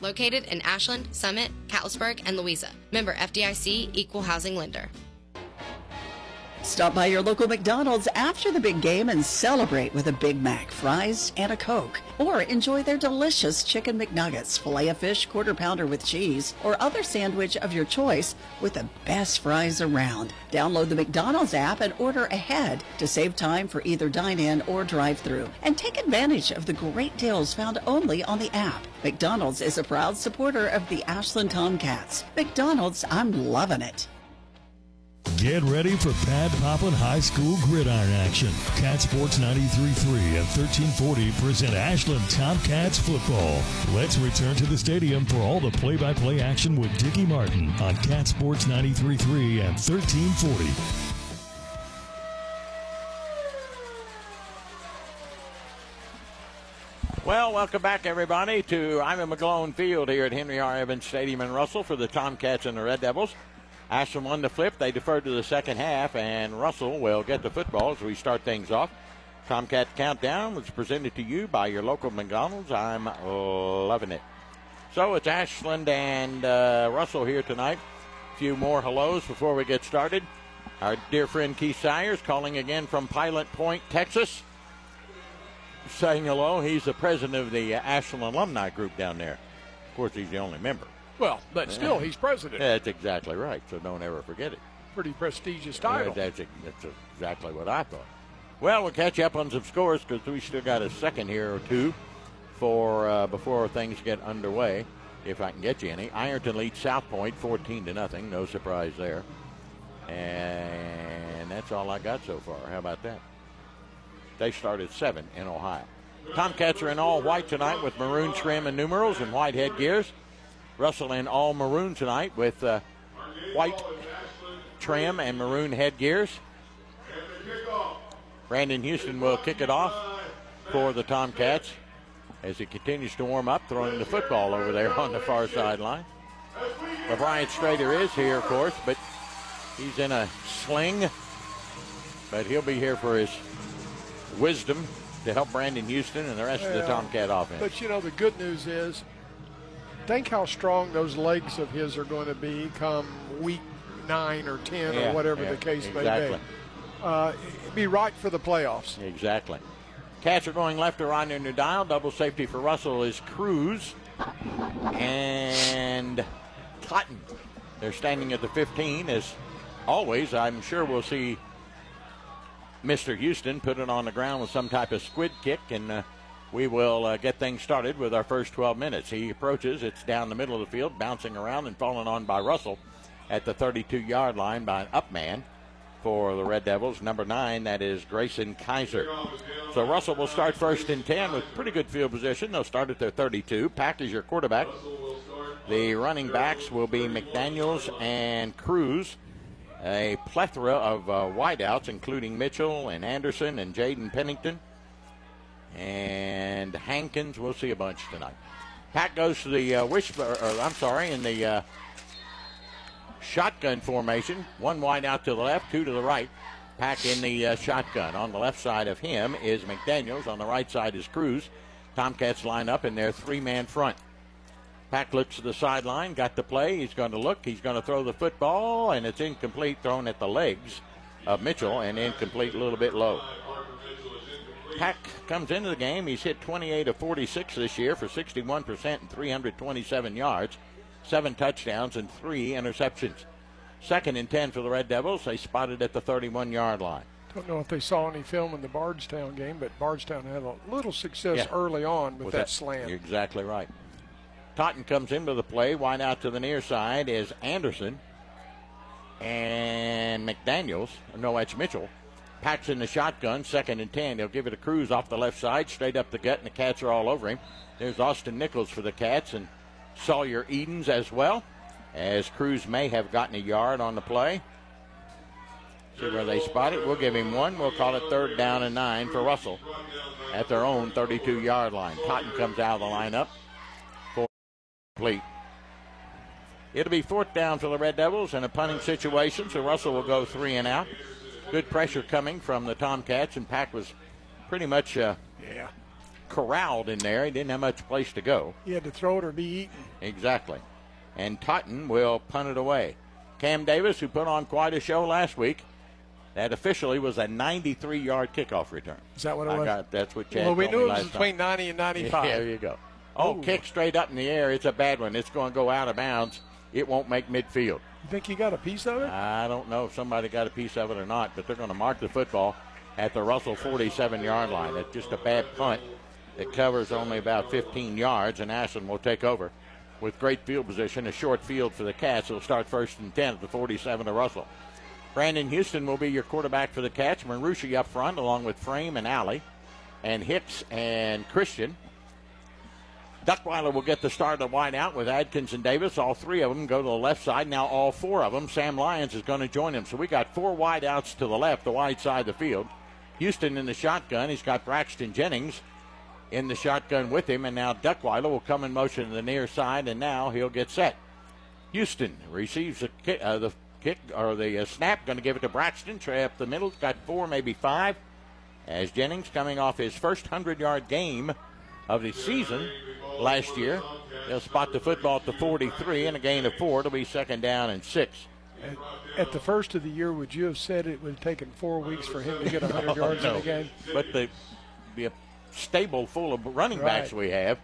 Located in Ashland, Summit, Catlettsburg, and Louisa. Member FDIC, Equal Housing Lender. Stop by your local McDonald's after the big game and celebrate with a Big Mac, fries, and a Coke. Or enjoy their delicious Chicken McNuggets, Filet-O-Fish, Quarter Pounder with cheese, or other sandwich of your choice with the best fries around. Download the McDonald's app and order ahead to save time for either dine-in or drive-thru. And take advantage of the great deals found only on the app. McDonald's is a proud supporter of the Ashland Tomcats. McDonald's, I'm loving it. Get ready for Pad Poppin High School gridiron action. Cat Sports 93.3 and 1340 present Ashland Tomcats football. Let's return to the stadium for all the play-by-play action with Dickie Martin on Cat Sports 93.3 and 1340. Well, welcome back, everybody, to Ivan McGlone Field here at Henry R. Evans Stadium in Russell for the Tomcats and the Red Devils. Ashland won the flip. They deferred to the second half, and Russell will get the football as we start things off. Tomcat Countdown was presented to you by your local McDonald's. I'm loving it. So it's Ashland and Russell here tonight. A few more hellos before we get started. Our dear friend Keith Sayers calling again from Pilot Point, Texas. Saying hello. He's the president of the Ashland Alumni Group down there. Of course, he's the only member. Well, but still, he's president. That's exactly right, so don't ever forget it. Pretty prestigious title. That's exactly what I thought. Well, we'll catch up on some scores because we still got a second here or two for before things get underway, if I can get you any. Ironton leads South Point 14-0. No surprise there. And that's all I got so far. How about that? They start at 7 in Ohio. Tomcats are in all white tonight with maroon trim and numerals and white headgears. Russell in all maroon tonight with white trim and maroon headgears. Brandon Houston will kick it off for the Tomcats as he continues to warm up, throwing the football over there on the far sideline. Well, Brian Strader is here, of course, but he's in a sling. But he'll be here for his wisdom to help Brandon Houston and the rest of the Tomcat offense. But, you know, the good news is, think how strong those legs of his are going to be come week 9 or 10 or whatever the case may be. Be right for the playoffs. Exactly. Cats are going left to right in their dial. Double safety for Russell is Cruz and Cotton. They're standing at the 15. As always, I'm sure we'll see Mr. Houston put it on the ground with some type of squid kick, and we will get things started with our first 12 minutes. He approaches. It's down the middle of the field, bouncing around and falling on by Russell at the 32-yard line by an up man for the Red Devils. Number 9, that is Grayson Kaiser. So Russell will start first and 10 with pretty good field position. They'll start at their 32. Pack is your quarterback. The running backs will be McDaniels and Cruz. A plethora of wideouts, including Mitchell and Anderson and Jaden Pennington. And Hankins, we'll see a bunch tonight. Pack goes to the in the shotgun formation. One wide out to the left, 2 to the right. Pack in the shotgun. On the left side of him is McDaniels. On the right side is Cruz. Tomcats line up in their 3-man front. Pack looks to the sideline, got the play. He's going to look. He's going to throw the football, and it's incomplete, thrown at the legs of Mitchell, and incomplete a little bit low. Pack comes into the game. He's hit 28 of 46 this year for 61% and 327 yards, 7 touchdowns and 3 interceptions. Second and 10 for the Red Devils. They spotted at the 31-yard line. Don't know if they saw any film in the Bardstown game, but Bardstown had a little success early on with that slant. You're exactly right. Totten comes into the play. Wide out to the near side is Anderson and McDaniels. No, that's Mitchell. Packs in the shotgun, 2nd and 10. He'll give it a Cruz off the left side, straight up the gut, and the Cats are all over him. There's Austin Nichols for the Cats and Sawyer Edens as well, as Cruz may have gotten a yard on the play. See where they spot it. We'll give him 1. We'll call it 3rd down and 9 for Russell at their own 32-yard line. Totten comes out of the lineup. Complete. It'll be 4th down for the Red Devils in a punting situation, so Russell will go 3 and out. Good pressure coming from the Tomcats, and Pack was pretty much corralled in there. He didn't have much place to go. He had to throw it or be eaten. Exactly. And Totten will punt it away. Cam Davis, who put on quite a show last week, that officially was a 93-yard kickoff return. Is that what it was? That's what Chad Well, we told me knew it last was between time. 90 and 95. Yeah, there you go. Oh, kick straight up in the air. It's a bad one. It's going to go out of bounds. It won't make midfield. You think he got a piece of it? I don't know if somebody got a piece of it or not, but they're going to mark the football at the Russell 47-yard line. That's just a bad punt that covers only about 15 yards, and Ashland will take over with great field position, a short field for the Cats. It'll start 1st and 10 at the 47 of Russell. Brandon Houston will be your quarterback for the Cats. Marucci up front, along with Frame and Alley, and Hicks and Christian. Duckweiler will get the start of the wide out with Adkins and Davis. All three of them go to the left side. Now all four of them. Sam Lyons is going to join him. So we got 4 wide outs to the left, the wide side of the field. Houston in the shotgun. He's got Braxton Jennings in the shotgun with him, and now Duckweiler will come in motion to the near side, and now he'll get set. Houston receives the snap, going to give it to Braxton. Tray up the middle, got 4, maybe 5, as Jennings coming off his first 100-yard game of the season last year. They'll spot the football at the 43, and a gain of 4. It'll be 2nd down and 6. At the first of the year, would you have said it would have taken 4 weeks for him to get 100 yards in a game? But the stable full of running backs we have,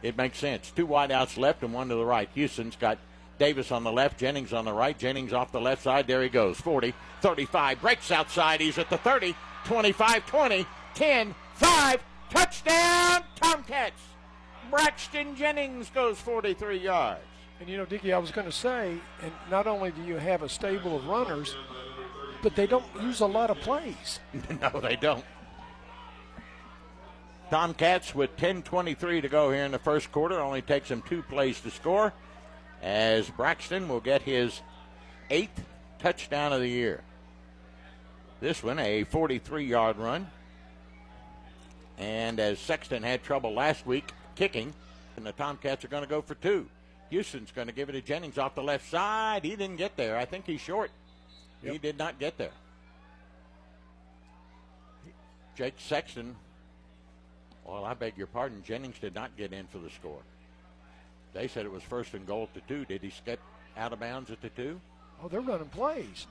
it makes sense. 2 wide outs left and 1 to the right. Houston's got Davis on the left, Jennings on the right. Jennings off the left side. There he goes. 40, 35, breaks outside. He's at the 30, 25, 20, 10, 5. Touchdown, Tomcats. Braxton Jennings goes 43 yards. And, you know, Dickie, I was going to say, and not only do you have a stable of runners, but they don't use a lot of plays. No, they don't. Tomcats with 10:23 to go here in the first quarter. Only takes them 2 plays to score, as Braxton will get his 8th touchdown of the year. This one, a 43-yard run. And as Sexton had trouble last week kicking, and the Tomcats are going to go for 2. Houston's going to give it to Jennings off the left side. He didn't get there. I think he's short. Yep. He did not get there. Jake Sexton, well, I beg your pardon, Jennings did not get in for the score. They said it was 1st and goal at the 2. Did he skip out of bounds at the 2? Oh, they're running plays.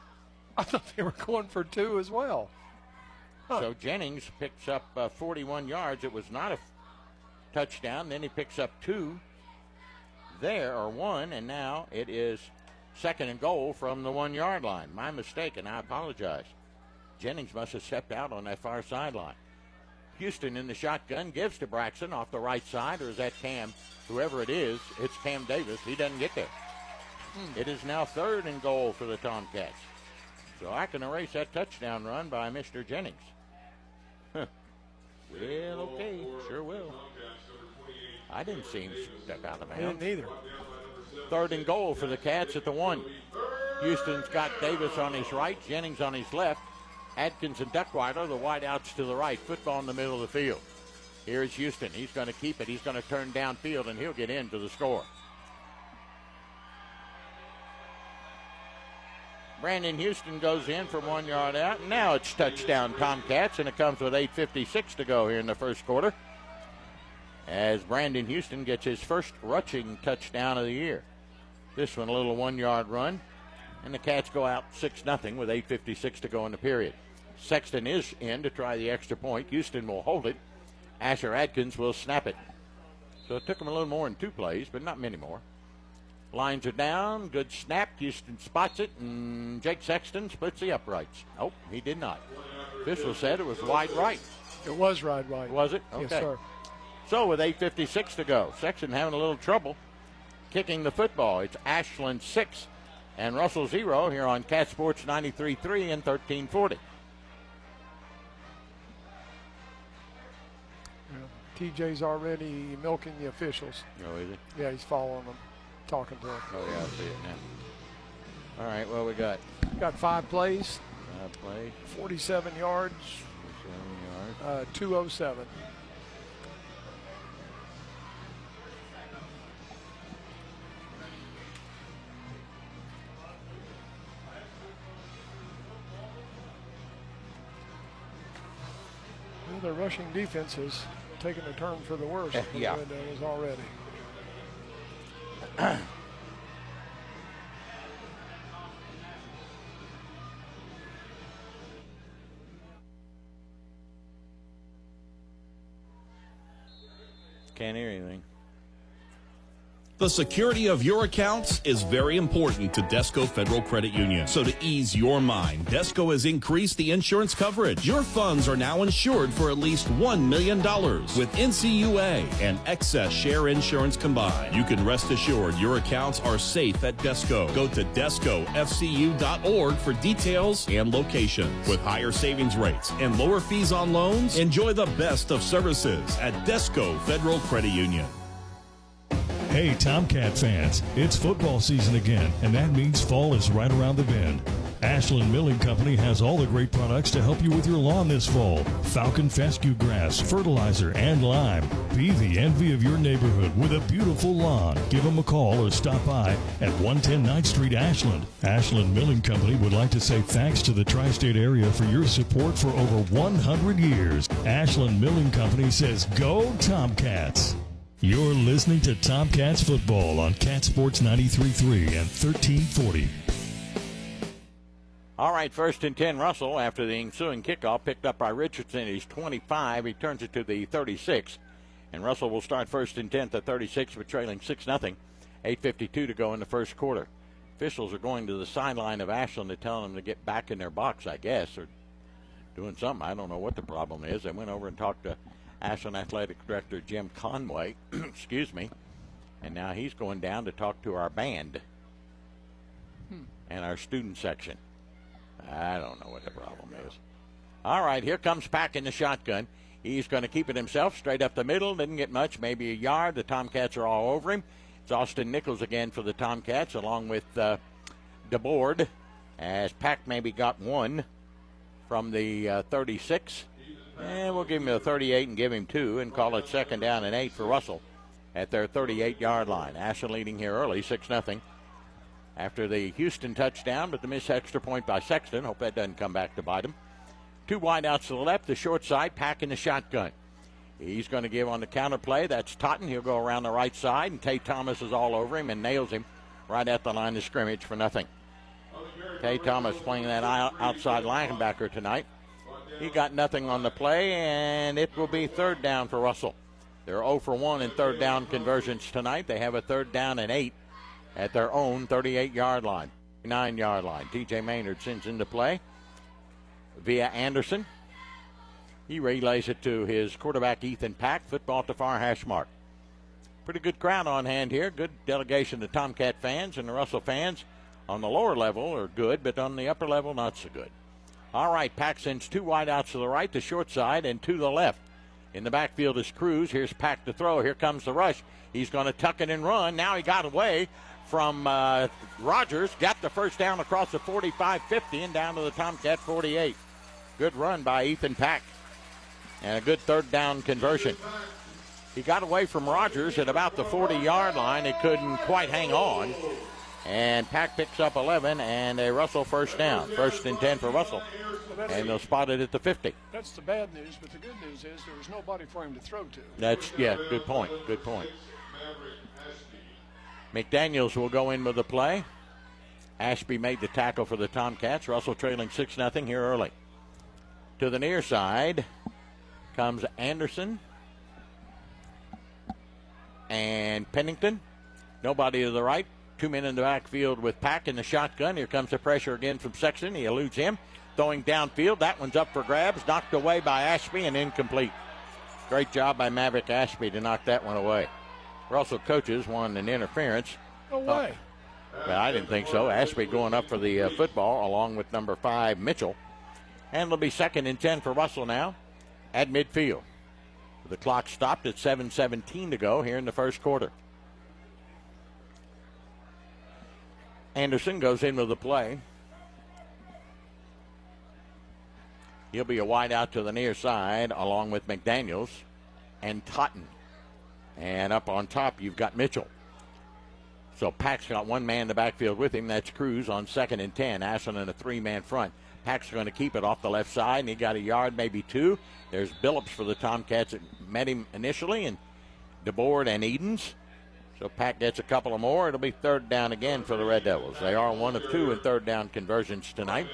I thought they were going for 2 as well. Huh. So Jennings picks up 41 yards. It was not a touchdown. Then he picks up 2 there, or 1, and now it is 2nd and goal from the 1-yard line. My mistake, and I apologize. Jennings must have stepped out on that far sideline. Houston in the shotgun gives to Braxton off the right side, or is that Cam? Whoever it is, it's Cam Davis. He doesn't get there. It is now 3rd and goal for the Tomcats. So I can erase that touchdown run by Mr. Jennings. Well, okay, sure will. I didn't see him step out of bounds. I didn't either. 3rd and goal for the Cats at the 1. Houston's got Davis on his right, Jennings on his left. Adkins and Duckweiler, the wideouts to the right. Football in the middle of the field. Here's Houston. He's going to keep it. He's going to turn downfield, and he'll get into the score. Brandon Houston goes in from 1 yard out. And now it's touchdown Tomcats, and it comes with 8:56 to go here in the first quarter, as Brandon Houston gets his first rushing touchdown of the year. This one a little 1-yard run, and the Cats go out 6-0 with 8:56 to go in the period. Sexton is in to try the extra point. Houston will hold it. Asher Adkins will snap it. So it took him a little more than 2 plays, but not many more. Lines are down. Good snap. Houston spots it, and Jake Sexton splits the uprights. Nope, he did not. Official said it was wide right. It was wide right. Was it? Okay. Yes, sir. So with 8:56 to go, Sexton having a little trouble kicking the football. It's Ashland 6 and Russell 0 here on Cat Sports 93.3 and 1340. TJ's already milking the officials. Oh, is it? Yeah, he's following them, talking to them. Oh, yeah, I see it now. All right, well, we got 5 plays. 5 plays. 47 yards. 47 yards. 207. Well, their rushing defense has taken a turn for the worse. Yeah. It was already. Can't hear anything. The security of your accounts is very important to Desco Federal Credit Union. So to ease your mind, Desco has increased the insurance coverage. Your funds are now insured for at least $1 million with NCUA and excess share insurance combined. You can rest assured your accounts are safe at Desco. Go to DescoFCU.org for details and locations. With higher savings rates and lower fees on loans, enjoy the best of services at Desco Federal Credit Union. Hey, Tomcat fans, it's football season again, and that means fall is right around the bend. Ashland Milling Company has all the great products to help you with your lawn this fall. Falcon fescue grass, fertilizer, and lime. Be the envy of your neighborhood with a beautiful lawn. Give them a call or stop by at 110 9th Street, Ashland. Ashland Milling Company would like to say thanks to the tri-state area for your support for over 100 years. Ashland Milling Company says, go Tomcats. You're listening to Tomcats football on Cat Sports 93.3 and 1340. All right, 1st and 10, Russell, after the ensuing kickoff, picked up by Richardson. He's 25. He turns it to the 36. And Russell will start 1st and 10 at 36 with trailing 6-0. 8:52 to go in the first quarter. Officials are going to the sideline of Ashland to tell them to get back in their box, I guess, or doing something. I don't know what the problem is. They went over and talked to Ashland Athletic Director Jim Conway, excuse me, and now he's going down to talk to our band and our student section. I don't know what the problem is. All right, here comes Pack in the shotgun. He's going to keep it himself straight up the middle. Didn't get much, maybe a yard. The Tomcats are all over him. It's Austin Nichols again for the Tomcats, along with DeBoard, as Pack maybe got one from the 36. And we'll give him a 38 and give him 2 and call it 2nd down and 8 for Russell at their 38-yard line. Ashland leading here early, 6-0. After the Houston touchdown, but the missed extra point by Sexton. Hope that doesn't come back to bite him. 2 wideouts to the left, the short side, Pack in the shotgun. He's going to give on the counter play. That's Totten. He'll go around the right side, and Tay Thomas is all over him and nails him right at the line of scrimmage for nothing. Tay Thomas playing that outside linebacker tonight. He got nothing on the play, and it will be 3rd down for Russell. They're 0 for 1 in 3rd down conversions tonight. They have a 3rd down and 8 at their own 38-yard line, 9-yard line. TJ Maynard sends into play via Anderson. He relays it to his quarterback, Ethan Pack. Football at the far hash mark. Pretty good crowd on hand here. Good delegation of Tomcat fans, and the Russell fans on the lower level are good, but on the upper level, not so good. All right, Pack sends 2 wideouts to the right, the short side, and to the left. In the backfield is Cruz. Here's Pack to throw. Here comes the rush. He's going to tuck it and run. Now he got away from Rogers. Got the first down across the 45-50 and down to the Tomcat 48. Good run by Ethan Pack. And a good 3rd down conversion. He got away from Rogers at about the 40-yard line. He couldn't quite hang on. And Pack picks up 11 and a Russell first down. 1st and 10 for Russell. And they'll spot it at the 50. That's the bad news, but the good news is there was nobody for him to throw to. Good point. Good point. McDaniels will go in with the play. Ashby made the tackle for the Tomcats. Russell trailing 6-0 here early. To the near side comes Anderson and Pennington. Nobody to the right. 2 men in the backfield with Pack in the shotgun. Here comes the pressure again from Sexton. He eludes him. Throwing downfield. That one's up for grabs. Knocked away by Ashby and incomplete. Great job by Maverick Ashby to knock that one away. Russell coaches won an interference. No way. Well, I didn't think so. Ashby going up for the football along with number 5, Mitchell. And it'll be 2nd and 10 for Russell now at midfield. The clock stopped at 7:17 to go here in the first quarter. Anderson goes in with the play. He'll be a wide out to the near side along with McDaniels and Totten. And up on top, you've got Mitchell. So Pack's got one man in the backfield with him. That's Cruz on 2nd and 10. Ashland in a 3-man front. Pack's going to keep it off the left side, and he got a yard, maybe 2. There's Billups for the Tomcats that met him initially, and DeBoard and Edens. So Pack gets a couple of more. It'll be 3rd down again for the Red Devils. They are 1 of 2 in 3rd down conversions tonight.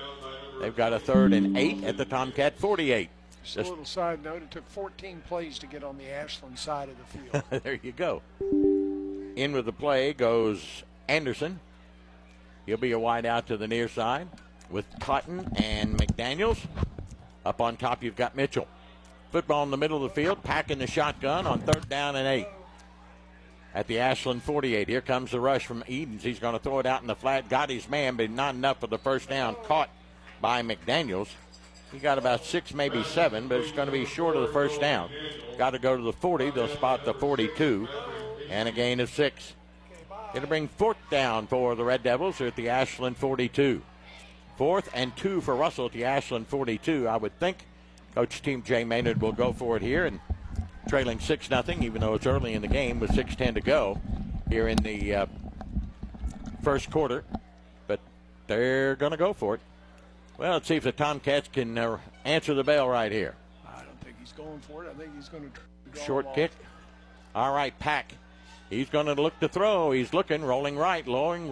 They've got a 3rd and 8 at the Tomcat 48. Just a little side note, it took 14 plays to get on the Ashland side of the field. There you go. In with the play goes Anderson. He'll be a wide out to the near side with Cotton and McDaniels. Up on top, you've got Mitchell. Football in the middle of the field, packing the shotgun on 3rd down and 8. At the Ashland 48, here comes the rush from Edens. He's going to throw it out in the flat. Got his man, but not enough for the first down. Caught by McDaniels. He got about 6, maybe 7, but it's going to be short of the first down. Got to go to the 40. They'll spot the 42. And a gain of 6. It'll bring 4th down for the Red Devils at the Ashland 42. 4th and 2 for Russell at the Ashland 42. I would think Coach Team Jay Maynard will go for it here, and trailing 6-0, even though it's early in the game with 6:10 to go here in the first quarter. But they're going to go for it. Well, let's see if the Tomcats can answer the bell right here. I don't think he's going for it. I think he's going to short kick. All right, Pack. He's going to look to throw. He's looking, rolling right, rolling,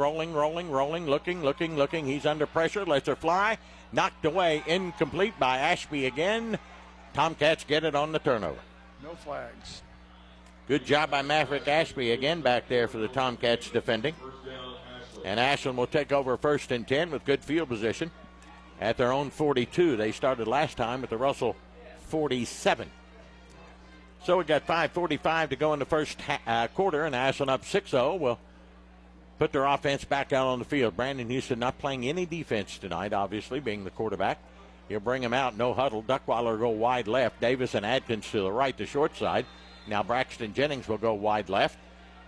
looking. He's under pressure. Lets her fly. Knocked away, incomplete by Ashby again. Tomcats get it on the turnover. No flags. Good job by Maverick Ashby again back there for the Tomcats defending. And Ashland will take over 1st and 10 with good field position at their own 42. They started last time at the Russell 47. So we got 5:45 to go in the first quarter, and Ashland up 6-0 will put their offense back out on the field. Brandon Houston not playing any defense tonight, obviously, being the quarterback. He'll bring him out, no huddle. Duckweiler go wide left. Davis and Adkins to the right, the short side. Now Braxton Jennings will go wide left.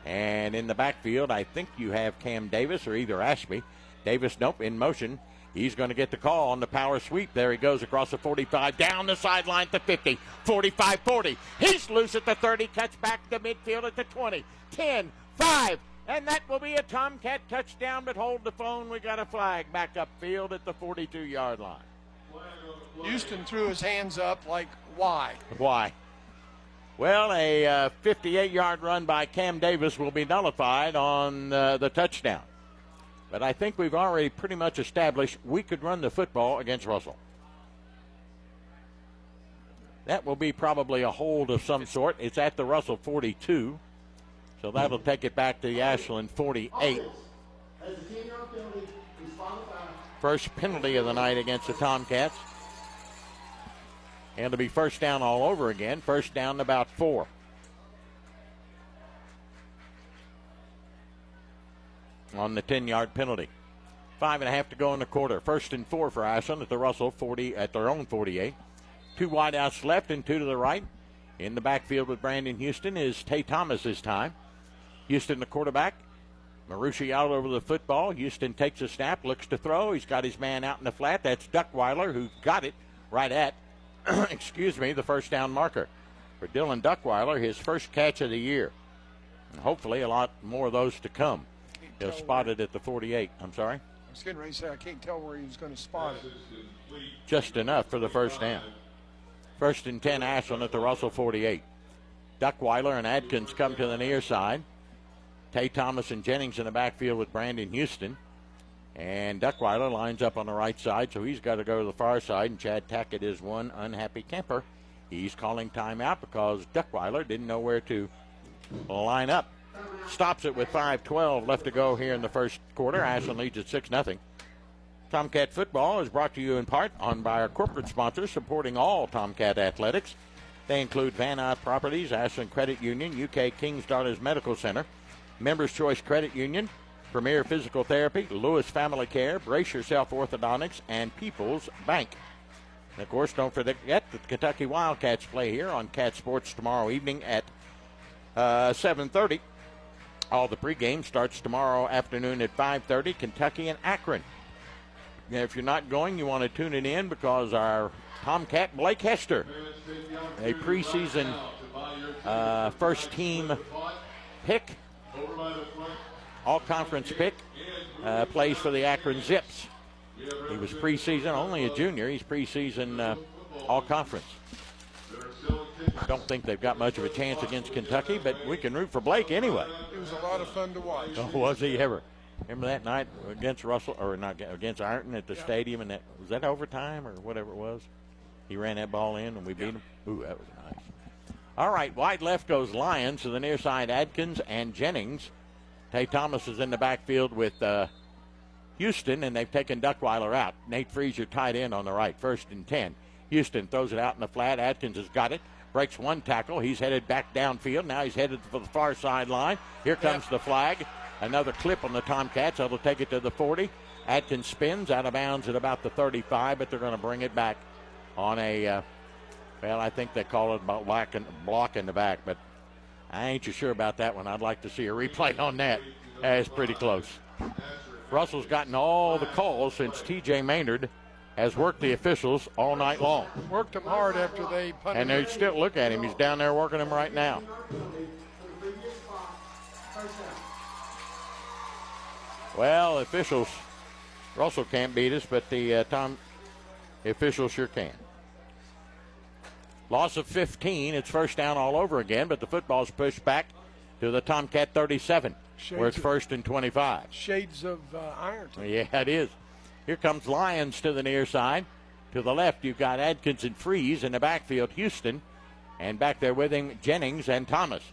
And in the backfield, I think you have Cam Davis or either Ashby. Davis, nope, in motion. He's going to get the call on the power sweep. There he goes across the 45, down the sideline to 50, 45, 40. He's loose at the 30, cuts back to midfield at the 20, 10, 5. And that will be a Tomcat touchdown, but hold the phone. We got a flag back upfield at the 42-yard line. Houston threw his hands up like, why? Why? Well, a 58-yard run by Cam Davis will be nullified on the touchdown. But I think we've already pretty much established we could run the football against Russell. That will be probably a hold of some sort. It's at the Russell 42. So that'll take it back to the Ashland 48. First penalty of the night against the Tomcats. And it'll be first down all over again. First down about 4. On the 10-yard penalty. 5.5 to go in the quarter. 1st and 4 for Ashland at the Russell 40 at their own 48. 2 wideouts left and 2 to the right. In the backfield with Brandon Houston is Tay Thomas this time. Houston the quarterback. Marucci out over the football. Houston takes a snap, looks to throw. He's got his man out in the flat. That's Duckweiler who got it right at, the first down marker. For Dylan Duckweiler, his first catch of the year. And hopefully a lot more of those to come. He'll spot it at the 48. I'm sorry? I was getting ready to say I can't tell where he was going to spot it. Just enough for the first down. 1st and 10 Ashland at the Russell 48. Duckweiler and Adkins come to the near side. Tay Thomas and Jennings in the backfield with Brandon Houston. And Duckweiler lines up on the right side, so he's got to go to the far side. And Chad Tackett is one unhappy camper. He's calling timeout because Duckweiler didn't know where to line up. Stops it with 5:12 left to go here in the first quarter. Ashland leads at 6-0. Tomcat football is brought to you in part by our corporate sponsors supporting all Tomcat athletics. They include Van Ock Properties, Ashland Credit Union, UK King's Daughters Medical Center, Members Choice Credit Union, Premier Physical Therapy, Lewis Family Care, Brace Yourself Orthodontics, and People's Bank. And of course, don't forget that the Kentucky Wildcats play here on Cat Sports tomorrow evening at 7:30. All the pregame starts tomorrow afternoon at 5:30, Kentucky and Akron. And if you're not going, you want to tune it in because our Tomcat Blake Hester, a preseason first team pick, all-conference pick, plays for the Akron Zips. He was preseason, only a junior. He's preseason all-conference. Don't think they've got much of a chance against Kentucky, but we can root for Blake anyway. It was a lot of fun to watch. Oh, was he ever? Remember that night against Russell, or not against Ironton at the stadium, and was that overtime or whatever it was? He ran that ball in and we beat him. Ooh, that was nice. All right, wide left goes Lyons to the near side, Adkins and Jennings. Tay Thomas is in the backfield with Houston, and they've taken Duckweiler out. Nate Freezer tight end on the right, 1st and 10. Houston throws it out in the flat. Adkins has got it. Breaks one tackle. He's headed back downfield. Now he's headed for the far sideline. Here comes the flag. Another clip on the Tomcats. That'll take it to the 40. Adkins spins out of bounds at about the 35, but they're going to bring it back on a, I think they call it about block in the back, but I ain't too sure about that one. I'd like to see a replay on that. That's pretty close. Russell's gotten all the calls since T.J. Maynard has worked the officials all night long. Worked them hard after they punted. And they still look at him. He's down there working them right now. Well, officials, Russell can't beat us, but the officials sure can. Loss of 15. It's first down all over again, but the football's pushed back to the Tomcat 37, where it's 1st and 25. Shades of Ironton. Yeah, it is. Here comes Lyons to the near side. To the left, you've got Adkins and Freeze. In the backfield, Houston. And back there with him, Jennings and Thomas.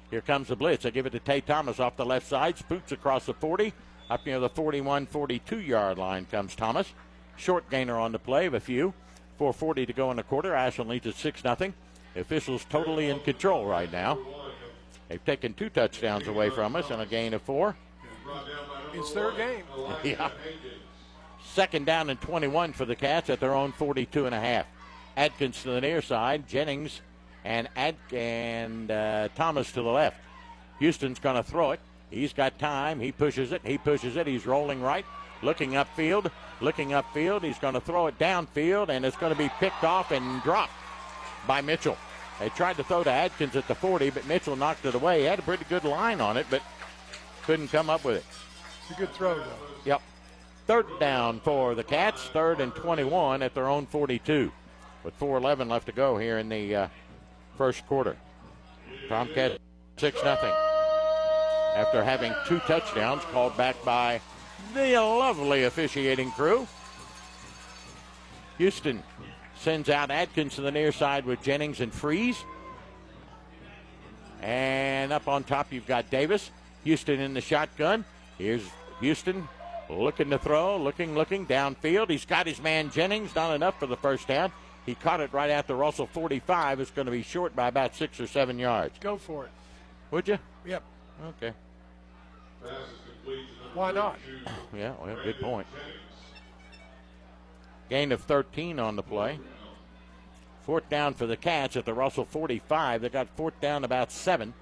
Here comes the blitz. They give it to Tay Thomas off the left side. Spooks across the 40. Up near the 41, 42-yard line comes Thomas. Short gainer on the play of a few. 4:40 to go in the quarter. Ashland leads at 6-0. The officials totally in control right now. They've taken 2 touchdowns away from us and a gain of 4. It's their game. Yeah. 2nd down and 21 for the Cats at their own 42.5. Adkins to the near side. Jennings and Thomas to the left. Houston's going to throw it. He's got time. He pushes it. He's rolling right. Looking upfield. He's going to throw it downfield, and it's going to be picked off and dropped by Mitchell. They tried to throw to Adkins at the 40, but Mitchell knocked it away. He had a pretty good line on it, but couldn't come up with it. It's a good throw, though. Yep. 3rd down for the Cats. 3rd and 21 at their own 42. With 4:11 left to go here in the first quarter. Tomcat 6-0. After having 2 touchdowns called back by the lovely officiating crew. Houston sends out Adkins to the near side with Jennings and Freeze. And up on top you've got Davis. Houston in the shotgun. Here's Houston looking to throw, looking downfield. He's got his man Jennings, not enough for the first down. He caught it right at the Russell 45. It's going to be short by about 6 or 7 yards. Go for it. Would you? Yep. Okay. Why not? Yeah, well, good point. Gain of 13 on the play. 4th down for the Cats at the Russell 45. They got 4th down about 7.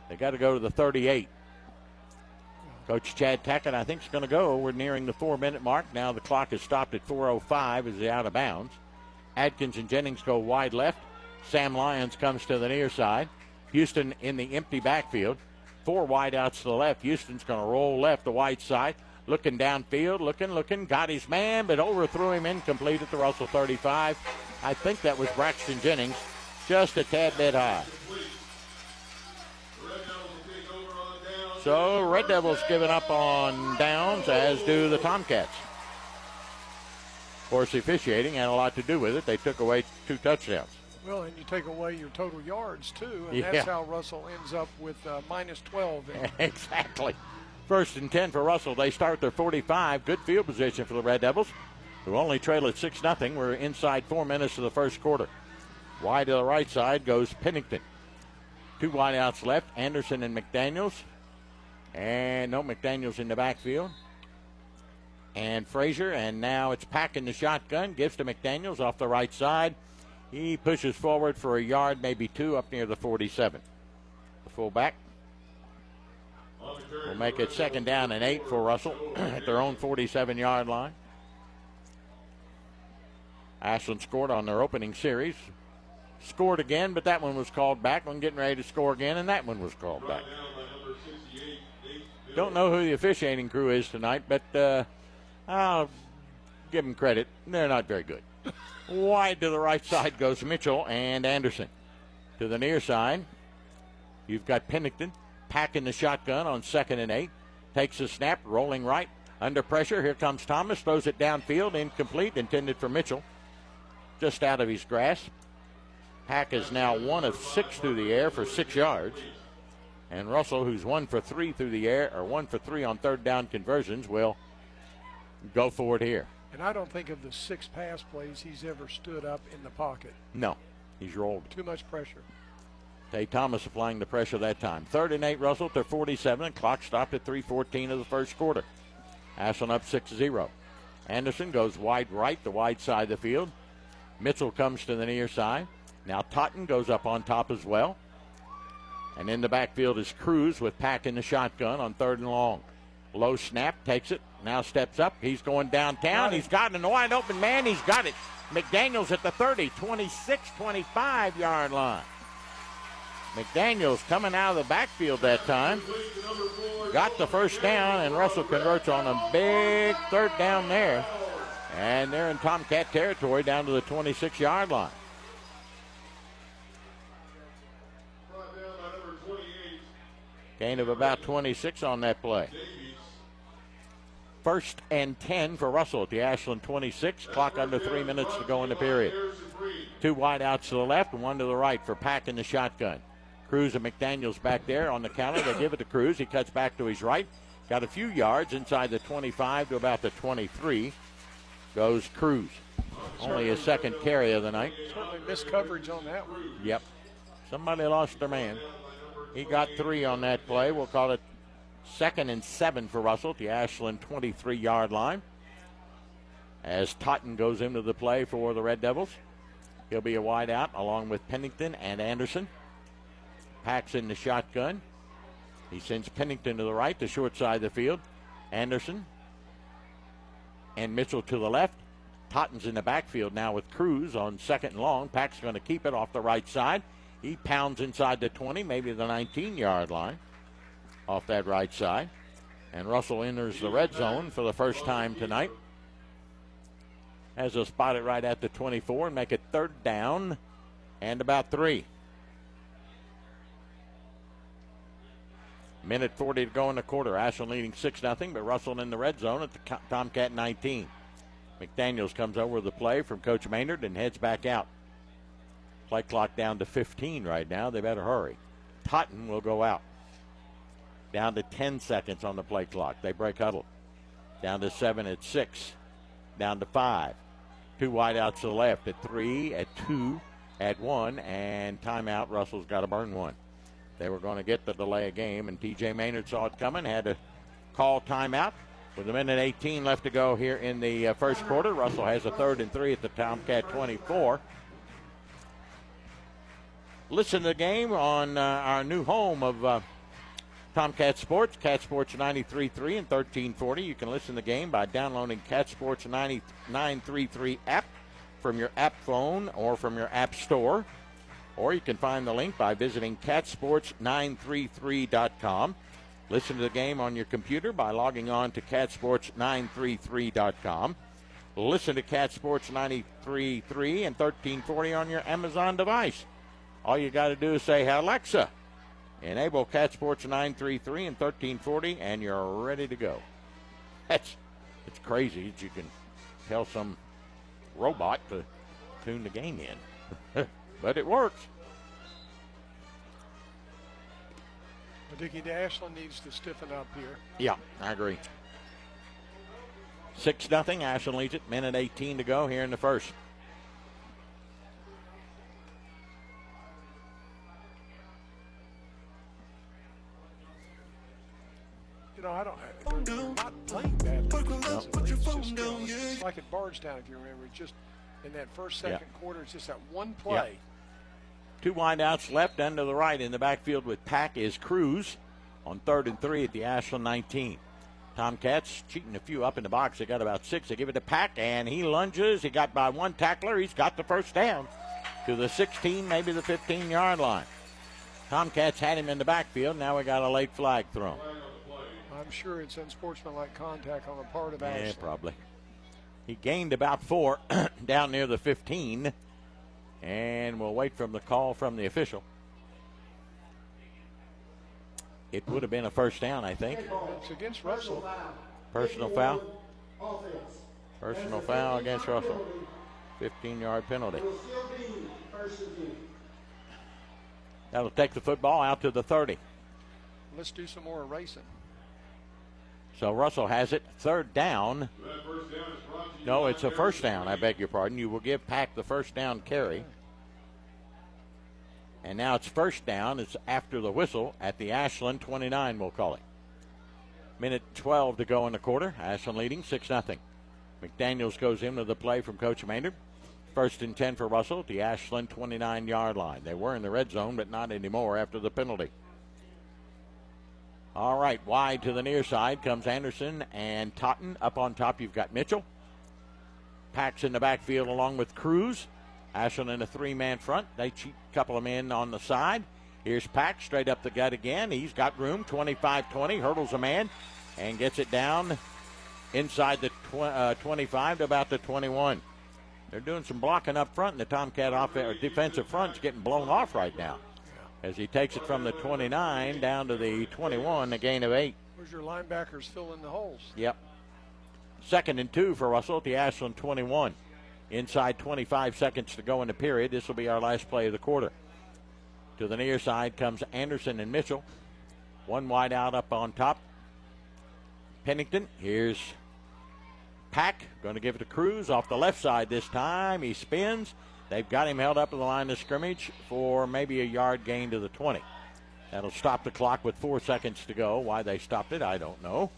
They got to go to the 38. Coach Chad Tackett, I think, is going to go. We're nearing the 4-minute mark. Now the clock is stopped at 4:05 as they're out of bounds. Adkins and Jennings go wide left. Sam Lyons comes to the near side. Houston in the empty backfield. 4 wide outs to the left. Houston's going to roll left, the wide side. Looking downfield, looking. Got his man, but overthrew him, incomplete at the Russell 35. I think that was Braxton Jennings, just a tad bit high. So Red Devils giving up on downs, as do the Tomcats. Of course, the officiating had a lot to do with it. They took away 2 touchdowns. Well, and you take away your total yards, too, and that's how Russell ends up with minus 12. Exactly. 1st and 10 for Russell. They start their 45. Good field position for the Red Devils, who only trail at 6-0. We're inside 4 minutes of the first quarter. Wide to the right side goes Pennington. 2 wide outs left, Anderson and McDaniels. And no McDaniels in the backfield. And Frazier, and now it's Pack in the shotgun. Gives to McDaniels off the right side. He pushes forward for a yard, maybe 2, up near the 47. The fullback will make it 2nd down and 8 for Russell at their own 47-yard line. Ashland scored on their opening series. Scored again, but that one was called back. When getting ready to score again, and that one was called back. Don't know who the officiating crew is tonight, but I'll give them credit. They're not very good. Wide to the right side goes Mitchell and Anderson. To the near side, you've got Pennington packing the shotgun on 2nd and 8. Takes a snap, rolling right. Under pressure, here comes Thomas. Throws it downfield, incomplete, intended for Mitchell. Just out of his grasp. Pack is now 1 of 6 through the air for 6 yards. And Russell, who's 1 for 3 through the air, or 1 for 3 on 3rd down conversions, will go for it here. And I don't think of the 6 pass plays he's ever stood up in the pocket. No, he's rolled. Too much pressure. Tay Thomas applying the pressure that time. 3rd and 8, Russell to 47, and clock stopped at 3:14 of the first quarter. Ashland up 6-0. Anderson goes wide right, the wide side of the field. Mitchell comes to the near side. Now Totten goes up on top as well. And in the backfield is Cruz with Pack in the shotgun on 3rd and long. Low snap, takes it, now steps up. He's going downtown. He's got an wide open man. He's got it. McDaniels at the 30, 26, 25-yard line. McDaniels coming out of the backfield that time. Got the first down, and Russell converts on a big 3rd down there. And they're in Tomcat territory down to the 26-yard line. Gain of about 26 on that play. 1st and 10 for Russell at the Ashland 26. Clock under 3 minutes to go in the period. 2 wide outs to the left and 1 to the right for Pack in the shotgun. Cruz and McDaniels back there on the counter. They give it to Cruz. He cuts back to his right. Got a few yards inside the 25 to about the 23. Goes Cruz. Only his 2nd carry of the night. Certainly missed coverage on that one. Yep. Somebody lost their man. He got 3 on that play. We'll call it 2nd and 7 for Russell at the Ashland 23-yard line. As Totten goes into the play for the Red Devils. He'll be a wide out along with Pennington and Anderson. Packs in the shotgun. He sends Pennington to the right, the short side of the field. Anderson and Mitchell to the left. Totten's in the backfield now with Cruz on 2nd and long. Pack's going to keep it off the right side. He pounds inside the 20, maybe the 19-yard line off that right side. And Russell enters the red zone for the first time tonight. Has a spot it right at the 24 and make it 3rd down and about 3. Minute 40 to go in the quarter. Ashland leading 6-0, but Russell in the red zone at the Tomcat 19. McDaniels comes over with the play from Coach Maynard and heads back out. Play clock down to 15 right now. They better hurry. Totten will go out. Down to 10 seconds on the play clock. They break huddle. Down to 7 at 6. Down to 5. 2 wide outs to the left at 3, at 2, at 1, and timeout. Russell's got to burn one. They were going to get the delay of game, and T.J. Maynard saw it coming, had to call timeout. With a minute 18 left to go here in the first quarter, Russell has a 3rd and 3 at the Tomcat 24. Listen to the game on our new home of Tomcat Sports, Cat Sports 93.3 and 1340. You can listen to the game by downloading Cat Sports 933 app from your app phone or from your app store. Or you can find the link by visiting catsports933.com. Listen to the game on your computer by logging on to catsports933.com. Listen to Cat Sports 93.3 and 1340 on your Amazon device. All you got to do is say, Alexa, enable Cat Sports 933 and 1340, and you're ready to go. It's crazy that you can tell some robot to tune the game in. But it works. Dickie, Ashland needs to stiffen up here. Yeah, I agree. 6-0. Ashland leads it. Minute 18 to go here in the first. You know, they're not playing badly. No. It's like at Bardstown, if you remember, just in that second quarter, it's just that one play. Yeah. 2 wideouts left and to the right in the backfield with Pack is Cruz on 3rd and 3 at the Ashland 19. Tomcats cheating a few up in the box. They got about 6. They give it to Pack, and he lunges. He got by one tackler. He's got the first down to the 16, maybe the 15-yard line. Tomcats had him in the backfield. Now we got a late flag thrown. I'm sure it's unsportsmanlike contact on the part of Ashland. Yeah, probably. He gained about 4 down near the 15, and we'll wait for the call from the official. It would have been a first down, I think. It's against Russell. Personal foul. Personal foul against Russell. 15-yard penalty. That'll take the football out to the 30. Let's do some more erasing. So Russell has it. Third down. No, it's a first down. I beg your pardon. You will give Pack the first down carry. And now it's first down. It's after the whistle at the Ashland 29, we'll call it. Minute 12 to go in the quarter. Ashland leading 6-0. McDaniels goes into the play from Coach Maynard. First and 10 for Russell at the Ashland 29-yard line. They were in the red zone, but not anymore after the penalty. All right, wide to the near side comes Anderson and Totten. Up on top, you've got Mitchell. Pack's in the backfield along with Cruz. Ashland in a 3-man front. They cheat a couple of men on the side. Here's Pack straight up the gut again. He's got room, 25-20, hurdles a man and gets it down inside the 25 to about the 21. They're doing some blocking up front, and the Tomcat defensive front's getting blown off right now as he takes it from the 29 down to the 21, a gain of 8. Where's your linebackers filling the holes? Yep. 2nd and 2 for Russell at the Ashland 21. Inside 25 seconds to go in the period. This will be our last play of the quarter. To the near side comes Anderson and Mitchell. One wide out up on top. Pennington. Here's Pack. Going to give it to Cruz off the left side this time. He spins. They've got him held up in the line of scrimmage for maybe a yard gain to the 20. That'll stop the clock with 4 seconds to go. Why they stopped it, I don't know.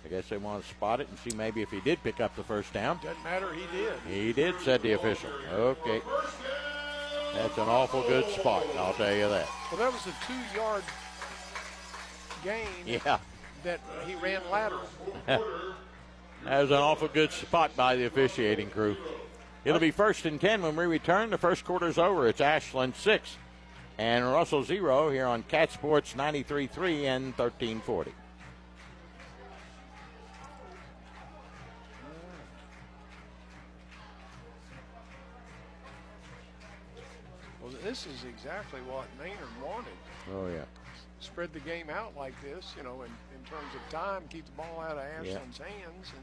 I guess they want to spot it and see maybe if he did pick up the first down. Doesn't matter, he did. He did, said the official. Okay. That's an awful good spot, I'll tell you that. Well, that was a 2-yard gain that he ran lateral. That was an awful good spot by the officiating crew. It'll be 1st and 10 when we return. The first quarter's over. It's Ashland 6 and Russell 0 here on Cat Sports 93.3 and 1340. Well, this is exactly what Maynard wanted. Oh, yeah. Spread the game out like this, in terms of time, keep the ball out of Ashland's hands and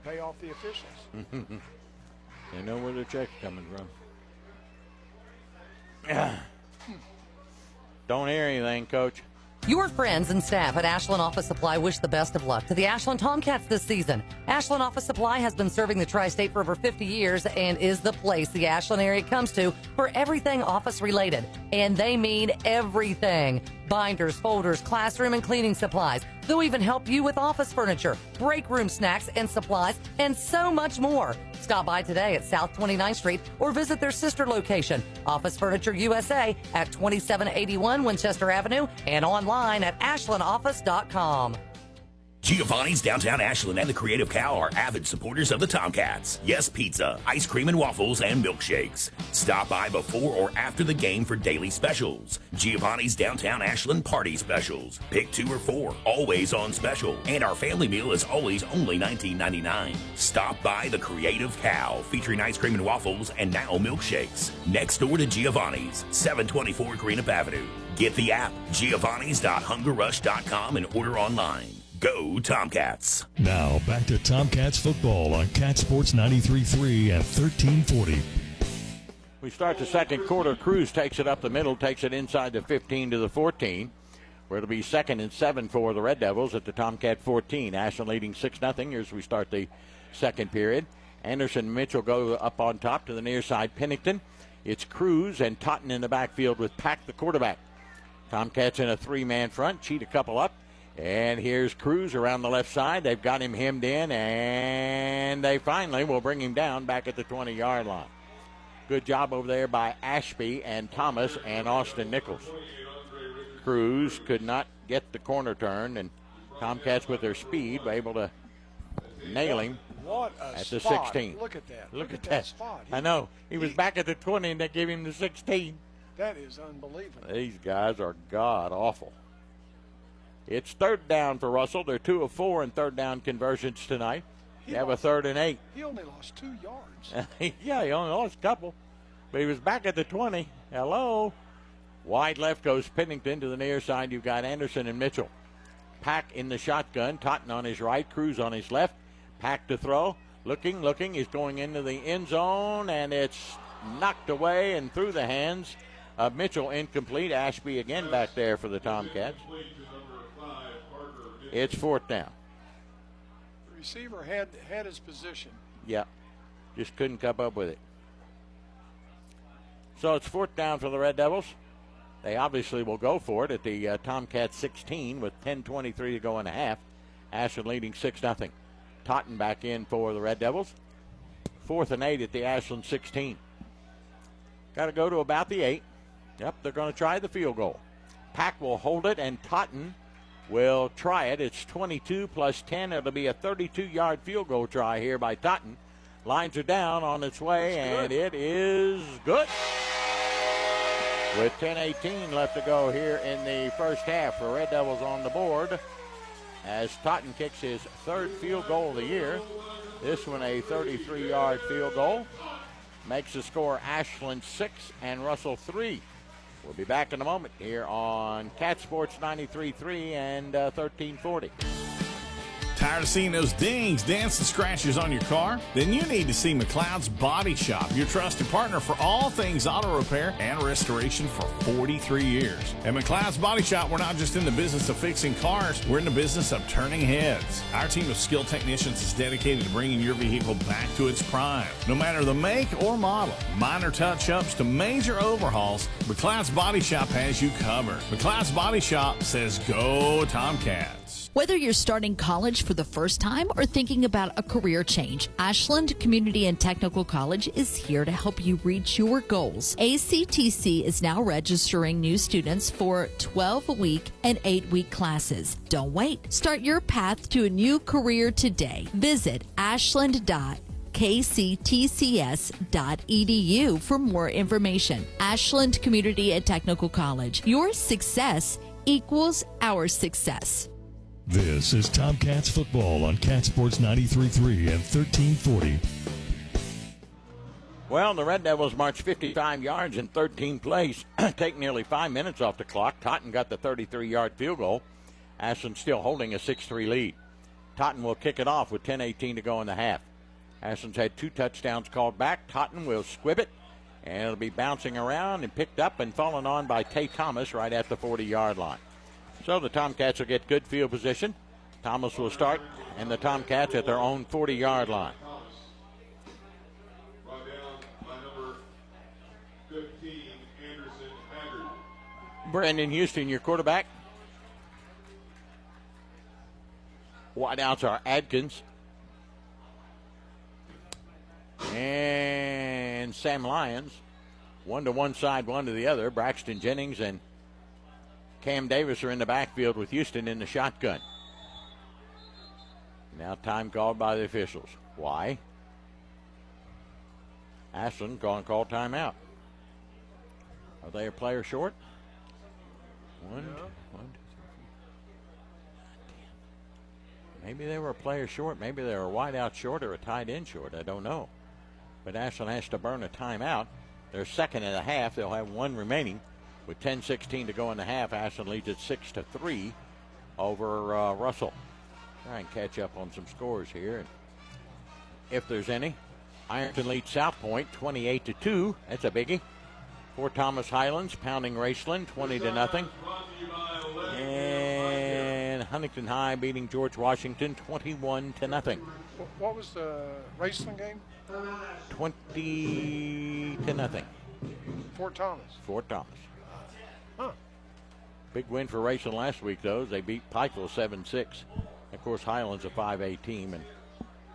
pay off the officials. They know where the check's coming from. Don't hear anything, Coach. Your friends and staff at Ashland Office Supply wish the best of luck to the Ashland Tomcats this season. Ashland Office Supply has been serving the Tri-State for over 50 years and is the place the Ashland area comes to for everything office related. And they mean everything. Binders, folders, classroom and cleaning supplies. They'll even help you with office furniture, break room snacks and supplies, and so much more. Stop by today at South 29th Street or visit their sister location, Office Furniture USA at 2781 Winchester Avenue and online at ashlandoffice.com. Giovanni's Downtown Ashland and the Creative Cow are avid supporters of the Tomcats. Yes, pizza, ice cream and waffles, and milkshakes. Stop by before or after the game for daily specials. Giovanni's Downtown Ashland Party Specials. Pick 2 or 4, always on special. And our family meal is always only $19.99. Stop by the Creative Cow, featuring ice cream and waffles and now milkshakes. Next door to Giovanni's, 724 Greenup Avenue. Get the app, giovannis.hungerrush.com, and order online. Go Tomcats. Now back to Tomcats football on Cat Sports 93.3 and 1340. We start the second quarter. Cruz takes it up the middle, takes it inside the 15 to the 14, where it'll be 2nd and 7 for the Red Devils at the Tomcat 14. Ashland leading 6-0 as we start the second period. Anderson and Mitchell go up on top to the near side. Pennington. It's Cruz and Totten in the backfield with Pack, the quarterback. Tomcats in a 3-man front, cheat a couple up. And here's Cruz around the left side. They've got him hemmed in, and they finally will bring him down back at the 20-yard line. Good job over there by Ashby and Thomas and Austin Nichols. Cruz could not get the corner turn, and Tomcats with their speed were able to nail him at the 16. Look at that. Look at that spot. I know. He was back at the 20, and they gave him the 16. That is unbelievable. These guys are god-awful. It's third down for Russell. They're 2 of 4 in third down conversions tonight. They have a 3rd and 8. He only lost 2 yards. Yeah, he only lost a couple. But he was back at the 20. Hello. Wide left goes Pennington to the near side. You've got Anderson and Mitchell. Pack in the shotgun. Totten on his right. Cruz on his left. Pack to throw. Looking. He's going into the end zone, and it's knocked away and through the hands of Mitchell. Incomplete. Ashby again back there for the Tomcats. It's 4th down. The receiver had his position. Yeah, just couldn't come up with it. So it's 4th down for the Red Devils. They obviously will go for it at the Tomcats 16 with 10:23 to go in the half. Ashland leading 6-0. Totten back in for the Red Devils. 4th and 8 at the Ashland 16. Got to go to about the 8. Yep, they're going to try the field goal. Pack will hold it, and Totten will try it. It's 22 plus 10. It'll be a 32-yard field goal try here by Totten. Lines are down on its way, and it is good. With 10:18 left to go here in the first half, the Red Devils on the board as Totten kicks his 3rd field goal of the year. This one a 33-yard field goal. Makes the score Ashland 6 and Russell 3. We'll be back in a moment here on Cat Sports 93.3 and 1340. Tired of seeing those dings, dents, and scratches on your car? Then you need to see McLeod's Body Shop, your trusted partner for all things auto repair and restoration for 43 years. At McLeod's Body Shop, we're not just in the business of fixing cars, we're in the business of turning heads. Our team of skilled technicians is dedicated to bringing your vehicle back to its prime. No matter the make or model, minor touch-ups to major overhauls, McLeod's Body Shop has you covered. McLeod's Body Shop says go Tomcats. Whether you're starting college for the first time or thinking about a career change, Ashland Community and Technical College is here to help you reach your goals. ACTC is now registering new students for 12-week and 8-week classes. Don't wait. Start your path to a new career today. Visit ashland.kctcs.edu for more information. Ashland Community and Technical College. Your success equals our success. This is Tomcats football on Cat Sports 93.3 and 1340. Well, the Red Devils marched 55 yards in 13 plays. Take nearly 5 minutes off the clock. Totten got the 33-yard field goal. Ashland still holding a 6-3 lead. Totten will kick it off with 10:18 to go in the half. Ashland's had 2 touchdowns called back. Totten will squib it, and it'll be bouncing around and picked up and fallen on by Tay Thomas right at the 40-yard line. So the Tomcats will get good field position. Thomas will start, and the Tomcats at their own 40-yard line. Brought down by number 15, Anderson Haggard. Brandon Houston, your quarterback. Wideouts are Adkins and Sam Lyons. One to one side, one to the other. Braxton Jennings and Cam Davis are in the backfield with Houston in the shotgun. Now time called by the officials. Why? Ashland going to call timeout. Are they a player short? One, 2, 3. Maybe they were a player short. Maybe they were a wideout short or a tight end short. I don't know. But Ashland has to burn a timeout. They're second and a half. They'll have one remaining. With 10:16 to go in the half, Ashland leads at 6-3 over Russell. Try and catch up on some scores here, if there's any. Ironton leads South Point 28-2. That's a biggie. Fort Thomas Highlands pounding Raceland 20-0. And Huntington High beating George Washington 21-0. What was the Raceland game? 20-0. Fort Thomas. Fort Thomas. Huh. Big win for Raceland last week, though, as they beat Pikeville 7-6. Of course, Highlands a 5A team, and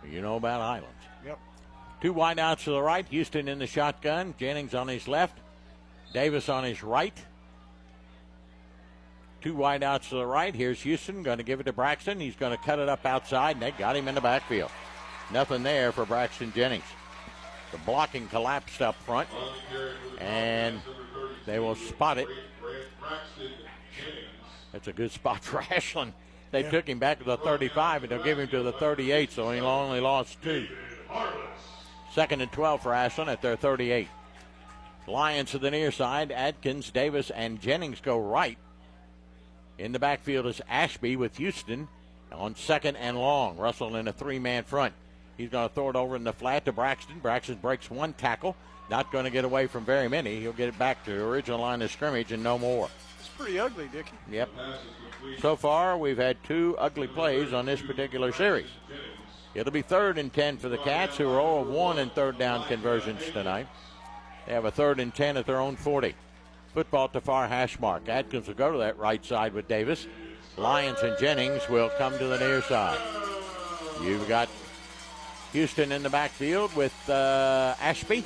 you know about Highlands. Yep. 2 wideouts to the right. Houston in the shotgun. Jennings on his left. Davis on his right. 2 wideouts to the right. Here's Houston going to give it to Braxton. He's going to cut it up outside, and they got him in the backfield. Nothing there for Braxton Jennings. The blocking collapsed up front. And They will spot it. That's a good spot for Ashland. They took him back to the 35, and they'll give him to the 38, so he only lost 2. 2nd and 12 for Ashland at their 38. Lions to the near side. Adkins, Davis, and Jennings go right. In the backfield is Ashby with Houston on 2nd and long. Russell in a 3-man front. He's going to throw it over in the flat to Braxton. Braxton breaks 1 tackle. Not going to get away from very many. He'll get it back to the original line of scrimmage and no more. It's pretty ugly, Dickie. Yep. So far, we've had 2 ugly plays on this particular series. It'll be 3rd and 10 for the Cats, who are 0 of 1 in third down conversions tonight. They have a 3rd and 10 at their own 40. Football to far hash mark. Adkins will go to that right side with Davis. Lyons and Jennings will come to the near side. You've got Houston in the backfield with Ashby.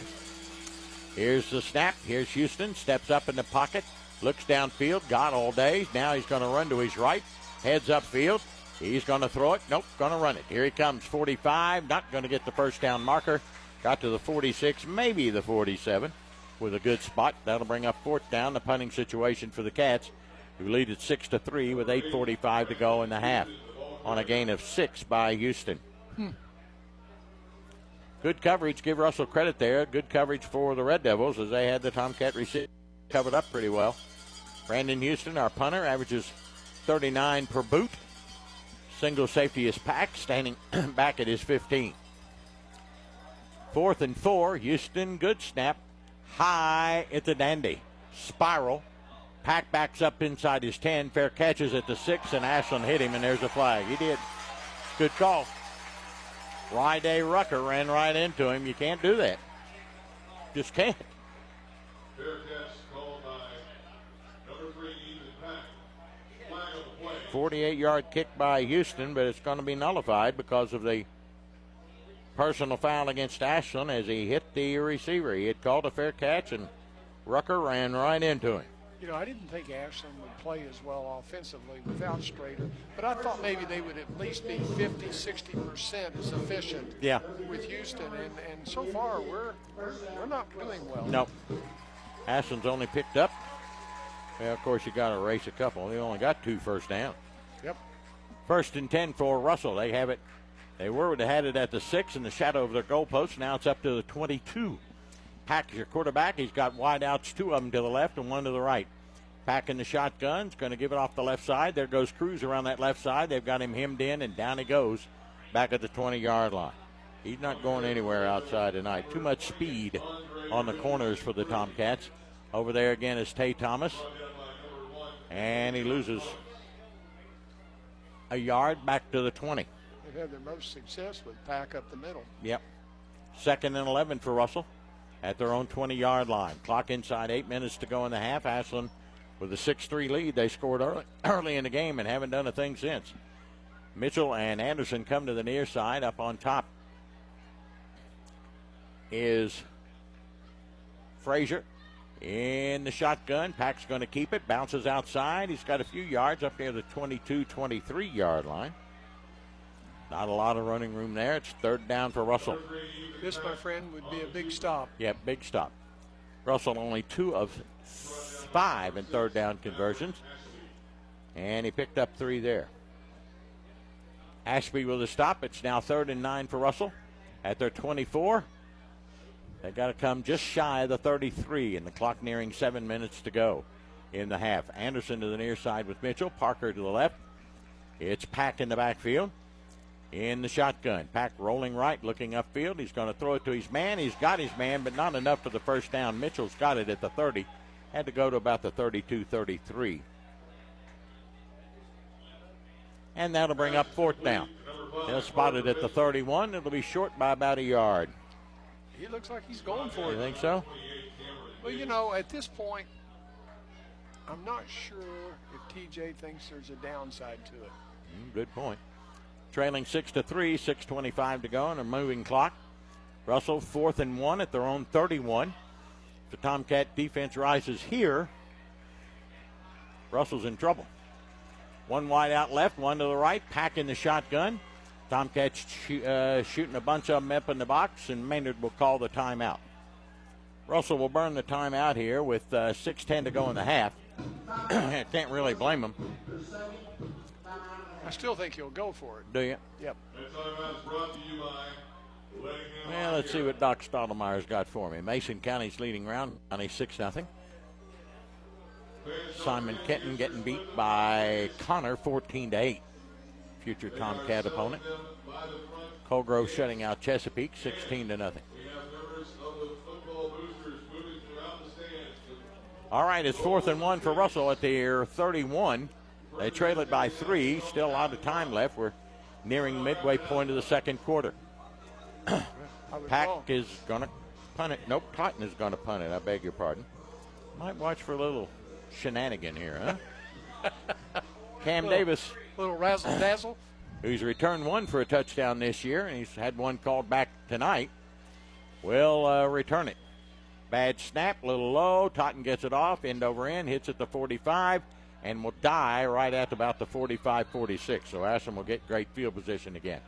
Here's the snap. Here's Houston. Steps up in the pocket. Looks downfield. Got all day. Now he's going to run to his right. Heads upfield. He's going to throw it. Nope, going to run it. Here he comes. 45. Not going to get the first down marker. Got to the 46, maybe the 47 with a good spot. That'll bring up 4th down. The punting situation for the Cats, who lead at 6-3 with 8:45 to go in the half on a gain of 6 by Houston. Good coverage. Give Russell credit there. Good coverage for the Red Devils as they had the Tomcat receiver covered up pretty well. Brandon Houston, our punter, averages 39 per boot. Single safety is Pack, standing back at his 15. 4th and 4. Houston, good snap. High, it's a dandy. Spiral. Pack backs up inside his 10. Fair catches at the 6, and Ashland hit him, and there's a flag. He did. Good call. Ryday Rucker ran right into him. You can't do that. Just can't. 48-yard kick by Houston, but it's going to be nullified because of the personal foul against Ashland as he hit the receiver. He had called a fair catch, and Rucker ran right into him. You know, I didn't think Ashland would play as well offensively without Strader, but I thought maybe they would at least be 50-60% as efficient with Houston, and so far we're not doing well. Nope. Ashland's only picked up. Well, of course, you got to erase a couple. They only got 2 first down. Yep. 1st and 10 for Russell. They have it. They would have had it at the 6 in the shadow of their goalpost. Now it's up to the 22. Pack is your quarterback. He's got wide outs, 2 of them to the left and 1 to the right. Pack in the shotgun's going to give it off the left side. There goes Cruz around that left side. They've got him hemmed in, and down he goes back at the 20-yard line. He's not going anywhere outside tonight. Too much speed on the corners for the Tomcats. Over there again is Tay Thomas. And he loses a yard back to the 20. They've had their most success with Pack up the middle. Yep. 2nd and 11 for Russell at their own 20-yard line. Clock inside, 8 minutes to go in the half. Ashland with a 6-3 lead. They scored early in the game and haven't done a thing since. Mitchell and Anderson come to the near side. Up on top is Frazier in the shotgun. Pack's going to keep it. Bounces outside. He's got a few yards up near the 22-23-yard line. Not a lot of running room there. It's 3rd down for Russell. This, my friend, would be a big stop. Yeah, big stop. Russell only 2 of 5 in 3rd down conversions. And he picked up 3 there. Ashby with a stop. It's now 3rd and 9 for Russell at their 24. They've got to come just shy of the 33, and the clock nearing 7 minutes to go in the half. Anderson to the near side with Mitchell. Parker to the left. It's Pack in the backfield. In the shotgun. Pack rolling right, looking upfield. He's going to throw it to his man. He's got his man, but not enough for the first down. Mitchell's got it at the 30. Had to go to about the 32-33. And that'll bring up 4th down. They'll spot it at the 31. It'll be short by about a yard. He looks like he's going for it. You think so? Well, you know, at this point, I'm not sure if TJ thinks there's a downside to it. Good point. Trailing 6-3, 6:25 to go on a moving clock. Russell 4th and 1 at their own 31. If the Tomcat defense rises here, Russell's in trouble. 1 wide out left, 1 to the right. Pack in the shotgun. Tomcats shooting a bunch of them up in the box, and Maynard will call the timeout. Russell will burn the timeout here with 6:10 to go in the half. Can't really blame him. I still think he'll go for it. Do you? Yep. Well, let's see what Doc Stottlemyre's got for me. Mason County's leading Round County 6-0. Simon Kenton getting beat by Connor 14-8. Future Tomcat opponent. Colgrove shutting out Chesapeake 16-0. All right, it's 4th and 1 for Russell at their 31. They trail it by 3. Still a lot of time left. We're nearing midway point of the second quarter. Pack is going to punt it. Nope, Totten is going to punt it. I beg your pardon. Might watch for a little shenanigan here, huh? Cam Davis. Little razzle-dazzle. Who's returned one for a touchdown this year, and he's had one called back tonight, will return it. Bad snap, a little low. Totten gets it off, end over end, hits at the 45, and will die right at about the 45-46. So Ashland will get great field position again.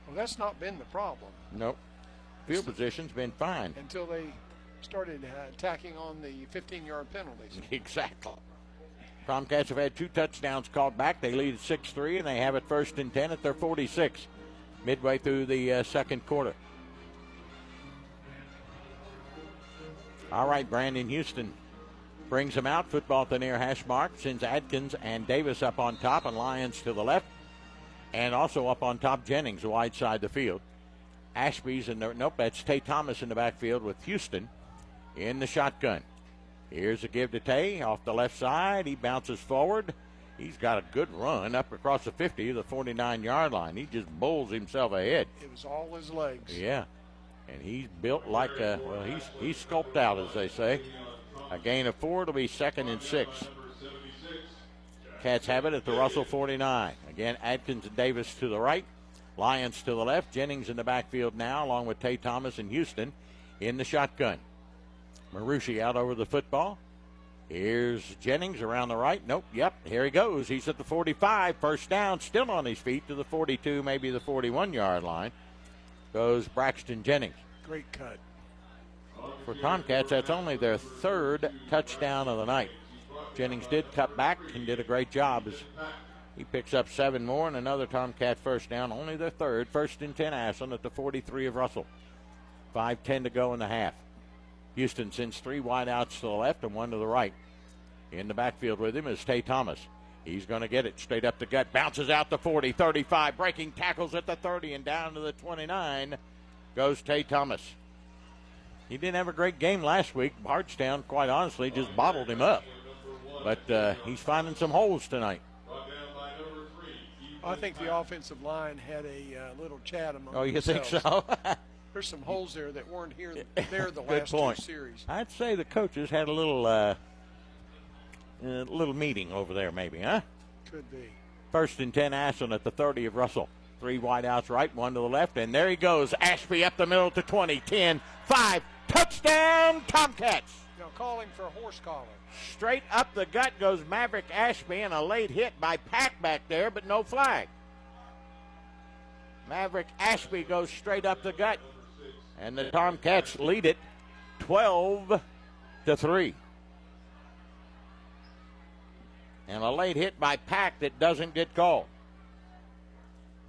Well, that's not been the problem. Nope. Field position's been fine. Until they started attacking on the 15-yard penalties. Exactly. Tomcats have had 2 touchdowns called back. They lead at 6-3, and they have it 1st and 10 at their 46, midway through the second quarter. All right, Brandon Houston brings them out. Football at the near hash mark. Sends Adkins and Davis up on top, and Lyons to the left. And also up on top, Jennings, wide side the field. Ashby's in the, nope, that's Tay Thomas in the backfield with Houston in the shotgun. Here's a give to Tay off the left side. He bounces forward. He's got a good run up across the 50, the 49-yard line. He just bowls himself ahead. It was all his legs. Yeah. And he's built like a, well, he's sculpted out, as they say. A gain of 4. It'll be 2nd and 6. Cats have it at the Russell 49. Again, Adkins and Davis to the right. Lyons to the left. Jennings in the backfield now, along with Tay Thomas and Houston in the shotgun. Marucci out over the football. Here's Jennings around the right. Nope, yep, here he goes. He's at the 45. First down, still on his feet to the 42, maybe the 41-yard line. Goes Braxton Jennings. Great cut. For Tomcats, that's only their 3rd touchdown of the night. Jennings did cut back and did a great job as he picks up 7 more and another Tomcat first down, only their 3rd. 1st and 10 Ashland at the 43 of Russell. 5:10 to go in the half. Houston sends 3 wideouts to the left and 1 to the right. In the backfield with him is Tay Thomas. He's going to get it straight up the gut. Bounces out the 40, 35, breaking tackles at the 30 and down to the 29 goes Tay Thomas. He didn't have a great game last week. Bardstown, quite honestly, just bottled him up. But he's finding some holes tonight. I think the offensive line had a little chat among Oh, you themselves. think so? There's some holes there that weren't there the last 2 series. I'd say the coaches had a little meeting over there maybe, huh? Could be. 1st and 10 Ashland at the 30 of Russell. 3 wideouts right, 1 to the left, and there he goes. Ashby up the middle to 20, 10, 5. Touchdown, Tomcats. Now calling for a horse collar. Straight up the gut goes Maverick Ashby, and a late hit by Pack back there, but no flag. Maverick Ashby goes straight up the gut, and the Tomcats lead it 12-3. And a late hit by Pack that doesn't get called.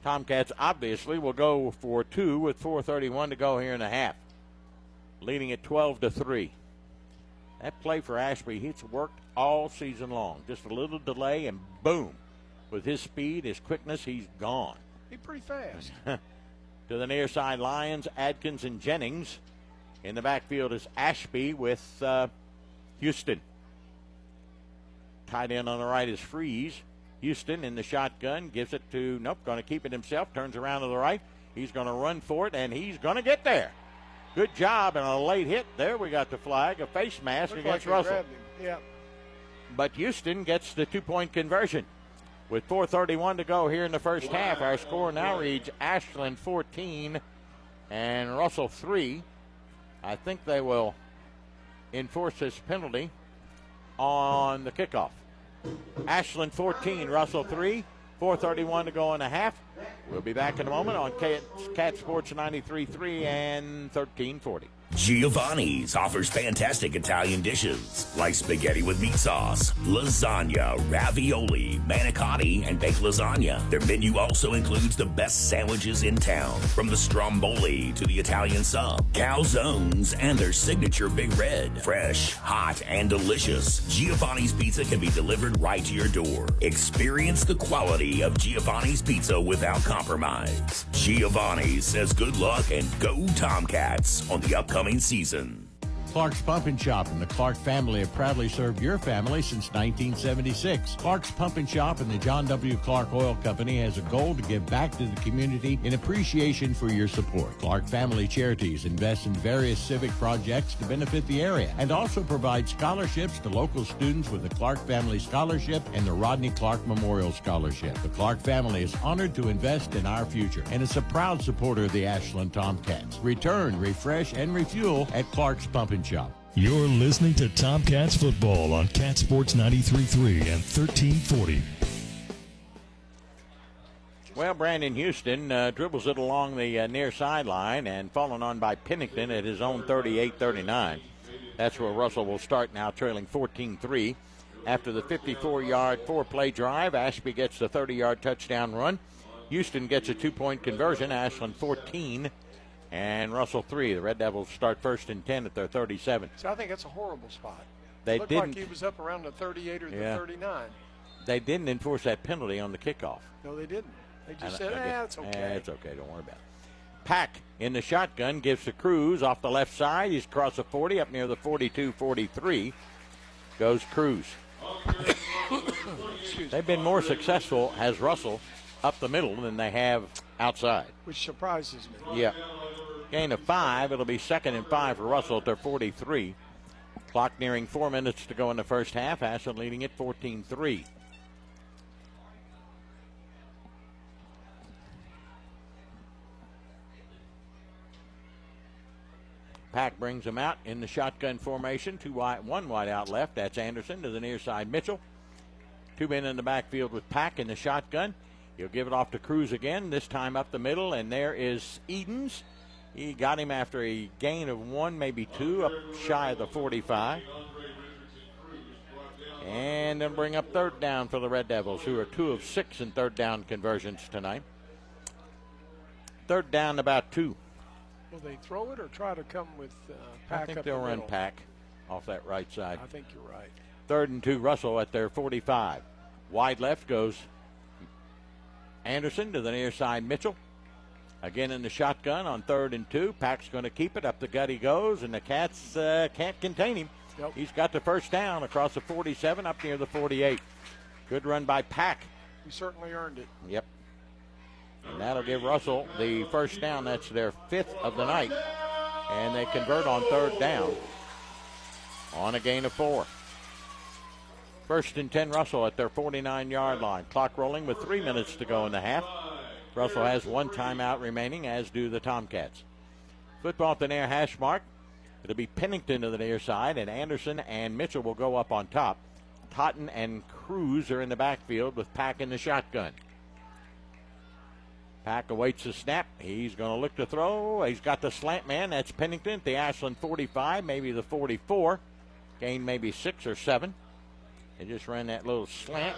Tomcats obviously will go for 2 with 4:31 to go here in the half. Leading at 12-3. That play for Ashby, he's worked all season long. Just a little delay and boom. With his speed, his quickness, he's gone. He's pretty fast. To the near side, Lyons, Adkins, and Jennings. In the backfield is Ashby with Houston. Tight end on the right is Freeze. Houston in the shotgun, gives it to, nope, going to keep it himself, turns around to the right. He's going to run for it, and he's going to get there. Good job, and a late hit. There we got the flag, a face mask against Russell. Yeah. But Houston gets the 2-point conversion. With 4:31 to go here in the first half, our score now reads Ashland 14 and Russell 3. I think they will enforce this penalty on the kickoff. Ashland 14, Russell 3. 4:31 to go in the half. We'll be back in a moment on Cat Sports 93.3 and 1340. Giovanni's offers fantastic Italian dishes like spaghetti with meat sauce, lasagna, ravioli, manicotti, and baked lasagna. Their menu also includes the best sandwiches in town, from the stromboli to the Italian sub, calzones, and their signature Big Red. Fresh, hot, and delicious, Giovanni's Pizza can be delivered right to your door. Experience the quality of Giovanni's Pizza without compromise. Giovanni's says good luck and go Tomcats on the upcoming season. Clark's Pump and Shop and the Clark family have proudly served your family since 1976. Clark's Pump and Shop and the John W. Clark Oil Company has a goal to give back to the community in appreciation for your support. Clark Family Charities invest in various civic projects to benefit the area and also provide scholarships to local students with the Clark Family Scholarship and the Rodney Clark Memorial Scholarship. The Clark family is honored to invest in our future and is a proud supporter of the Ashland Tomcats. Return, refresh, and refuel at Clark's Pump and Shop. You're listening to Tomcats football on Cat Sports 93.3 and 1340. Well, Brandon Houston dribbles it along the near sideline and fallen on by Pennington at his own 38-39. That's where Russell will start now, trailing 14-3. After the 54-yard four-play drive, Ashby gets the 30-yard touchdown run. Houston gets a two-point conversion. Ashland 14 and Russell 3. The Red Devils start first and 10 at their 37. So I think that's a horrible spot. They looked didn't. Like he was up around the 38 or the 39. They didn't enforce that penalty on the kickoff. No, they didn't. They just said, it's okay. It's okay. Don't worry about it. Pack in the shotgun gives to Cruz off the left side. He's across the 40 up near the 42-43. Goes Cruz. They've been more successful as Russell up the middle than they have outside. Which surprises me. Yeah. Gain of 5. It'll be 2nd and 5 for Russell at their 43. Clock nearing 4 minutes to go in the first half. Ashland leading it 14-3. Pack brings him out in the shotgun formation. One wide out left. That's Anderson to the near side. Mitchell. 2 men in the backfield with Pack in the shotgun. He'll give it off to Cruz again, this time up the middle, and there is Edens. He got him after a gain of 1, maybe 2, up shy of the 45. And they'll bring up third down for the Red Devils, who are 2 of 6 in third down conversions tonight. Third down, about 2. Will they throw it or try to come with Pack? I think up they'll the run middle? Pack off that right side. I think you're right. 3rd and 2, Russell at their 45. Wide left goes Anderson to the near side, Mitchell. Again in the shotgun on 3rd and 2. Pack's going to keep it. Up the gut he goes, and the Cats can't contain him. Yep. He's got the first down across the 47 up near the 48. Good run by Pack. He certainly earned it. Yep. And that'll give Russell the first down. That's their 5th of the night. And they convert on 3rd down on a gain of 4. 1st and 10, Russell at their 49-yard line. Clock rolling with 3 minutes to go in the half. Russell has 1 timeout remaining, as do the Tomcats. Football at the near hash mark. It'll be Pennington to the near side, and Anderson and Mitchell will go up on top. Totten and Cruz are in the backfield with Pack in the shotgun. Pack awaits the snap. He's going to look to throw. He's got the slant man. That's Pennington at the Ashland 45, maybe the 44. Gain maybe 6 or 7. They just ran that little slant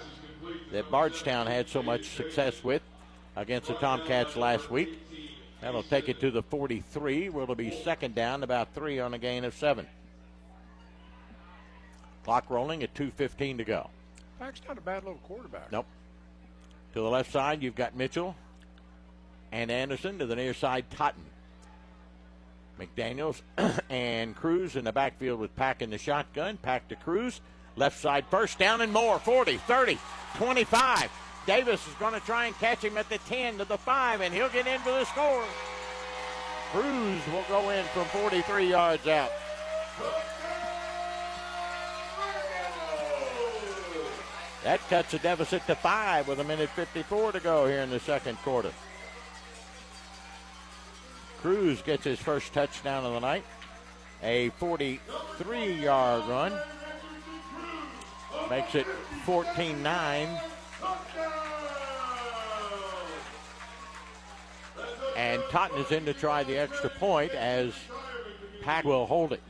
that Bardstown had so much success with against the Tomcats last week. That'll take it to the 43, where it'll be 2nd down, about 3 on a gain of 7. Clock rolling at 2:15 to go. Pack's not a bad little quarterback. Nope. To the left side, you've got Mitchell and Anderson. To the near side, Totten. McDaniels and Cruz in the backfield with Pack in the shotgun. Pack to Cruz. Left side, first down and more. 40, 30, 25. Davis is going to try and catch him at the 10 to the 5, and he'll get in for the score. Cruz will go in from 43 yards out. That cuts the deficit to 5 with 1:54 to go here in the second quarter. Cruz gets his first touchdown of the night. A 43-yard run. Makes it 14-9. And Totten is in to try the extra point as Pack will hold it.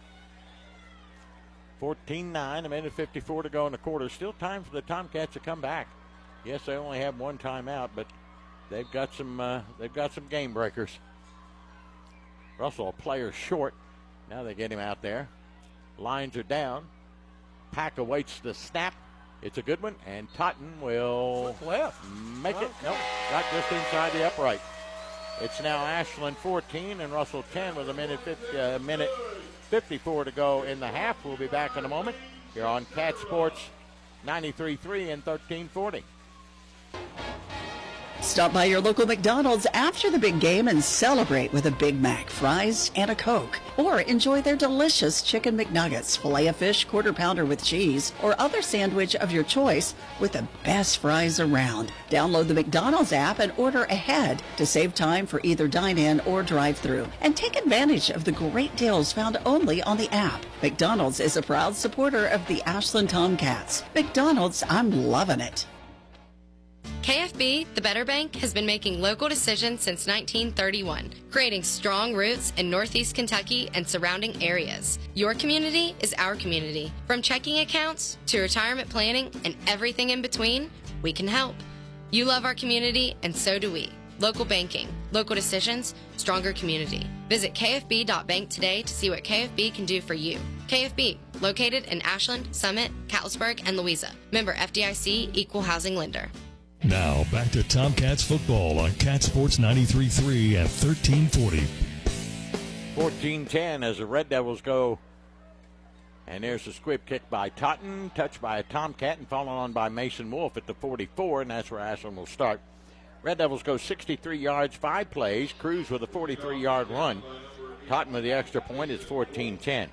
14-9, a minute 54 to go in the quarter. Still time for the Tomcats to come back. Yes, they only have one timeout, but they've got some game breakers. Russell, a player short. Now they get him out there. Lines are down. Pack awaits the snap. It's a good one, and Totten will make it. Nope, not just inside the upright. It's now Ashland 14 and Russell 10 with a minute 54 to go in the half. We'll be back in a moment here on Cat Sports 93.3 and 1340. Stop by your local McDonald's after the big game and celebrate with a Big Mac, fries, and a Coke. Or enjoy their delicious Chicken McNuggets, Filet-O-Fish, Quarter Pounder with cheese, or other sandwich of your choice with the best fries around. Download the McDonald's app and order ahead to save time for either dine-in or drive-thru. And take advantage of the great deals found only on the app. McDonald's is a proud supporter of the Ashland Tomcats. McDonald's, I'm loving it. KFB, the Better Bank, has been making local decisions since 1931, creating strong roots in Northeast Kentucky and surrounding areas. Your community is our community. From checking accounts to retirement planning and everything in between, we can help. You love our community, and so do we. Local banking, local decisions, stronger community. Visit kfb.bank today to see what KFB can do for you. KFB, located in Ashland, Summit, Catlettsburg, and Louisa. Member FDIC, Equal Housing Lender. Now, back to Tomcats football on Cat Sports 93.3 and 1340. 14-10 as the Red Devils go. And there's a squib kick by Totten, touched by a Tomcat and followed on by Mason Wolf at the 44, and that's where Ashland will start. Red Devils go 63 yards, 5 plays. Cruz with a 43-yard run. Totten with the extra point is 14-10.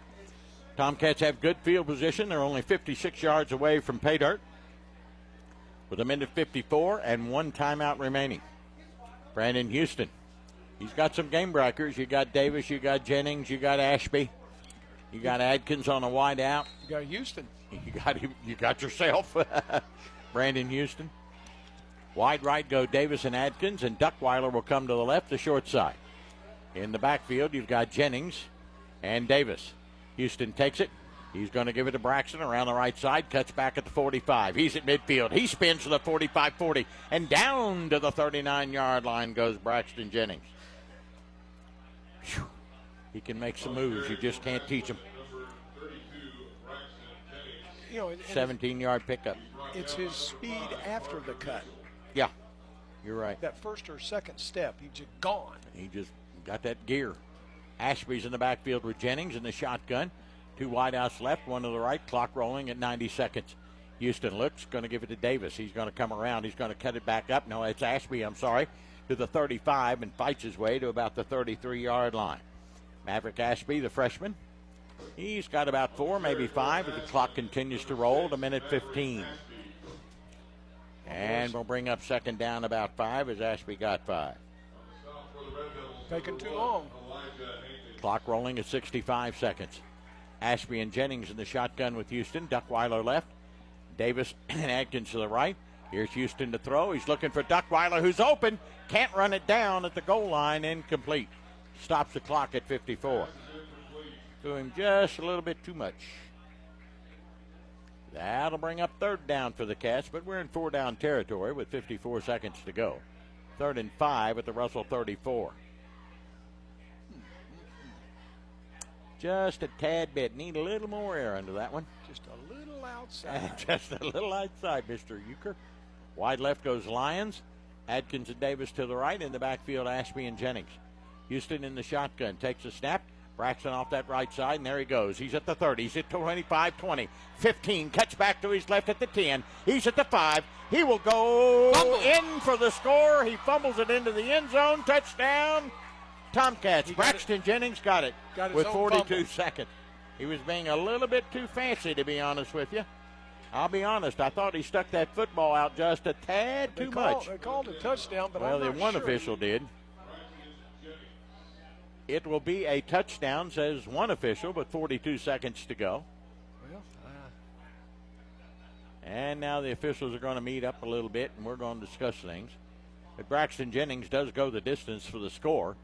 Tomcats have good field position. They're only 56 yards away from pay dirt, with a minute 54 and one timeout remaining. Brandon Houston. He's got some game breakers. You got Davis, you got Jennings, you got Ashby, you got Adkins on a wide out. You got Houston. You got yourself. Brandon Houston. Wide right go Davis and Adkins, and Duckweiler will come to the left, the short side. In the backfield, you've got Jennings and Davis. Houston takes it. He's going to give it to Braxton around the right side, cuts back at the 45. He's at midfield. He spins to the 45-40, and down to the 39-yard line goes Braxton Jennings. Whew. He can make some moves. You just can't teach him. 17-yard pickup. It's his speed after the cut. Yeah, you're right. That first or second step, he's just gone. He just got that gear. Ashby's in the backfield with Jennings in the shotgun. 2 wideouts left, 1 to the right, clock rolling at 90 seconds. Houston looks, going to give it to Davis. He's going to come around. He's going to cut it back up. No, it's Ashby, to the 35 and fights his way to about the 33-yard line. Maverick Ashby, the freshman, he's got about 4, maybe 5, but the clock continues to roll to minute 15. And we'll bring up second down about 5 as Ashby got 5. Taking too long. Clock rolling at 65 seconds. Ashby and Jennings in the shotgun with Houston. Duckweiler left. Davis and Adkins to the right. Here's Houston to throw. He's looking for Duckweiler, who's open. Can't run it down at the goal line. Incomplete. Stops the clock at 54. Doing just a little bit too much. That'll bring up third down for the Cats, but we're in 4-down territory with 54 seconds to go. 3rd and 5 at the Russell 34. Just a tad bit. Need a little more air under that one. Just a little outside. Just a little outside, Mr. Euchre. Wide left goes Lyons. Adkins and Davis to the right. In the backfield, Ashby and Jennings. Houston in the shotgun. Takes a snap. Braxton off that right side, and there he goes. He's at the 30. He's at 25, 20, 15. Cuts back to his left at the 10. He's at the 5. He will go in for the score. He fumbles it into the end zone. Touchdown. Tomcats. Braxton Jennings got it with 42 seconds. He was being a little bit too fancy, to be honest with you. I'll be honest. I thought he stuck that football out just a tad too much. They called a touchdown, but well, I'm not the one sure. official did. It will be a touchdown, says one official, but 42 seconds to go. Well, and now the officials are going to meet up a little bit, and we're going to discuss things. But Braxton Jennings does go the distance for the score.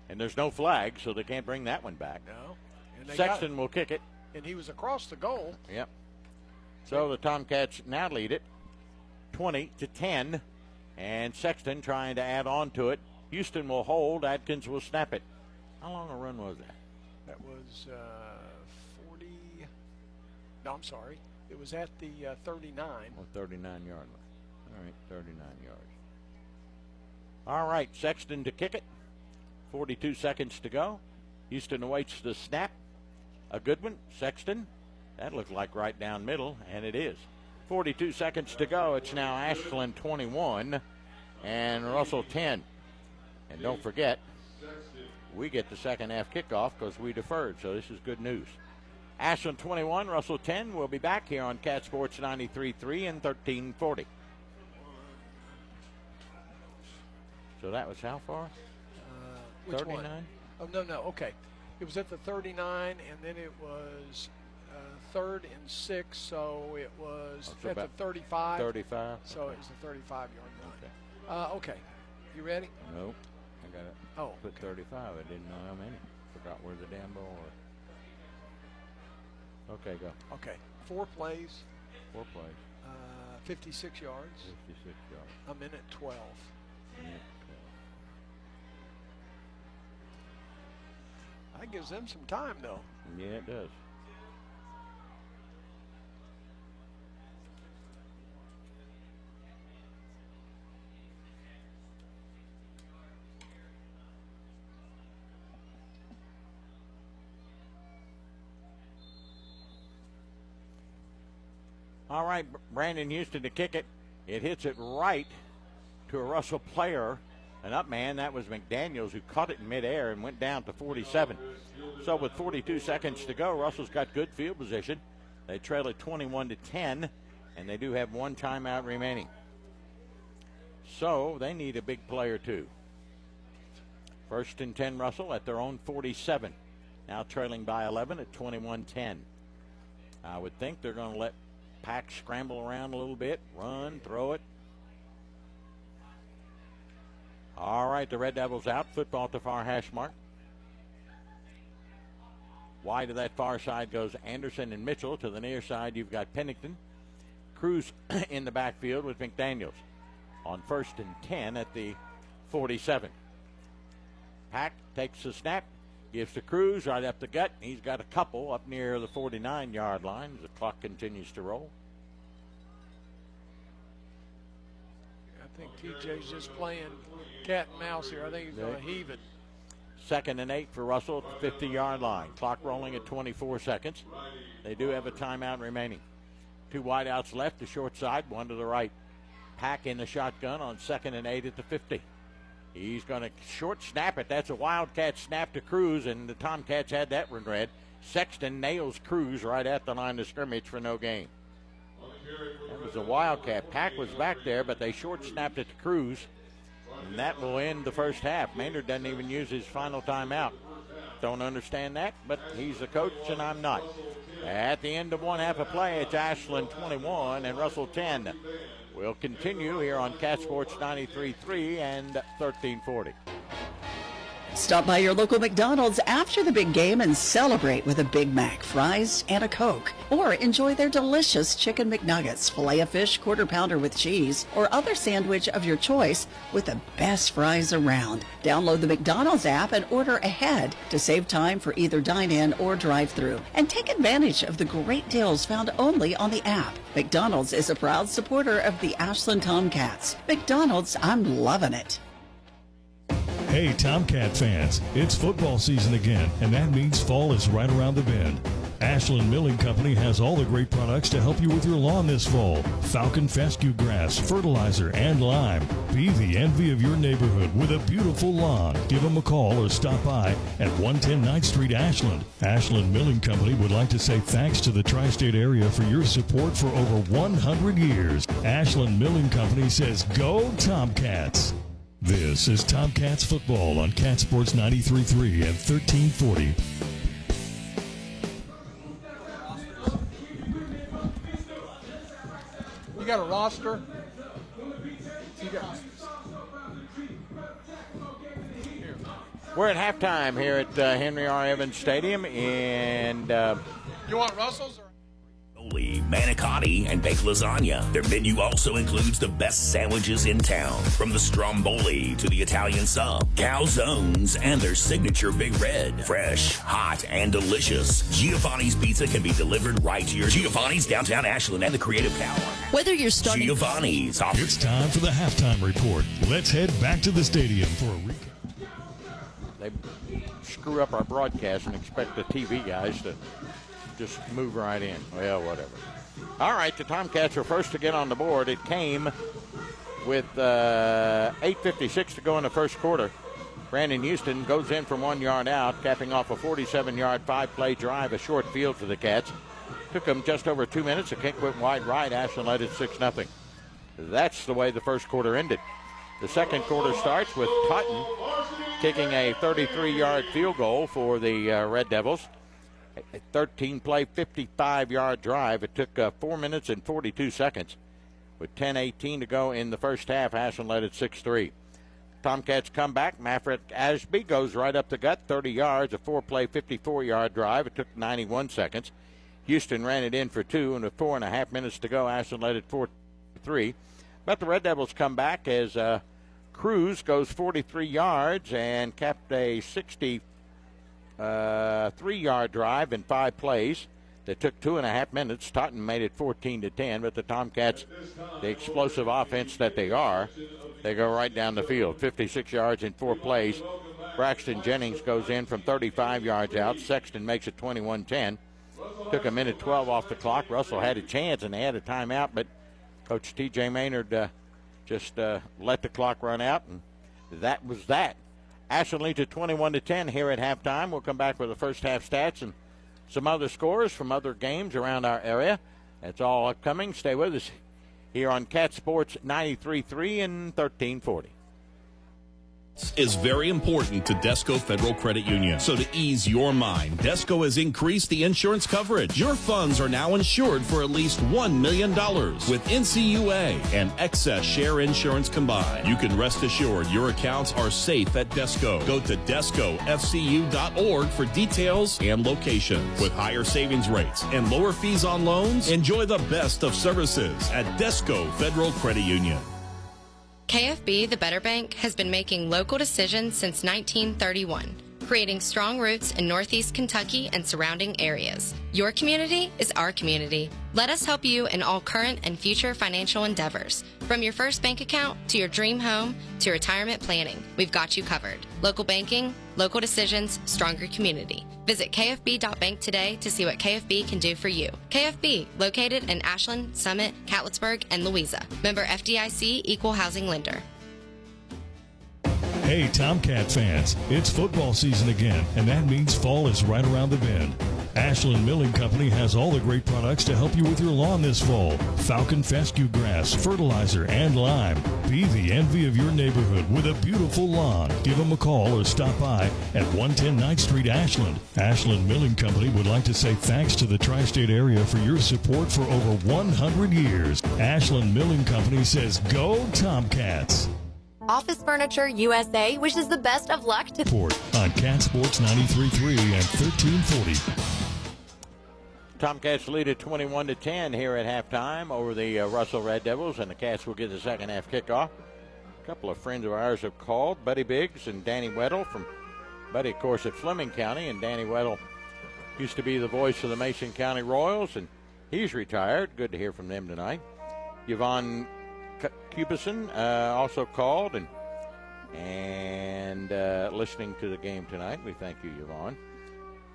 And there's no flag, so they can't bring that one back. No. Sexton will kick it. And he was across the goal. Yep. So the Tomcats now lead it 20-10. And Sexton trying to add on to it. Houston will hold. Atkins will snap it. How long a run was that? That was 40. No, I'm sorry. It was at the 39. Oh, 39-yard line. All right, 39 yards. All right, Sexton to kick it. 42 seconds to go. Houston awaits the snap. A good one. Sexton. That looked like right down middle, and it is. 42 seconds to go. It's now Ashland 21 and Russell 10. And don't forget, we get the second half kickoff because we deferred, so this is good news. Ashland 21, Russell 10. We'll be back here on Cat Sports 93.3 and 1340. So that was how far? 39? Oh, no. Okay. It was at the 39, and then it was 3rd and 6, so it was at the 35. 35. So it was the 35-yard line. Okay. Okay. You ready? Nope. I got it. Oh. Put 35. I didn't know how many. Forgot where the damn ball was. Okay, go. Okay. 4 plays. 4 plays. 56 yards. 56 yards. A minute 12. That gives them some time, though. Yeah, it does. All right, Brandon Houston to kick it. It hits it right to a Russell player. An up man, that was McDaniels, who caught it in midair and went down to 47. So with 42 seconds to go, Russell's got good field position. They trail it 21-10, and they do have 1 timeout remaining. So they need a big player too. 1st and 10 Russell at their own 47. Now trailing by 11 at 21-10. I would think they're going to let Pack scramble around a little bit, run, throw it. All right, the Red Devils out. Football at the far hash mark. Wide to that far side goes Anderson and Mitchell. To the near side, you've got Pennington. Cruz in the backfield with McDaniels. On 1st and 10 at the 47. Pack takes the snap, gives to Cruz right up the gut. He's got a couple up near the 49-yard line. The clock continues to roll. I think TJ's just playing cat and mouse here. I think he's going to heave it. 2nd and 8 for Russell at the 50-yard line. Clock rolling at 24 seconds. They do have a timeout remaining. 2 wideouts left, the short side, 1 to the right. Pack in the shotgun on 2nd and 8 at the 50. He's going to short snap it. That's a Wildcat snap to Cruz, and the Tomcats had that regret. Sexton nails Cruz right at the line of scrimmage for no gain. That was a Wildcat. Pack was back there, but they short snapped it to Cruz, and that will end the first half. Maynard doesn't even use his final timeout. Don't understand that, but he's the coach and I'm not. At the end of 1 half of play, it's Ashland 21 and Russell 10. We'll continue here on Cat Sports 93.3 and 1340. Stop by your local McDonald's after the big game and celebrate with a Big Mac, fries, and a Coke. Or enjoy their delicious chicken McNuggets, Filet-O-Fish, Quarter Pounder with cheese, or other sandwich of your choice with the best fries around. Download the McDonald's app and order ahead to save time for either dine-in or drive-thru. And take advantage of the great deals found only on the app. McDonald's is a proud supporter of the Ashland Tomcats. McDonald's, I'm loving it. Hey, Tomcat fans, it's football season again, and that means fall is right around the bend. Ashland Milling Company has all the great products to help you with your lawn this fall. Falcon fescue grass, fertilizer, and lime. Be the envy of your neighborhood with a beautiful lawn. Give them a call or stop by at 110 9th Street, Ashland. Ashland Milling Company would like to say thanks to the tri-state area for your support for over 100 years. Ashland Milling Company says, go Tomcats! This is Tomcats football on Cat Sports 93.3 and 1340. You got a roster? We're at halftime here at Henry R. Evans Stadium, and you want Russell's? Manicotti and baked lasagna. Their menu also includes the best sandwiches in town, from the stromboli to the Italian sub, calzones, and their signature Big Red. Fresh, hot, and delicious. Giovanni's Pizza can be delivered right to your Giovanni's downtown Ashland and the Creative Tower. Whether you're starting Giovanni's. It's time for the halftime report. Let's head back to the stadium for a recap. They screw up our broadcast and expect the TV guys to just move right in. Well, whatever. All right, the Tomcats are first to get on the board. It came with 8:56 to go in the first quarter. Brandon Houston goes in from 1 yard out, capping off a 47-yard, 5-play drive, a short field for the Cats. Took them just over 2 minutes. The kick went wide right. Ashland led it 6-0. That's the way the first quarter ended. The second quarter starts with Totten kicking a 33-yard field goal for the Red Devils. A 13-play, 55-yard drive. It took 4 minutes and 42 seconds. With 10:18 to go in the first half, Ashland led it 6-3. Tomcats come back. Maverick Ashby goes right up the gut, 30 yards, a 4-play, 54-yard drive. It took 91 seconds. Houston ran it in for 2, and with 4.5 minutes to go, Ashland led it 4-3. But the Red Devils come back as Cruz goes 43 yards and capped a 63-yard drive in 5 plays that took 2.5 minutes. Totten made it 14-10, but the Tomcats, the explosive offense that they are, they go right down the field. 56 yards in 4 plays. Braxton Jennings goes in from 35 yards out. Sexton makes it 21-10. Took a minute 12 off the clock. Russell had a chance and they had a timeout, but Coach T.J. Maynard just let the clock run out, and that was that. Ashland leads at 21-10 here at halftime. We'll come back with the first half stats and some other scores from other games around our area. That's all upcoming. Stay with us here on Cat Sports 93.3 and 1340. Is very important to Desco Federal Credit Union. So to ease your mind, Desco has increased the insurance coverage. Your funds are now insured for at least $1 million with NCUA and excess share insurance combined. You can rest assured your accounts are safe at Desco. Go to DescoFCU.org for details and locations. With higher savings rates and lower fees on loans, enjoy the best of services at Desco Federal Credit Union. KFB, the Better Bank, has been making local decisions since 1931, creating strong roots in Northeast Kentucky and surrounding areas. Your community is our community. Let us help you in all current and future financial endeavors. From your first bank account to your dream home to retirement planning, we've got you covered. Local banking, local decisions, stronger community. Visit KFB.bank today to see what KFB can do for you. KFB, located in Ashland, Summit, Catlettsburg, and Louisa. Member FDIC, Equal Housing Lender. Hey, Tomcat fans, it's football season again, and that means fall is right around the bend. Ashland Milling Company has all the great products to help you with your lawn this fall. Falcon fescue grass, fertilizer, and lime. Be the envy of your neighborhood with a beautiful lawn. Give them a call or stop by at 110 9th Street, Ashland. Ashland Milling Company would like to say thanks to the tri-state area for your support for over 100 years. Ashland Milling Company says, go Tomcats. Office Furniture USA wishes the best of luck to Report on Cat Sports 93.3 and 1340. Tomcats lead at 21-10 here at halftime over the Russell Red Devils, and the Cats will get the second half kickoff. A couple of friends of ours have called, Buddy Biggs and Danny Weddle from Buddy, of course, at Fleming County, and Danny Weddle used to be the voice of the Mason County Royals, and he's retired. Good to hear from them tonight. Yvonne Cupison also called and listening to the game tonight. We thank you, Yvonne.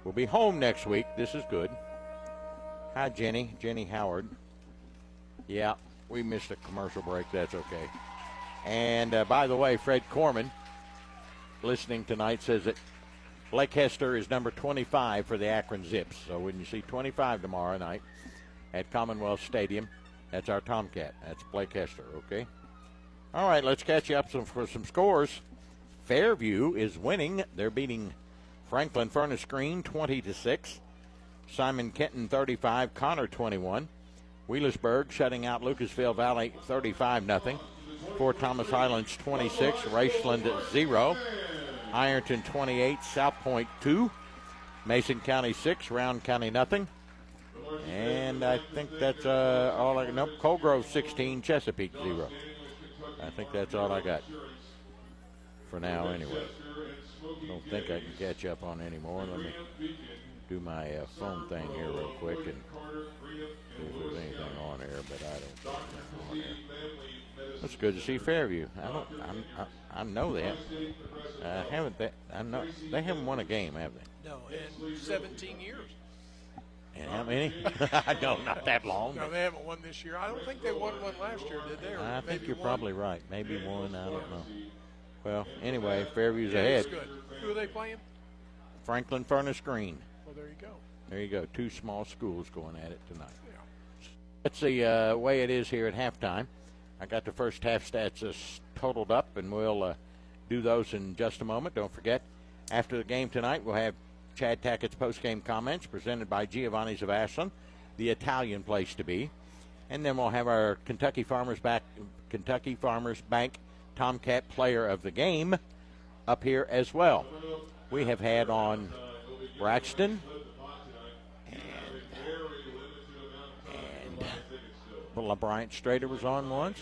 We'll be home next week. This is good. Hi, Jenny. Jenny Howard. Yeah, we missed a commercial break. That's okay. And by the way, Fred Corman, listening tonight, says that Blake Hester is number 25 for the Akron Zips. So when you see 25 tomorrow night at Commonwealth Stadium, that's our Tomcat. That's Blake Hester, okay? All right, let's catch you up for some scores. Fairview is winning. They're beating Franklin Furnace Green 20-6. Simon Kenton 35, Connor 21. Wheelersburg shutting out Lucasville Valley 35-0. Fort Thomas Highlands 26, Raceland 0. Ironton 28, South Point 2. Mason County 6, Round County nothing. And I think that's all I nope, Cold Grove 16, Chesapeake 0. I think that's all I got for now anyway. Don't think I can catch up on any more. Let me do my phone thing here real quick and see if there's anything on here, but I don't think there's on here. It's good to see Fairview. I know that. I know they haven't won a game, have they? No, in 17 years. And how many? No, not that long. No, they haven't won this year. I don't think they won one last year, did they? I think you're probably right. Maybe one, I don't know. Well, anyway, Fairview's ahead. That's good. Who are they playing? Franklin Furnace Green. Well, there you go. There you go. Two small schools going at it tonight. Yeah. That's the way it is here at halftime. I got the first half stats totaled up, and we'll do those in just a moment. Don't forget, after the game tonight, we'll have Chad Tackett's post-game comments presented by Giovanni's of Ashland, the Italian place to be. And then we'll have our Kentucky Farmers Bank Tomcat Player of the Game up here as well. We have had on Braxton and Bryant Strader was on once,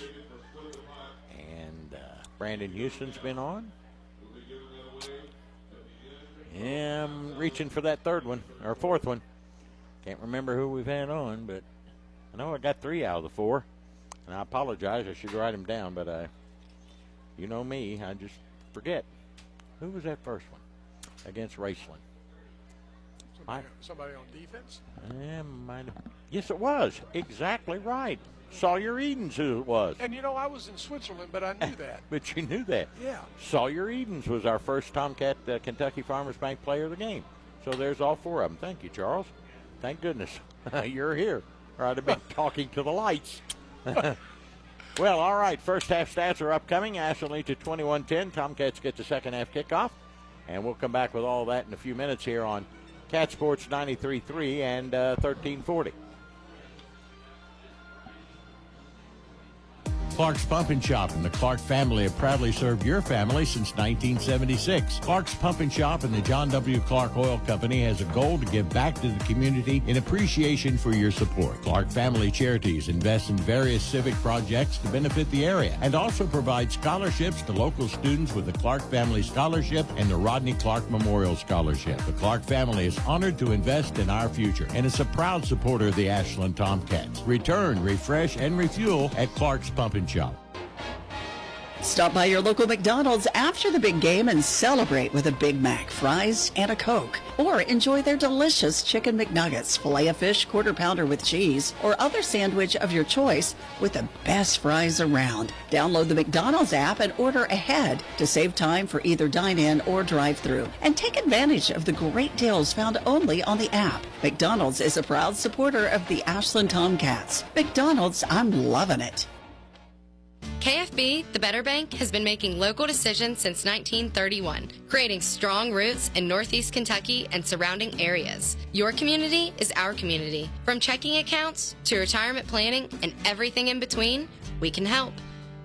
and Brandon Houston's been on. Yeah, I'm reaching for that third one, or fourth one. Can't remember who we've had on, but I know I got 3 out of the 4. And I apologize, I should write them down, but you know me, I just forget. Who was that first one? Against Raceland. Somebody on defense? Yeah, yes, it was. Exactly right. Sawyer Edens who it was. And, I was in Switzerland, but I knew that. But you knew that. Yeah. Sawyer Edens was our first Tomcat Kentucky Farmers Bank Player of the Game. So there's all 4 of them. Thank you, Charles. Thank goodness you're here, or I'd have been talking to the lights. Well, all right. First half stats are upcoming. Ashland leads at 21-10. Tomcats get the second half kickoff. And we'll come back with all that in a few minutes here on Cat Sports 93.3 and 1340. Clark's Pump and Shop and the Clark family have proudly served your family since 1976. Clark's Pump and Shop and the John W. Clark Oil Company has a goal to give back to the community in appreciation for your support. Clark Family Charities invest in various civic projects to benefit the area and also provide scholarships to local students with the Clark Family Scholarship and the Rodney Clark Memorial Scholarship. The Clark family is honored to invest in our future and is a proud supporter of the Ashland Tomcats. Return, refresh, and refuel at Clark's Pump and Shop. Stop by your local McDonald's after the big game and celebrate with a Big Mac, fries, and a Coke. Or enjoy their delicious Chicken McNuggets, Filet-O-Fish, Quarter Pounder with cheese, or other sandwich of your choice with the best fries around. Download the McDonald's app and order ahead to save time for either dine-in or drive-thru. And take advantage of the great deals found only on the app. McDonald's is a proud supporter of the Ashland Tomcats. McDonald's, I'm loving it. KFB, the Better Bank, has been making local decisions since 1931, creating strong roots in Northeast Kentucky and surrounding areas. Your community is our community. From checking accounts to retirement planning and everything in between, we can help.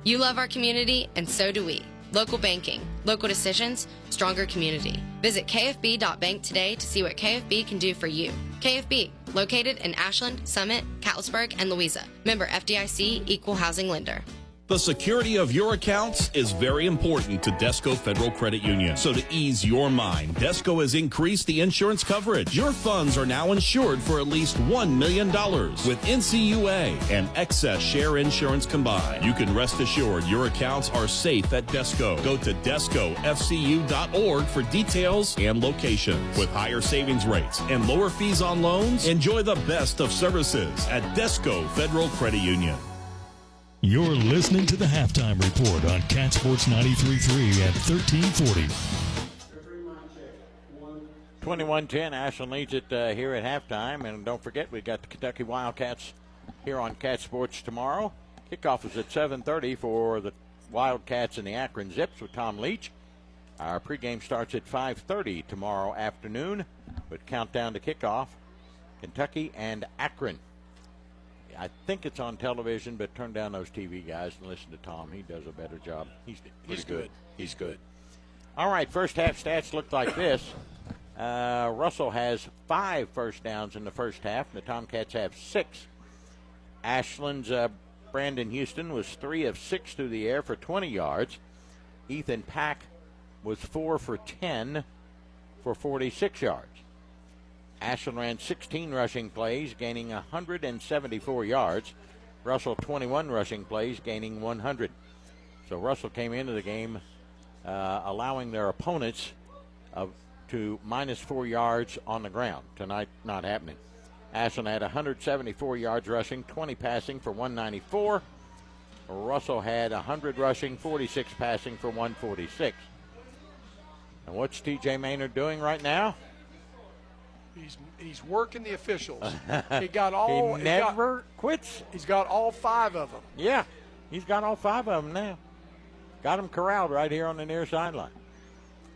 You love our community, and so do we. Local banking, local decisions, stronger community. Visit kfb.bank today to see what KFB can do for you. KFB, located in Ashland, Summit, Catlettsburg, and Louisa. Member FDIC, Equal Housing Lender. The security of your accounts is very important to Desco Federal Credit Union. So to ease your mind, Desco has increased the insurance coverage. Your funds are now insured for at least $1 million with NCUA and excess share insurance combined. You can rest assured your accounts are safe at Desco. Go to DescoFCU.org for details and locations. With higher savings rates and lower fees on loans, enjoy the best of services at Desco Federal Credit Union. You're listening to the Halftime Report on Cat Sports 93.3 and 1340. 21-10, Ashland leads it here at halftime. And don't forget, we've got the Kentucky Wildcats here on Cat Sports tomorrow. Kickoff is at 7:30 for the Wildcats and the Akron Zips with Tom Leach. Our pregame starts at 5:30 tomorrow afternoon. But countdown to kickoff, Kentucky and Akron. I think it's on television, but turn down those TV guys and listen to Tom. He does a better job. He's good. He's good. All right, first half stats look like this. Russell has 5 first downs in the first half, and the Tomcats have 6. Ashland's Brandon Houston was 3 of 6 through the air for 20 yards. Ethan Pack was 4 for 10 for 46 yards. Ashland ran 16 rushing plays, gaining 174 yards. Russell 21 rushing plays, gaining 100. So Russell came into the game allowing their opponents to minus 4 yards on the ground. Tonight, not happening. Ashland had 174 yards rushing, 20 passing for 194. Russell had 100 rushing, 46 passing for 146. And what's T.J. Maynard doing right now? He's working the officials. He got all. He never quits. He's got all 5 of them. Yeah, he's got all 5 of them now. Got them corralled right here on the near sideline.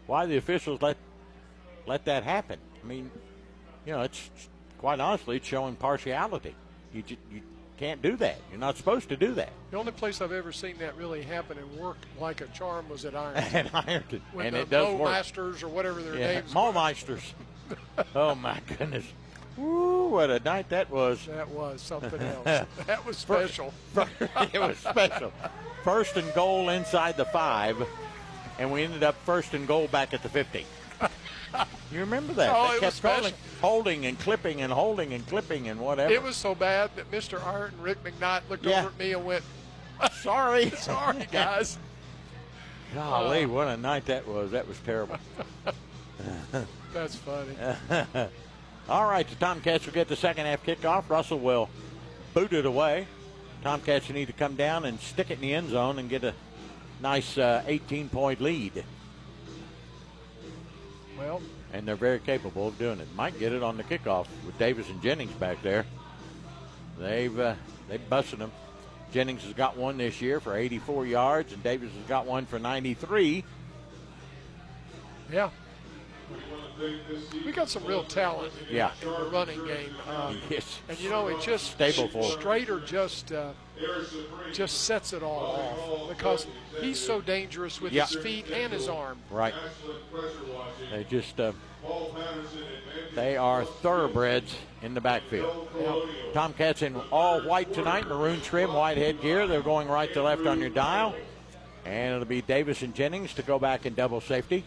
Why the officials let that happen? I mean, it's quite honestly, it's showing partiality. You can't do that. You're not supposed to do that. The only place I've ever seen that really happen and work like a charm was at Ironton. At Ironton. And it does work. Masters or whatever their names were. Meisters. Oh, my goodness. Woo, what a night that was. That was something else. That was special. It was special. First and goal inside the 5, and we ended up first and goal back at the 50. You remember that? Oh, they it kept was holding and clipping and holding and clipping and whatever. It was so bad that Mr. Ironton, Rick McKnight, looked over at me and went, sorry. Sorry, guys. Golly, what a night that was. That was terrible. That's funny. All right, the Tomcats will get the second half kickoff. Russell will boot it away. Tomcats need to come down and stick it in the end zone and get a nice 18-point lead. Well, and they're very capable of doing it. Might get it on the kickoff with Davis and Jennings back there. They've busted them. Jennings has got one this year for 84 yards, and Davis has got one for 93. Yeah. We got some real talent in the running game. Yes. And, it just stable for Strader just sets it all off because he's so dangerous with his feet and his arm. Right. They just they are thoroughbreds in the backfield. Tomcats in all white tonight, maroon trim, white headgear. They're going right to left on your dial. And it'll be Davis and Jennings to go back in double safety.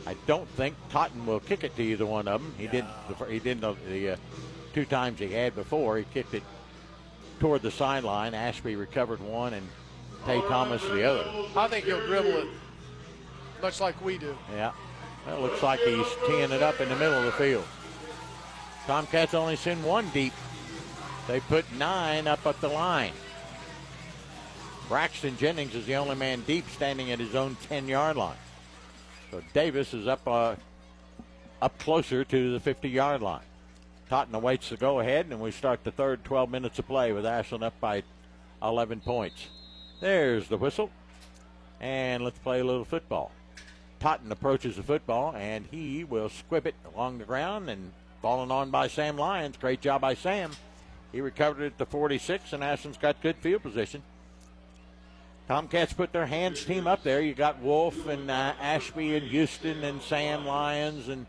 I don't think Totten will kick it to either one of them. He didn't the 2 times he had before. He kicked it toward the sideline. Ashby recovered one, and Tay Thomas the other. I think he'll dribble it, much like we do. Yeah. Well, it looks like he's teeing it up in the middle of the field. Tomcats only send 1 deep. They put 9 up at the line. Braxton Jennings is the only man deep, standing at his own 10-yard line. So Davis is up closer to the 50-yard line. Totten awaits the go-ahead, and we start the third 12 minutes of play with Ashland up by 11 points. There's the whistle, and let's play a little football. Totten approaches the football, and he will squib it along the ground and fallen on by Sam Lyons. Great job by Sam. He recovered it at the 46, and Ashland's got good field position. Tomcats put their hands team up there. You got Wolf and Ashby and Houston and Sam Lyons and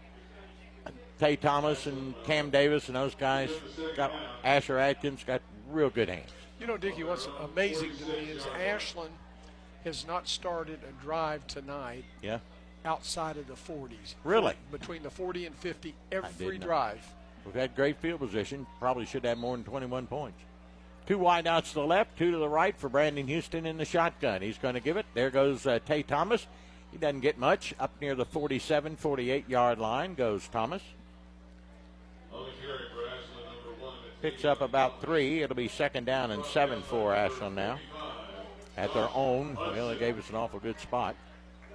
Tay Thomas and Cam Davis and those guys. Got Asher Atkins, got real good hands. Dickie, what's amazing to me is Ashland has not started a drive tonight outside of the 40s. Really? Between the 40 and 50 every drive. We've had great field position. Probably should have more than 21 points. 2 wide outs to the left, 2 to the right for Brandon Houston in the shotgun. He's going to give it. There goes Tay Thomas. He doesn't get much. Up near the 47, 48-yard line goes Thomas. Picks up about 3. It'll be second down and 7 for Ashland now. At their own. Well, they gave us an awful good spot.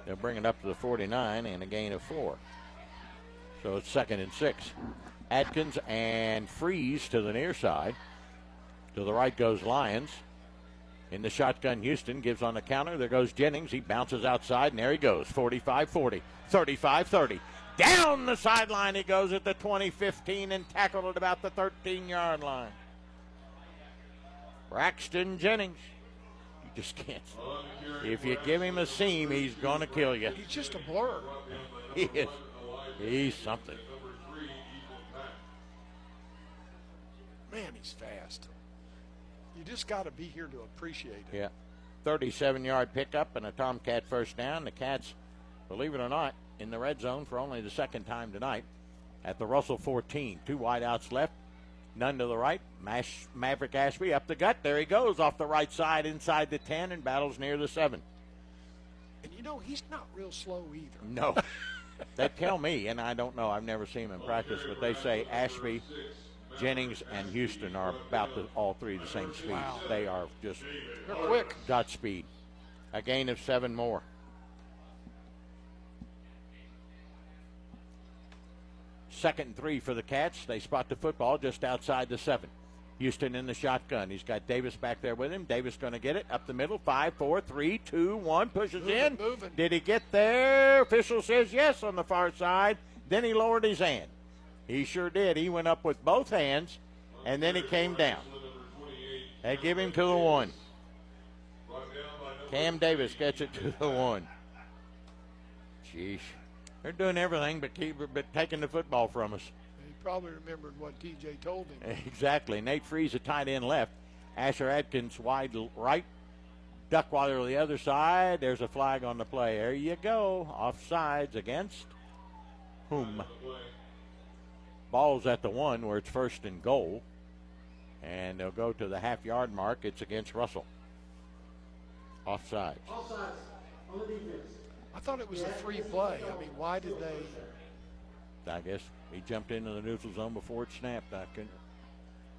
They'll bring it up to the 49 and a gain of 4. So it's second and 6. Atkins and Freeze to the near side. To the right goes Lyons. In the shotgun, Houston gives on the counter. There goes Jennings. He bounces outside, and there he goes. 45-40, 35-30. Down the sideline he goes at the 20-15 and tackled at about the 13-yard line. Braxton Jennings. You Just can't. If you give him a seam, he's going to kill you. He's just a blur. He is. He's something. Man, he's fast. You just got to be here to appreciate it. Yeah. 37-yard pickup and a Tomcat first down. The Cats, believe it or not, in the red zone for only the second time tonight at the Russell 14. 2 wideouts left. None to the right. Maverick Ashby up the gut. There he goes off the right side inside the 10 and battles near the 7. And you know, he's not real slow either. No. They tell me, and I don't know, I've never seen him in practice, but they say Ashby, Jennings, and Houston are about all three the same speed. Wow. They are just They're quick. dot speed. A gain of 7 more. Second and 3 for the Cats. They spot the football just outside the 7. Houston in the shotgun. He's got Davis back there with him. Davis going to get it up the middle. 5, 4, 3, 2, 1. Pushes in. Moving. Did he get there? Official says yes on the far side. Then he lowered his hand. He sure did. He went up with both hands, and then he came down. They give him to the 1. Cam Davis gets it to the 1. Sheesh. They're doing everything but taking the football from us. He probably remembered what TJ told him. Exactly. Nate Freeze, a tight end left. Asher Adkins wide right. Duckwater the other side. There's a flag on the play. There you go. Offsides against whom? Ball's at the 1 where it's first and goal. And they'll go to the half-yard mark. It's against Russell. Offsides. On the defense. I thought it was a free play. I mean, why did they? I guess he jumped into the neutral zone before it snapped.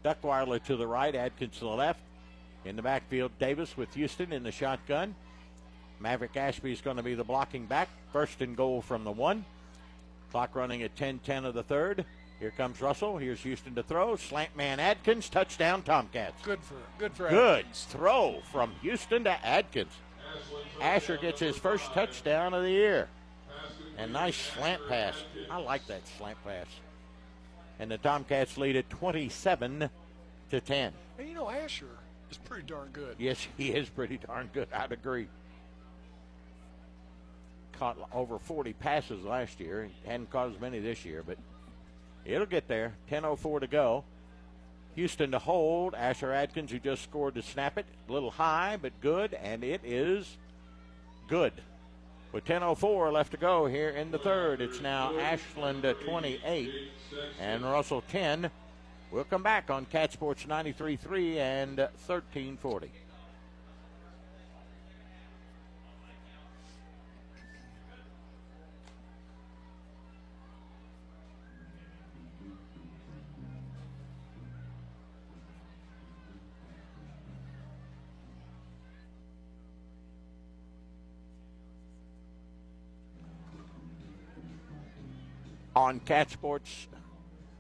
Duckwater to the right, Adkins to the left. In the backfield, Davis with Houston in the shotgun. Maverick Ashby is going to be the blocking back. First and goal from the 1. Clock running at 10:10 of the 3rd. Here comes Russell. Here's Houston to throw. Slant man Adkins. Touchdown Tomcats. Good for Good Adkins. throw from Houston to Adkins. Asher gets his first touchdown of the year. And nice slant pass. I like that slant pass. And the Tomcats lead at 27-10. And you know, Asher is pretty darn good. Yes, he is pretty darn good. I'd agree. Caught over 40 passes last year. He hadn't caught as many this year, but it'll get there. 10:04 to go. Houston to hold. Asher Adkins, who just scored to snap it. A little high, but good, and it is good. With 10:04 left to go here in the 3rd, it's now Ashland 28 and Russell 10. We'll come back on Cat Sports 93.3 and 1340. On Cat Sports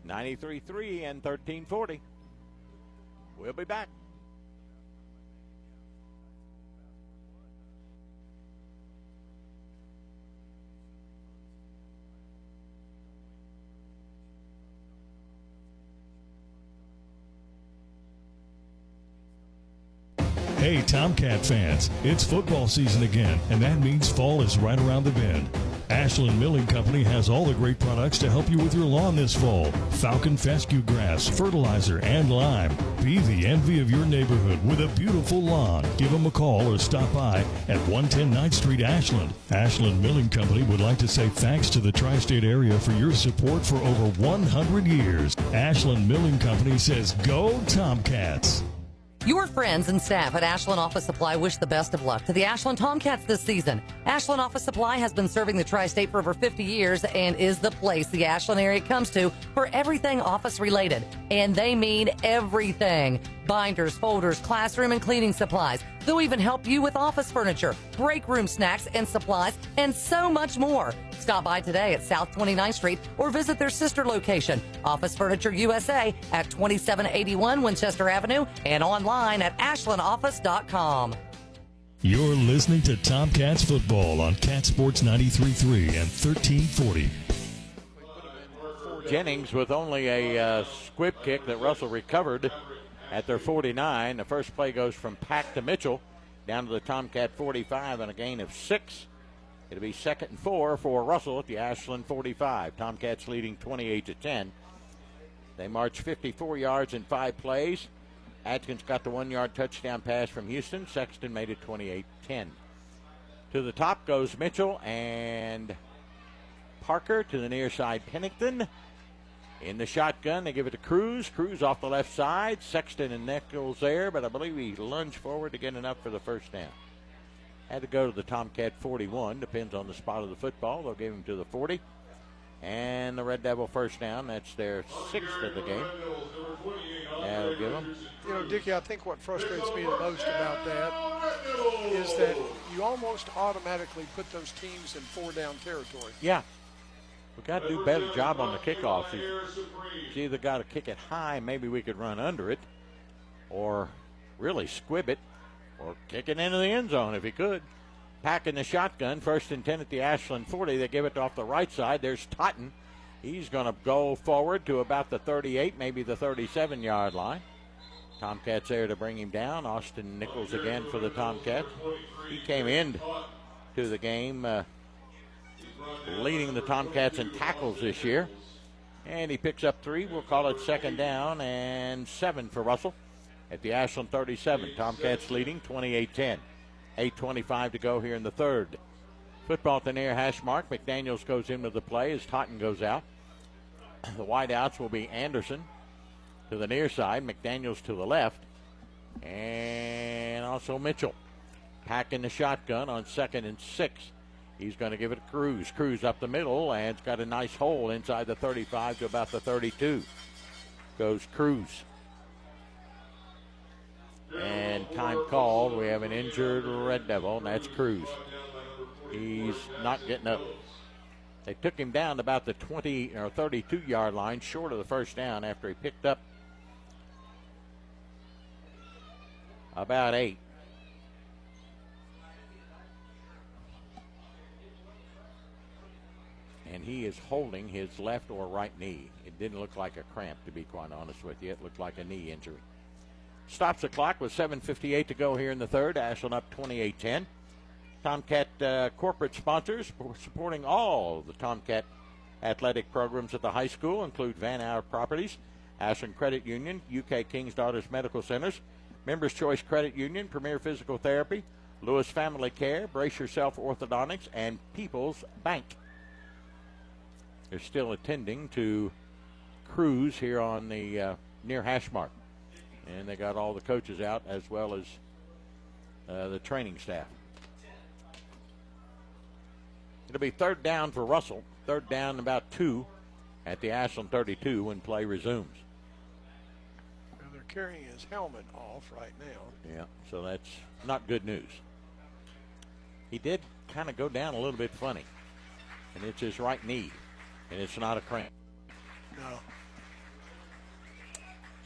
93.3 and 1340. We'll be back. Hey, Tomcat fans, it's football season again, and that means fall is right around the bend. Ashland Milling Company has all the great products to help you with your lawn this fall. Falcon fescue grass, fertilizer, and lime. Be the envy of your neighborhood with a beautiful lawn. Give them a call or stop by at 110 9th Street, Ashland. Ashland Milling Company would like to say thanks to the tri-state area for your support for over 100 years. Ashland Milling Company says, go Tomcats. Your friends and staff at Ashland Office Supply wish the best of luck to the Ashland Tomcats this season. Ashland Office Supply has been serving the tri-state for over 50 years and is the place the Ashland area comes to for everything office related. And they mean everything. Binders, folders, classroom and cleaning supplies. They'll even help you with office furniture, break room snacks and supplies, and so much more. Stop by today at South 29th Street or visit their sister location, Office Furniture USA at 2781 Winchester Avenue and online at ashlandoffice.com. You're listening to Tomcats football on Cat Sports 93.3 and 1340. Jennings with only a squib kick that Russell recovered at their 49. The first play goes from Pack to Mitchell. down to the Tomcat 45 on a gain of 6. It'll be 2nd and 4 for Russell at the Ashland 45. Tomcats leading 28-10. They marched 54 yards in 5 plays. Adkins got the 1-yard touchdown pass from Houston. Sexton made it 28-10. To the top goes Mitchell and Parker to the near side. Pennington in the shotgun. They give it to Cruz. Cruz off the left side. Sexton and Nichols there, but I believe he lunged forward to get enough for the first down. Had to go to the Tomcat 41. Depends on the spot of the football. They'll give him to the 40. And the Red Devil first down. That's their 6th of the game. That'll give them. You know, Dickie, I think what frustrates me the most about that is that you almost automatically put those teams in 4-down territory. Yeah. We've got to do a better job on the kickoffs. You either got to kick it high, maybe we could run under it, or really squib it, or kick it into the end zone if he could. Packing the shotgun, 1st and 10 at the Ashland 40. They give it off the right side. There's Totten. He's going to go forward to about the 38, maybe the 37-yard line. Tomcats there to bring him down. Austin Nichols again for the Tomcats. He came in to the game leading the Tomcats in tackles this year. And he picks up 3. We'll call it 2nd down and 7 for Russell at the Ashland 37. Tomcats leading 28-10. 8:25 to go here in the 3rd. Football at the near hash mark. McDaniels goes into the play as Totten goes out. The wideouts will be Anderson to the near side, McDaniels to the left, and also Mitchell. Packing the shotgun on 2nd and 6. He's going to give it to Cruz. Cruz up the middle, and it's got a nice hole inside the 35 to about the 32. Goes Cruz. And time called. We have an injured Red Devil, and that's Cruz. He's not getting up. They took him down to about the 20 or 32-yard line, short of the first down after he picked up about 8. And he is holding his left or right knee. It didn't look like a cramp, to be quite honest with you. It looked like a knee injury. Stops the clock with 7:58 to go here in the 3rd. Ashland up 28-10. Tomcat corporate sponsors supporting all the Tomcat athletic programs at the high school include Van Hour Properties, Ashland Credit Union, UK King's Daughters Medical Centers, Members Choice Credit Union, Premier Physical Therapy, Lewis Family Care, Brace Yourself Orthodontics, and People's Bank. They're still attending to Cruz here on the near hash mark. And they got all the coaches out as well as the training staff. It'll be 3rd down for Russell. 3rd down about 2 at the Ashland 32 when play resumes. Well, they're carrying his helmet off right now. Yeah, so that's not good news. He did kind of go down a little bit funny. And it's his right knee. And it's not a cramp. No.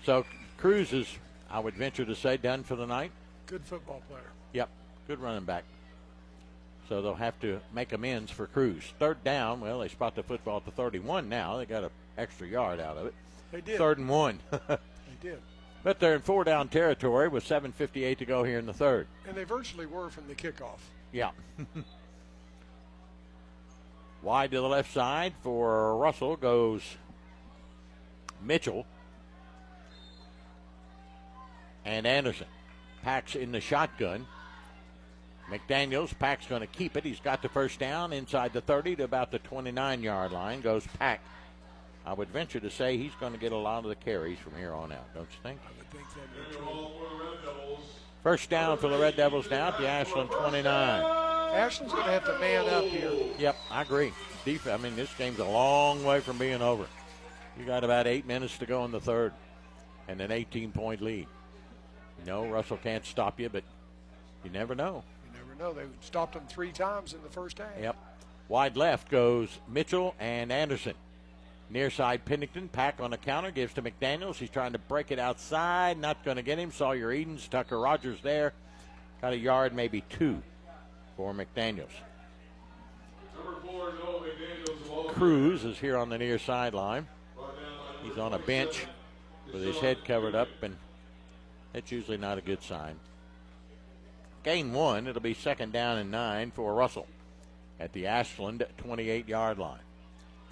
So Cruz is, I would venture to say, done for the night. Good football player. Yep, good running back. So they'll have to make amends for Cruz. 3rd down, well, they spot the football at the 31 now. They got an extra yard out of it. They did. 3rd and 1. They did. But they're in 4-down territory with 7:58 to go here in the 3rd. And they virtually were from the kickoff. Yeah. Wide to the left side for Russell goes Mitchell. And Anderson. Pack's in the shotgun. McDaniels, Pack's going to keep it. He's got the first down inside the 30 to about the 29-yard line. Goes Pack. I would venture to say he's going to get a lot of the carries from here on out, don't you think? I would think that'd be true. First down for the Red Devils now at the Ashland 29. Ashland's going to have to man up here. Yep, I agree. I mean, this game's a long way from being over. You got about 8 minutes to go in the 3rd and an 18-point lead. No, Russell can't stop you, but you never know. You never know. They stopped them 3 times in the first half. Yep. Wide left goes Mitchell and Anderson. Near side Pennington. Pack on the counter. Gives to McDaniels. He's trying to break it outside. Not going to get him. Sawyer Edens. Tucker Rogers there. Got a yard, maybe 2 for McDaniels. Cruz is here on the near sideline. He's on a bench with his head covered up, and that's usually not a good sign. gain 1. It'll be 2nd down and 9 for Russell at the Ashland 28-yard line.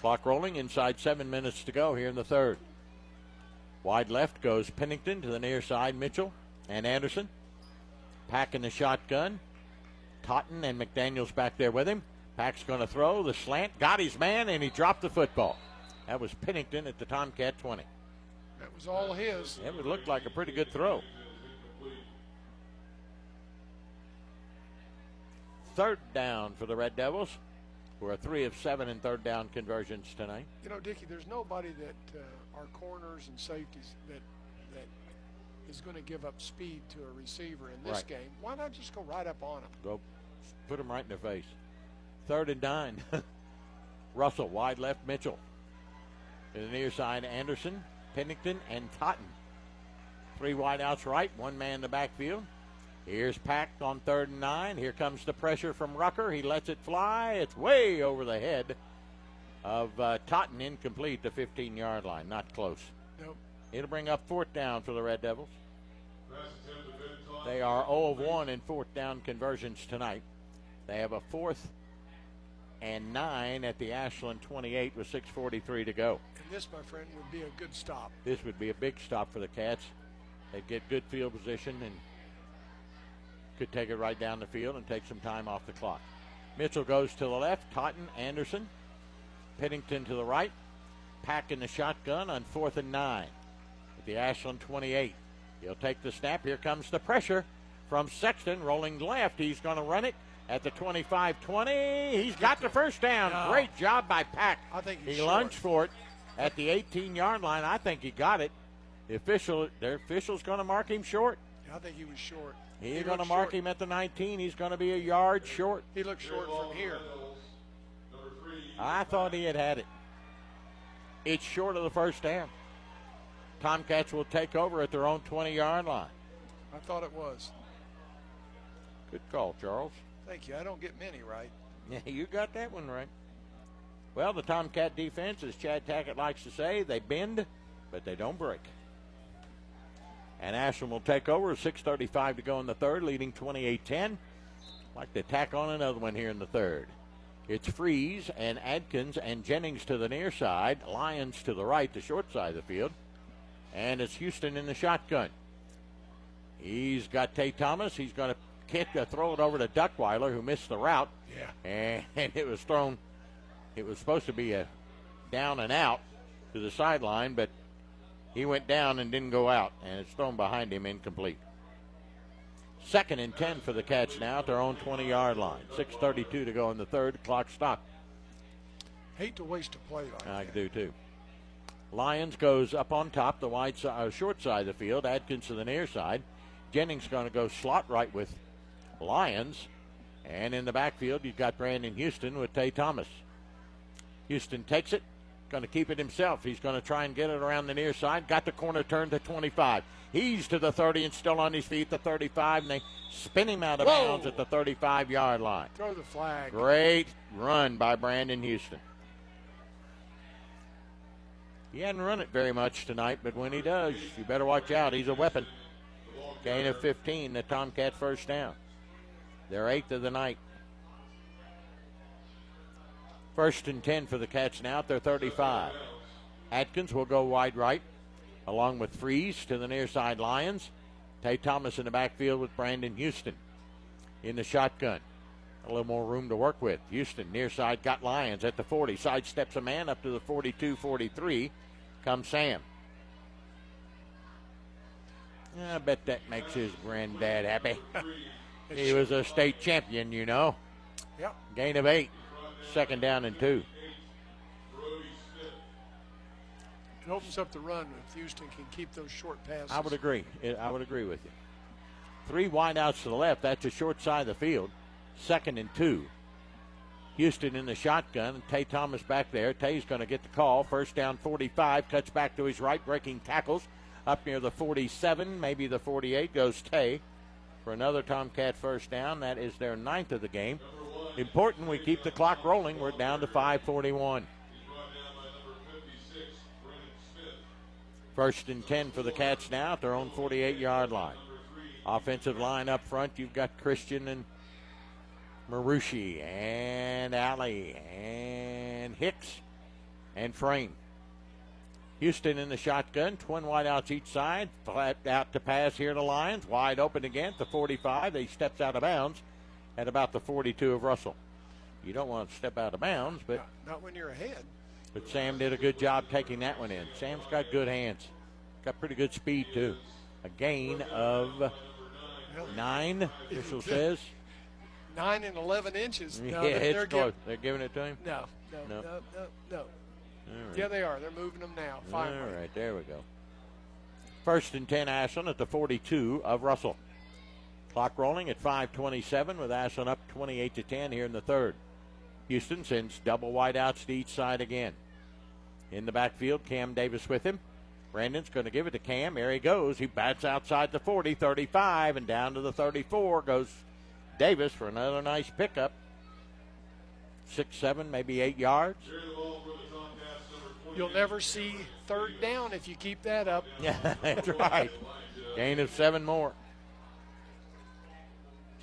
Clock rolling, inside 7 minutes to go here in the third. Wide left goes Pennington, to the near side Mitchell and Anderson. Pack in the shotgun. Totten and McDaniels back there with him. Pack's going to throw the slant, got his man, and he dropped the football. That was Pennington at the Tomcat 20. That was all his. It would look like a pretty good throw. Third down for the Red Devils, who are 3 of 7 in third down conversions tonight. You know, Dickie, there's nobody that our corners and safeties that is going to give up speed to a receiver in this game. Why not just go right up on him? Go put him right in their face. 3rd and 9. Russell, wide left, Mitchell. To the near side, Anderson, Pennington, and Totten. 3 wide outs right, 1 man in the backfield. Here's Pack on 3rd and 9. Here comes the pressure from Rucker. He lets it fly. It's way over the head of Totten, incomplete, the 15-yard line. Not close. Nope. It'll bring up 4th down for the Red Devils. They are 0 of 1 in 4th down conversions tonight. They have a 4th and 9 at the Ashland 28 with 6:43 to go. And this, my friend, would be a good stop. This would be a big stop for the Cats. They'd get good field position and could take it right down the field and take some time off the clock. Mitchell goes to the left. Totten, Anderson, Pennington to the right. Pack in the shotgun on 4th and 9 at the Ashland 28. He'll take the snap. Here comes the pressure from Sexton, rolling left. He's going to run it at the 25-20. He's got the first down. Great job by Pack. I think he lunged for it at the 18-yard line. I think he got it. The official's going to mark him short. I think he was short. He's going to mark him at the 19. He's going to be a yard short. He looked short from here. I thought he had it. It's short of the first down. Tomcats will take over at their own 20-yard line. I thought it was. Good call, Charles. Thank you. I don't get many right. Yeah, you got that one right. Well, the Tomcat defense, as Chad Tackett likes to say, they bend, but they don't break. And Ashland will take over. 6:35 to go in the third, leading 28-10. Like to tack on another one here in the third. It's Freeze and Adkins and Jennings to the near side. Lyons to the right, the short side of the field. And it's Houston in the shotgun. He's got Tay Thomas. He's going to throw it over to Duckweiler, who missed the route. Yeah. And it was thrown. It was supposed to be a down and out to the sideline, but he went down and didn't go out, and it's thrown behind him, incomplete. 2nd and 10 for the Cats now at their own 20-yard line. 6:32 to go in the third. Clock stopped. Hate to waste a play like that. I do too. Lyons goes up on top, the short side of the field. Adkins to the near side. Jennings going to go slot right with Lyons. And in the backfield, you've got Brandon Houston with Tay Thomas. Houston takes it. Going to keep it himself. He's going to try and get it around the near side. Got the corner turned to 25. He's to the 30 and still on his feet, the 35, and they spin him out of bounds at the 35-yard line. Throw the flag. Great run by Brandon Houston. He hadn't run it very much tonight, but when he does, you better watch out. He's a weapon. Gain of 15, the Tomcat first down. Their 8th of the night. 1st and 10 for the Cats now at their 35. Atkins will go wide right, along with Freeze to the near side Lions. Tay Thomas in the backfield with Brandon Houston in the shotgun. A little more room to work with. Houston near side got Lions at the 40. Sidesteps a man up to the 42-43. Comes Sam. I bet that makes his granddad happy. He was a state champion, you know. Yep. Gain of 8. 2nd down and 2. It opens up the run if Houston can keep those short passes. I would agree. I would agree with you. 3 wideouts to the left. That's the short side of the field. 2nd and 2. Houston in the shotgun, and Tay Thomas back there. Tay's going to get the call. 1st down 45. Cuts back to his right, breaking tackles. Up near the 47, maybe the 48, goes Tay for another Tomcat first down. That is their 9th of the game. Important, we keep the clock rolling. We're down to 5:41. 1st and 10 for the Cats now at their own 48-yard line. Offensive line up front, you've got Christian and Marucci and Alley and Hicks and Frame. Houston in the shotgun, twin wideouts each side. Flat out to pass here to Lions. Wide open again at the 45. He steps out of bounds at about the 42 of Russell. You don't want to step out of bounds, but not when you're ahead. But Sam did a good job taking that one in. Sam's got good hands. Got pretty good speed, too. A gain of 9, official says. 9 and 11 inches. No, yeah, it's close. They're giving it to him? No. Right. Yeah, they are. They're moving them now. Finally. All right, there we go. 1st and 10, Ashland at the 42 of Russell. Clock rolling at 5:27 with Ashland up 28-10 here in the third. Houston sends double wideouts to each side again. In the backfield, Cam Davis with him. Brandon's going to give it to Cam. There he goes. He bats outside the 40, 35, and down to the 34 goes Davis for another nice pickup. 6, 7, maybe 8 yards. You'll never see 3rd down if you keep that up. Yeah, that's right. Gain of 7 more.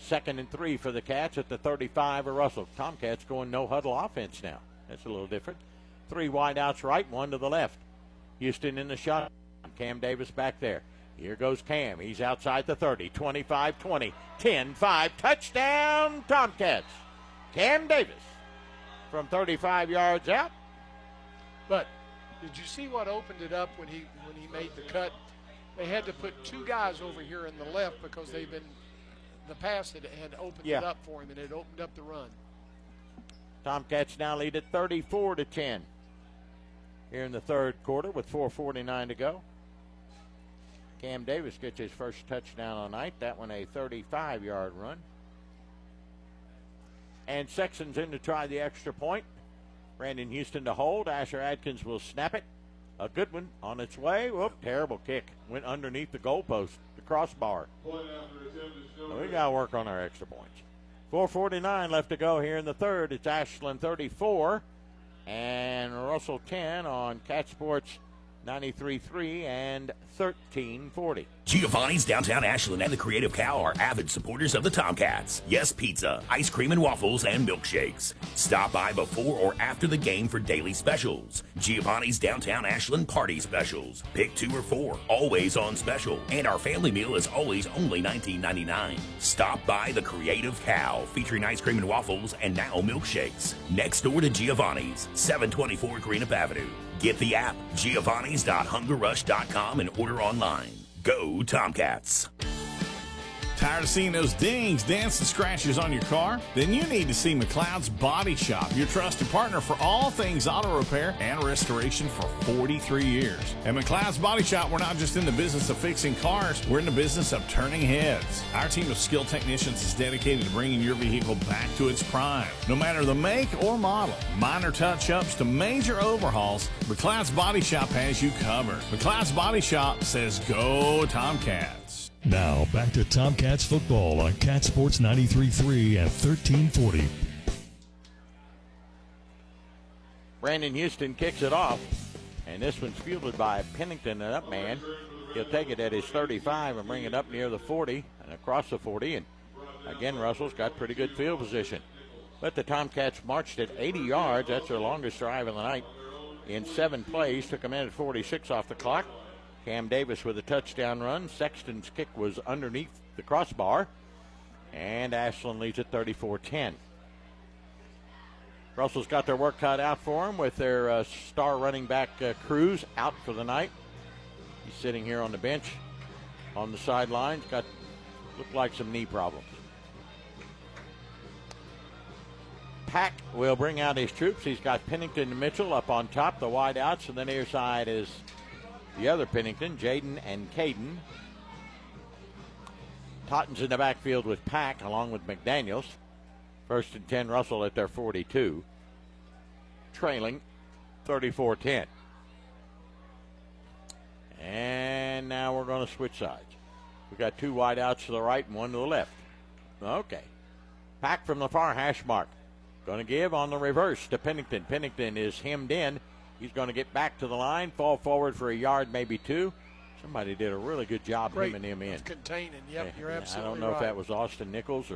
2nd and 3 for the Cats at the 35 of Russell. Tomcats going no huddle offense now. That's a little different. 3 wideouts right, 1 to the left. Houston in the shot. Cam Davis back there. Here goes Cam. He's outside the 30, 25, 20, 10, 5. Touchdown, Tomcats. Cam Davis from 35 yards out. But did you see what opened it up when he made the cut? They had to put 2 guys over here in the left because the pass had opened it up for him, and it opened up the run. Tomcats now lead at 34-10 here in the third quarter with 4:49 to go. Cam Davis gets his first touchdown of the night. That one a 35-yard run. And Sexton's in to try the extra point. Brandon Houston to hold. Asher Adkins will snap it. A good one on its way. Whoop, terrible kick. Went underneath the goalpost, the crossbar. So we got to work on our extra points. 4:49 left to go here in the third. It's Ashland 34 and Russell 10 on Cat Sports 93.3 and 1340. Giovanni's Downtown Ashland and the Creative Cow are avid supporters of the Tomcats. Yes Pizza, ice cream and waffles, and milkshakes. Stop by before or after the game for daily specials. Giovanni's Downtown Ashland party specials. Pick 2 or 4, always on special. And our family meal is always only $19.99. Stop by the Creative Cow, featuring ice cream and waffles and now milkshakes. Next door to Giovanni's, 724 Greenup Avenue. Get the app, giovannis.hungerrush.com, and order online. Go Tomcats. Tired of seeing those dings, dents, and scratches on your car? Then you need to see McLeod's Body Shop, your trusted partner for all things auto repair and restoration for 43 years. At McLeod's Body Shop, we're not just in the business of fixing cars, we're in the business of turning heads. Our team of skilled technicians is dedicated to bringing your vehicle back to its prime. No matter the make or model, minor touch-ups to major overhauls, McLeod's Body Shop has you covered. McLeod's Body Shop says go Tomcats. Now, back to Tomcats football on Cat Sports 93.3 and 1340. Brandon Houston kicks it off, and this one's fielded by Pennington, an up man. He'll take it at his 35 and bring it up near the 40 and across the 40. And again, Russell's got pretty good field position. But the Tomcats marched at 80 yards. That's their longest drive of the night in 7 plays. Took a minute 46 off the clock. Cam Davis with a touchdown run. Sexton's kick was underneath the crossbar. And Ashland leads at 34-10. Russell's got their work cut out for them with their star running back Cruz out for the night. He's sitting here on the bench on the sidelines. Looked like some knee problems. Pack will bring out his troops. He's got Pennington and Mitchell up on top, the wide outs, and then near side is the other Pennington, Jaden and Caden. Totten's in the backfield with Pack along with McDaniels. 1st and 10, Russell at their 42. Trailing 34-10. And now we're going to switch sides. We've got 2 wide outs to the right and 1 to the left. Okay. Pack from the far hash mark. Going to give on the reverse to Pennington. Pennington is hemmed in. He's going to get back to the line, fall forward for a yard, maybe 2. Somebody did a really good job hemming him in. Containing, yep, you're absolutely I don't know if that was Austin Nichols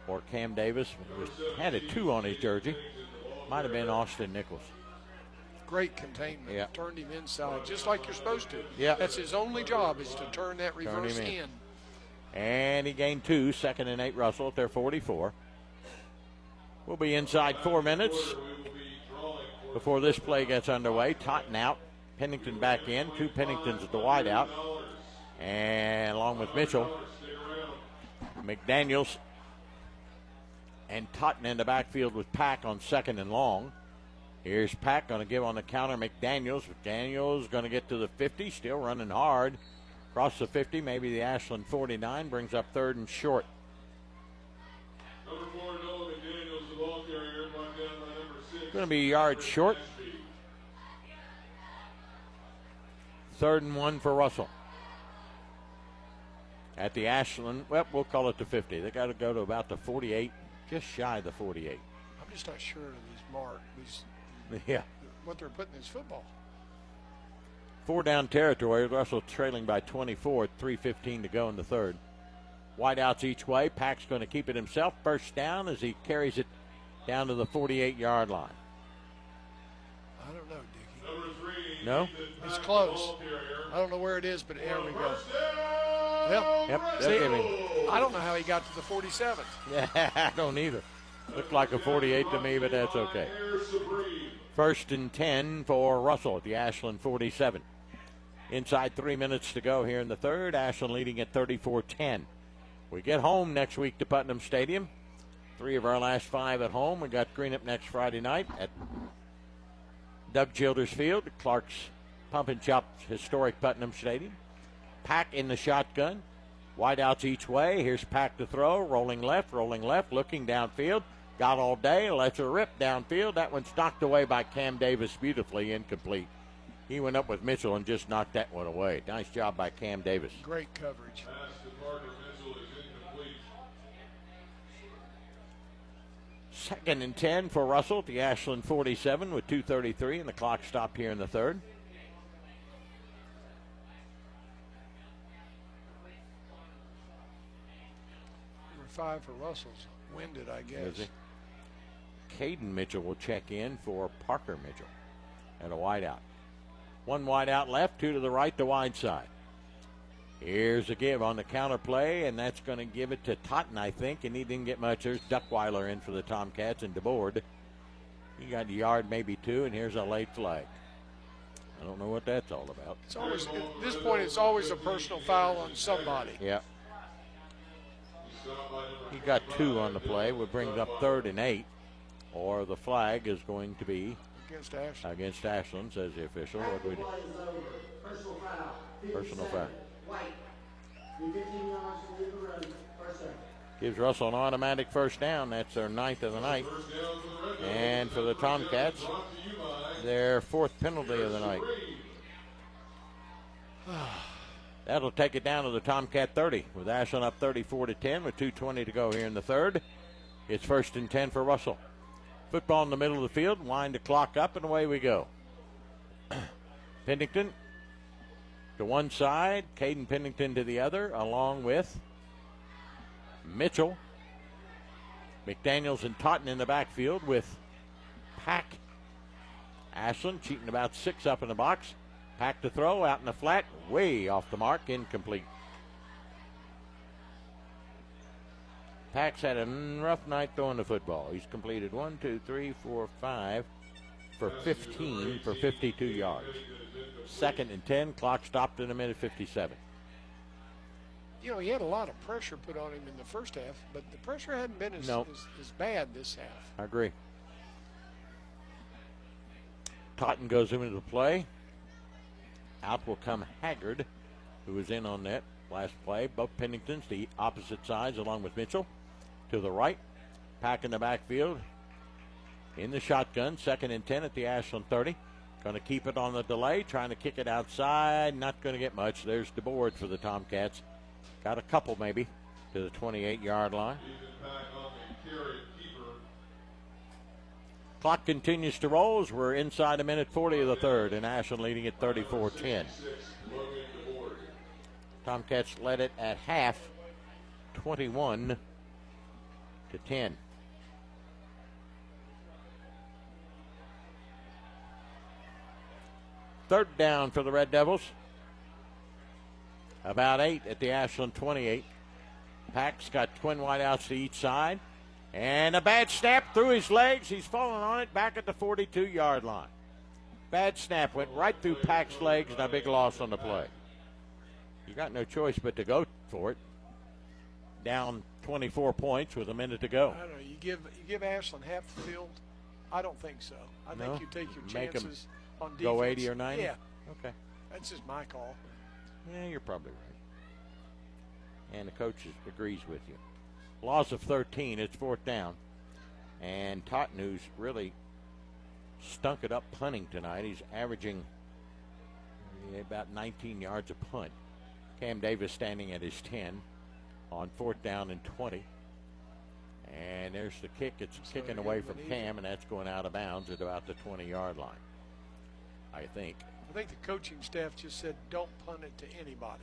or Cam Davis. Had a 2 on his jersey. Might have been Austin Nichols. Great containment. Yeah. Turned him inside, just like you're supposed to. Yeah. That's his only job, is to turn that reverse in. And he gained 2, 2nd and 8 Russell at their 44. We'll be inside 4 minutes before this play gets underway. Totten out, Pennington back in, 2 Penningtons at the wide out. And along with Mitchell, McDaniels and Totten in the backfield with Pack on 2nd and long. Here's Pack going to give on the counter. McDaniels going to get to the 50, still running hard. Across the 50, maybe the Ashland 49, brings up 3rd and short. Number 4, Noah McDaniels, the ball carrier, brought down by number 6. Going to be yards short. 3rd and 1 for Russell. At the Ashland, well, we'll call it the 50. They got to go to about the 48, just shy of the 48. I'm just not sure of these marks. Yeah. What they're putting in this football. 4 down territory. Russell trailing by 24, 3:15 to go in the 3rd. Wideouts each way. Pack's going to keep it himself. First down as he carries it down to the 48-yard line. I don't know, Dickie. Number 3. No? It's close. I don't know where it is, but there we go. Yep. See, I don't know how he got to the 47. Yeah, I don't either. Looked like a 48 to me, but that's okay. 1st and 10 for Russell at the Ashland 47. Inside 3 minutes to go here in the 3rd. Ashland leading at 34-10. We get home next week to Putnam Stadium. 3 of our last 5 at home. We got Greenup next Friday night at Doug Childers Field, Clark's Pump and Chop's historic Putnam Stadium. Pack in the shotgun. Wideouts each way. Here's Pack to throw. Rolling left, looking downfield. Got all day, lets her rip downfield. That one's knocked away by Cam Davis, beautifully incomplete. He went up with Mitchell and just knocked that one away. Nice job by Cam Davis. Great coverage. Pass to Parker Mitchell is incomplete. 2nd and 10 for Russell at the Ashland 47 with 2:33 and the clock stopped here in the 3rd. Number 5 for Russell's winded, I guess. Caden Mitchell will check in for Parker Mitchell at a wideout. 1 wideout left, 2 to the right, the wide side. Here's a give on the counter play, and that's going to give it to Totten, I think, and he didn't get much. There's Duckweiler in for the Tomcats and DeBoard. He got a yard, maybe 2, and here's a late flag. I don't know what that's all about. It's always, at this point, it's always a personal foul on somebody. Yeah. He got 2 on the play, would bring up 3rd and 8, or the flag is going to be against Ashland, says the official. What do we do? Personal foul. Gives Russell an automatic first down. That's their 9th of the night. And for the Tomcats, their 4th penalty of the night. That'll take it down to the Tomcat 30 with Ashland up 34-10 with 2:20 to go here in the 3rd. It's 1st and 10 for Russell. Football in the middle of the field. Wind the clock up and away we go. Pennington to one side, Caden Pennington to the other, along with Mitchell. McDaniels and Totten in the backfield with Pack. Ashland cheating about 6 up in the box. Pack to throw out in the flat, way off the mark, incomplete. Pack's had a rough night throwing the football. He's completed 1, 2, 3, 4, 5 for 15 for 52 yards. 2nd and 10, clock stopped in a minute 57. You know, he had a lot of pressure put on him in the first half, but the pressure hadn't been as bad this half. I agree. Totten goes into the play. Out will come Haggard, who was in on that last play. Both Penningtons, the opposite sides, along with Mitchell. To the right, Pack in the backfield. In the shotgun, 2nd and 10 at the Ashland 30. Going to keep it on the delay, trying to kick it outside. Not going to get much. There's DeBoard for the Tomcats. Got a couple maybe to the 28-yard line. Clock continues to roll as we're inside a minute 40 of the 3rd, and Ashland leading at 34-10. Tomcats led it at half, 21-10. Third down for the Red Devils. About 8 at the Ashland 28. Pack's got twin wideouts to each side. And a bad snap through his legs. He's fallen on it back at the 42-yard line. Bad snap went right through Pack's legs and a big loss on the play. You got no choice but to go for it. Down 24 points with a minute to go. I don't know. You give Ashland half the field? I don't think so. I think you take your chances on defense. Go 80 or 90? Yeah. Okay. That's just my call. Yeah, you're probably right. And the coach agrees with you. Loss of 13. It's fourth down. And Totten, who's really stunk it up punting tonight. He's averaging about 19 yards a punt. Cam Davis standing at his 10 on fourth down and 20. And there's the kick. It's kicking away from Cam, and that's going out of bounds at about the 20-yard line, I think. I think the coaching staff just said, don't punt it to anybody.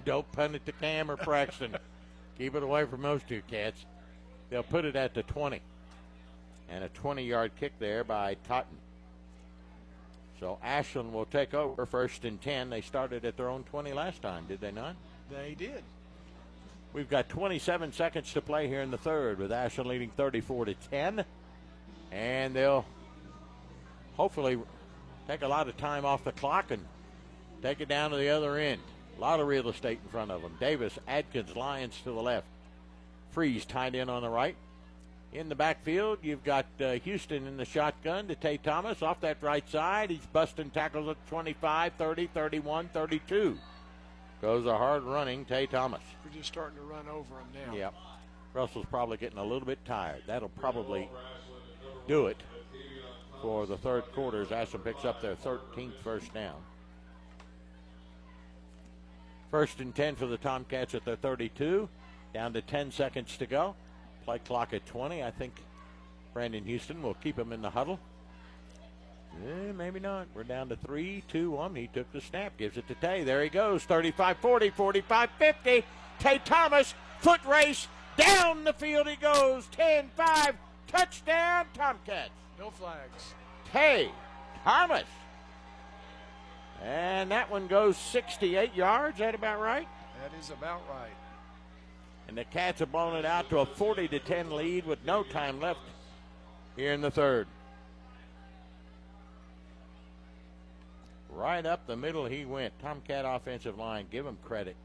Don't punt it to Cam or Braxton. Keep it away from those two cats. They'll put it at the 20. And a 20-yard kick there by Totten. So Ashland will take over first and 10. They started at their own 20 last time, did they not? They did. We've got 27 seconds to play here in the third with Ashland leading 34-10. And they'll hopefully take a lot of time off the clock and take it down to the other end. A lot of real estate in front of them. Davis, Adkins, Lyons to the left. Freeze tied in on the right. In the backfield, you've got Houston in the shotgun to Tay Thomas off that right side. He's busting tackles at 25, 30, 31, 32. Goes a hard running Tay Thomas. We're just starting to run over him now. Yep. Russell's probably getting a little bit tired. That'll probably do it for the third quarter as Ashland picks up their 13th first down. First and 10 for the Tomcats at their 32. Down to 10 seconds to go. Play clock at 20. I think Brandon Houston will keep him in the huddle. Maybe not. We're down to 3, 2, 1. He took the snap. Gives it to Tay. There he goes. 35-40, 45-50. Tay Thomas, foot race. Down the field he goes. 10-5. Touchdown, Tomcats. No flags. Tay Thomas. And that one goes 68 yards. Is that about right? That is about right. And the Cats have blown it out to a 40-10 lead with no time left here in the third. Right up the middle he went. Tomcat offensive line, give him credit.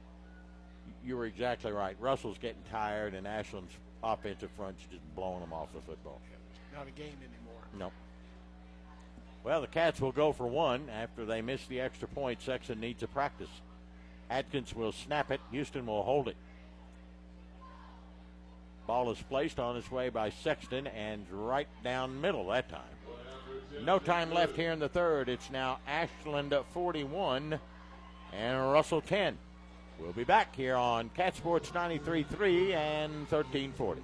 You were exactly right. Russell's getting tired, and Ashland's offensive front's just blowing them off the football. Not a game anymore. No. Well, the Cats will go for one after they miss the extra point. Sexton needs a practice. Atkins will snap it. Houston will hold it. Ball is placed on its way by Sexton and right down middle that time. No time left here in the third. It's now Ashland 41 and Russell 10. We'll be back here on Cat Sports 93.3 and 1340.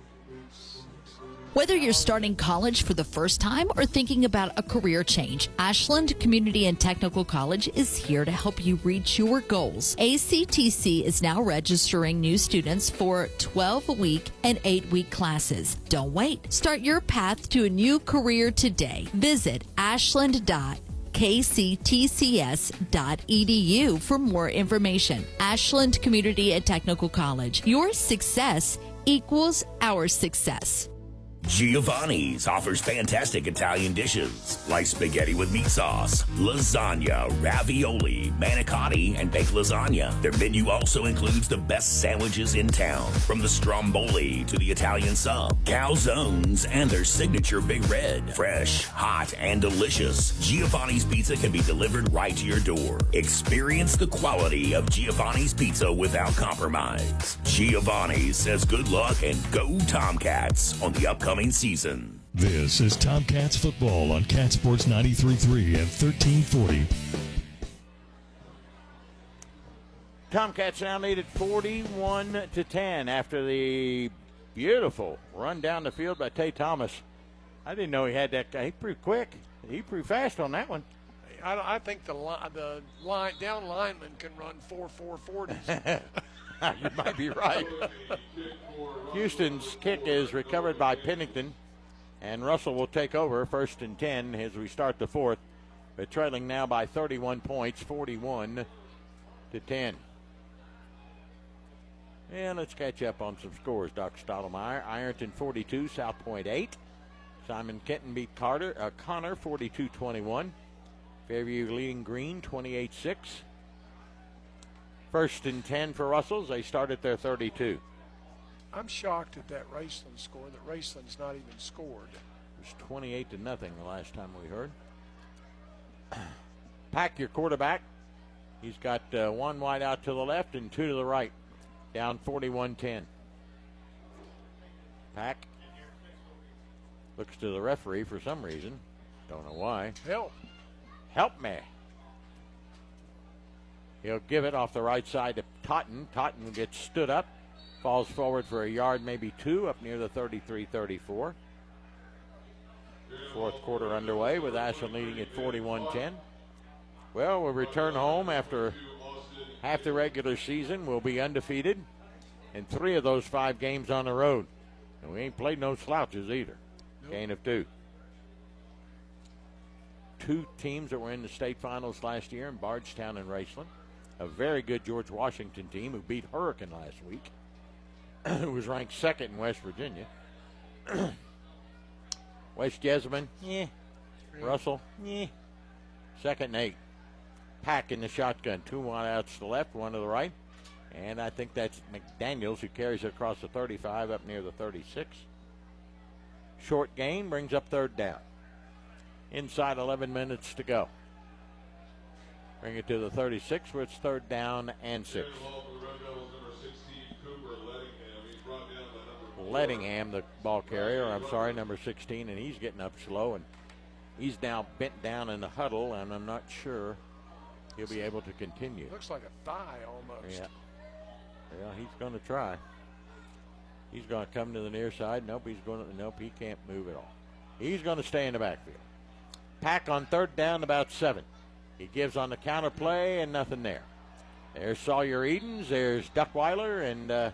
Whether you're starting college for the first time or thinking about a career change, Ashland Community and Technical College is here to help you reach your goals. ACTC is now registering new students for 12-week and 8-week classes. Don't wait. Start your path to a new career today. Visit ashland.kctcs.edu for more information. Ashland Community and Technical College. Your success equals our success. Giovanni's offers fantastic Italian dishes like spaghetti with meat sauce, lasagna, ravioli, manicotti, and baked lasagna. Their menu also includes the best sandwiches in town, from the stromboli to the Italian sub, calzones, and their signature Big Red. Fresh, hot, and delicious, Giovanni's Pizza can be delivered right to your door. Experience the quality of Giovanni's Pizza without compromise. Giovanni's says good luck and go Tomcats on the upcoming season. This is Tomcats football on Cat Sports 93.3 and 1340. Tomcats now lead at 41-10 after the beautiful run down the field by Tay Thomas. I didn't know he had that guy. He pretty quick. He pretty fast on that one. I think the down lineman can run 4.40s. You might be right. Houston's kick is recovered by Pennington, and Russell will take over 1st and 10 as we start the fourth. But trailing now by 31 points, 41-10. And let's catch up on some scores. Doc Stottlemyre, Ironton 42, South Point 8. Simon Kenton beat Connor 42-21. Fairview leading Green 28-6. 1st and 10 for Russell's. They start at their 32. I'm shocked at that Raceland score, that Raceland's not even scored. It was 28-0 the last time we heard. Pack, your quarterback. He's got one wide out to the left and two to the right. Down 41-10. Pack looks to the referee for some reason. Don't know why. Help me. He'll give it off the right side to Totten. Totten gets stood up. Falls forward for a yard, maybe two, up near the 33-34. Fourth quarter underway with Ashland leading at 41-10. Well, we'll return home after half the regular season. We'll be undefeated in 3 of those 5 games on the road. And we ain't played no slouches either. Nope. Gain of 2. 2 teams that were in the state finals last year in Bardstown and Raceland. A very good George Washington team who beat Hurricane last week, who was ranked 2nd in West Virginia. West Jessamine, Russell, 2nd and 8. Pack in the shotgun. 2 wideouts to the left, 1 to the right. And I think that's McDaniels who carries it across the 35 up near the 36. Short gain brings up 3rd down. Inside 11 minutes to go. Bring it to the 36 where it's 3rd down and 6. Lettingham, the ball carrier, number 16, and he's getting up slow, and he's now bent down in the huddle, and I'm not sure he'll be able to continue. Looks like a thigh almost. Yeah, he's going to try. He's going to come to the near side. Nope, he can't move at all. He's going to stay in the backfield. Pack on 3rd down, about 7. He gives on the counter play, and nothing there. There's Sawyer Edens. There's Duckweiler, and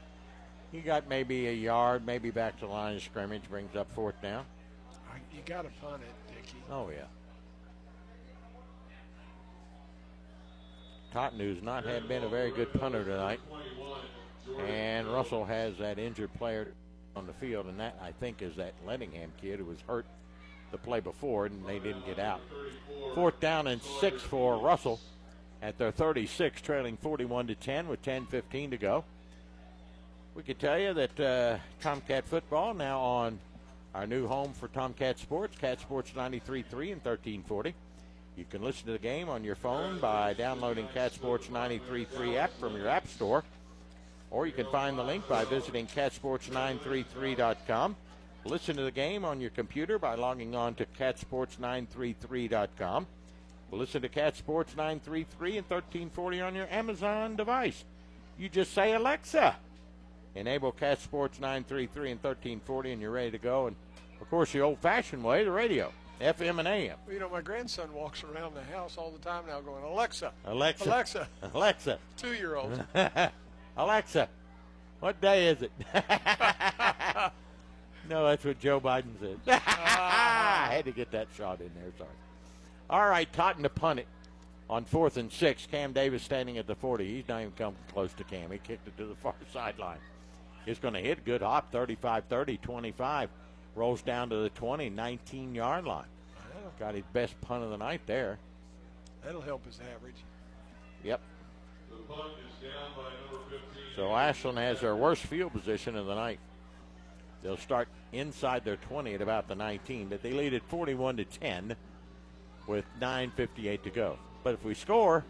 he got maybe a yard, maybe back to the line of scrimmage, brings up 4th down. You got to punt it, Dickie. Oh, yeah. Totten, who's not had been a very good punter tonight. And Russell has that injured player on the field, and that, I think, is that Lettingham kid who was hurt the play before, and they didn't get out. 4th down and 6 for Russell at their 36, trailing 41-10 with 10:15 to go. We can tell you that Tomcat football now on our new home for Tomcat Sports, Cat Sports 93.3 and 1340. You can listen to the game on your phone by downloading Cat Sports 93.3 app from your app store, or you can find the link by visiting catsports933.com. Listen to the game on your computer by logging on to catsports933.com. Listen to Cat Sports 933 and 1340 on your Amazon device. You just say, Alexa, enable Cat Sports 933 and 1340, and you're ready to go. And, of course, the old-fashioned way, the radio, FM and AM. Well, you know, my grandson walks around the house all the time now going, Alexa. Alexa. Alexa. Alexa. 2-year-old. Alexa, what day is it? No, that's what Joe Biden said. I had to get that shot in there, sorry. All right, Totten to punt it on 4th and 6. Cam Davis standing at the 40. He's not even come close to Cam. He kicked it to the far sideline. He's going to hit a good hop, 35-30, 25. Rolls down to the 20, 19-yard line. Got his best punt of the night there. That'll help his average. Yep. The punt is down by number 15. So Ashland has their worst field position of the night. They'll start inside their 20 at about the 19, but they lead at 41-10 with 9:58 to go. But if we score,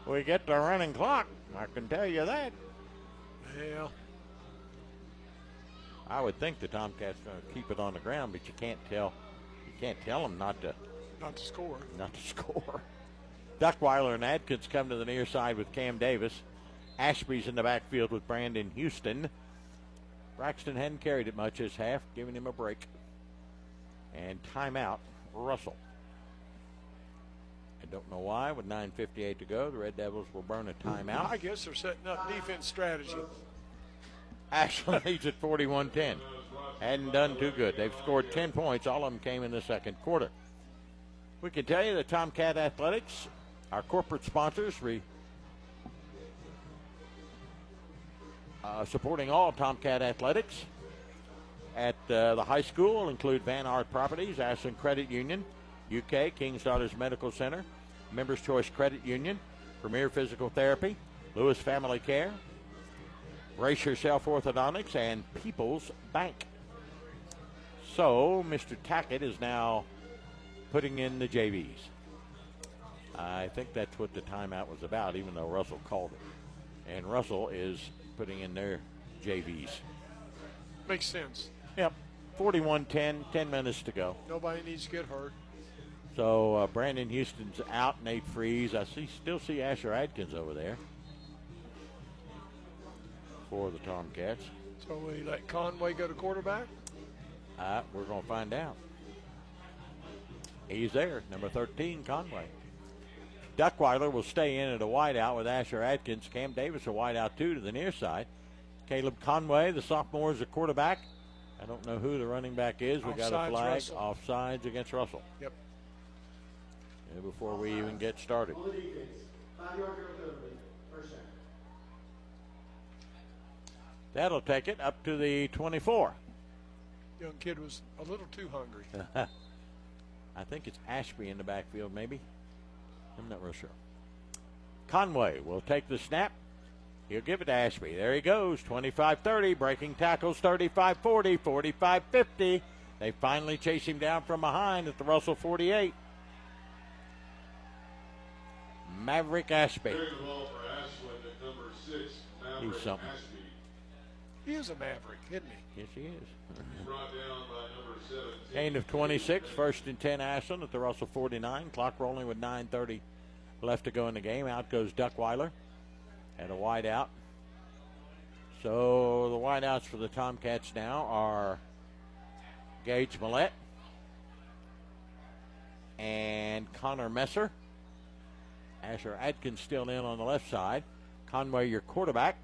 we get the running clock. I can tell you that. Yeah. I would think the Tomcats going to keep it on the ground, but you can't tell. You can't tell them not to score. Not to score. Duckweiler and Adkins come to the near side with Cam Davis. Ashby's in the backfield with Brandon Houston. Braxton hadn't carried it much this half, giving him a break. And timeout, Russell. I don't know why. With 9:58 to go, the Red Devils will burn a timeout. I guess they're setting up defense strategy. Ashland leads at 41-10. Hadn't done too good. They've scored 10 points. All of them came in the second quarter. We can tell you that Tomcat Athletics, our corporate sponsors, supporting all Tomcat Athletics at the high school will include Van Art Properties, Ashland Credit Union, UK, King's Daughters Medical Center, Members Choice Credit Union, Premier Physical Therapy, Lewis Family Care, Brace Yourself Orthodontics, and People's Bank. So, Mr. Tackett is now putting in the JVs. I think that's what the timeout was about, even though Russell called it. And Russell is putting in their JVs. Makes sense. Yep. 41-10, 10 minutes to go. Nobody needs to get hurt. So Brandon Houston's out, Nate Freeze. I still see Asher Adkins over there for the Tomcats. So we let Conway go to quarterback? We're going to find out. He's there, number 13, Conway. Duckweiler will stay in at a wideout with Asher Adkins. Cam Davis a wideout too to the near side. Caleb Conway, the sophomore, is a quarterback. I don't know who the running back is. We got a flag. Russell. Offsides against Russell. Yep. And before we even get started. That'll take it up to the 24. Young kid was a little too hungry. I think it's Ashby in the backfield, maybe. I'm not real sure. Conway will take the snap. He'll give it to Ashby. There he goes, 25-30, breaking tackles, 35-40, 45-50. They finally chase him down from behind at the Russell 48. Maverick Ashby. He's something. He is a Maverick, isn't he? Yes, he is. Gain of 26, first and 10 Ashland at the Russell 49. Clock rolling with 9:30 left to go in the game. Out goes Duckweiler at a wide out. So the wide outs for the Tomcats now are Gage Millette and Connor Messer. Asher Adkins still in on the left side. Conway, your quarterback.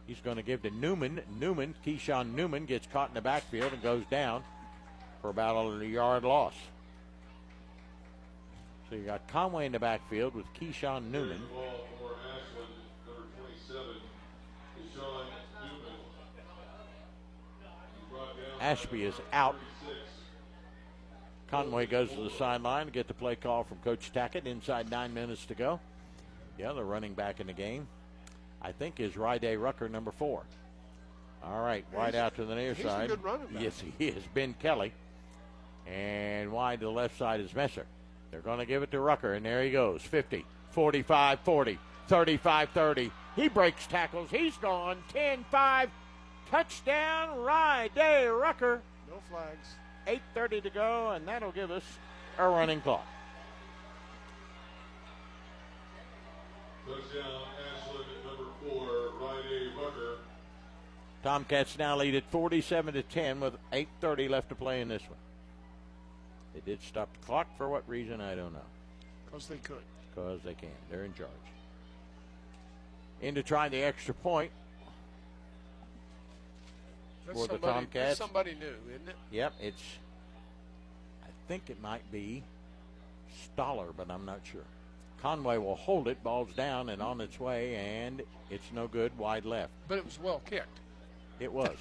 He's going to give to Newman. Keyshawn Newman gets caught in the backfield and goes down for about a yard loss. So you got Conway in the backfield with Keyshawn Newman. Ashby is out. Conway goes to the sideline to get the play call from Coach Tackett. Inside 9 minutes to go. The other running back in the game, I think, is Ryday Rucker, number 4. All right, wide out to the near side. He's a good running back. Yes, he is. Ben Kelly. And wide to the left side is Messer. They're going to give it to Rucker, and there he goes. 50, 45, 40, 35, 30. He breaks tackles. He's gone. 10-5. Touchdown, Ryday Rucker. No flags. 8:30 to go, and that'll give us a running clock. Touchdown, Ashland, number 4, Ryday Rucker. Tomcats now lead at 47-10 with 8:30 left to play in this one. They did stop the clock. For what reason, I don't know. Because they could. Because they can. They're in charge. In to try the extra point for the Tomcats. That's somebody new, isn't it? Yep, I think it might be Stoller, but I'm not sure. Conway will hold it, ball's down and on its way, and it's no good, wide left. But it was well kicked. It was.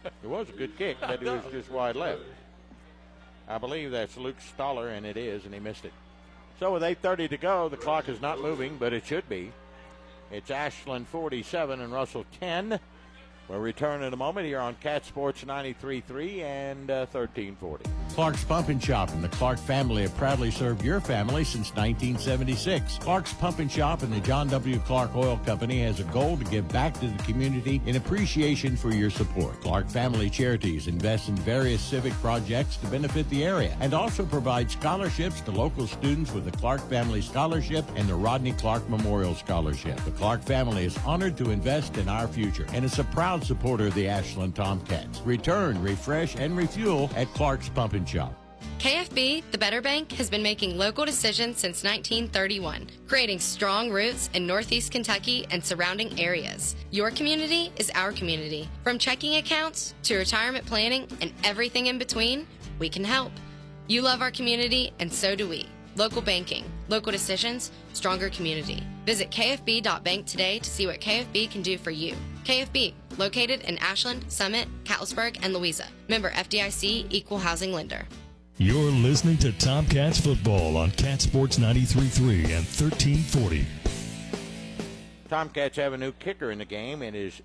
It was a good kick, but it was just wide left. I believe that's Luke Stoller, and it is, and he missed it. So with 8:30 to go, the clock is not moving, but it should be. It's Ashland 47 and Russell 10. We'll return in a moment here on Cat Sports 93.3 and 1340. Clark's Pump and Shop and the Clark family have proudly served your family since 1976. Clark's Pump and Shop and the John W. Clark Oil Company has a goal to give back to the community in appreciation for your support. Clark Family Charities invest in various civic projects to benefit the area and also provide scholarships to local students with the Clark Family Scholarship and the Rodney Clark Memorial Scholarship. The Clark family is honored to invest in our future and is a proud supporter of the Ashland Tomcats. Return, refresh, and refuel at Clark's Pump and Shop. KFB, the Better Bank, has been making local decisions since 1931, creating strong roots in Northeast Kentucky and surrounding areas. Your community is our community. From checking accounts to retirement planning and everything in between, we can help. You love our community, and so do we. Local banking, local decisions, stronger community. Visit kfb.bank today to see what KFB can do for you. KFB, located in Ashland, Summit, Catlettsburg, and Louisa. Member FDIC, Equal Housing Lender. You're listening to Tomcats football on Cat Sports 93.3 and 1340. Tomcats have a new kicker in the game. It is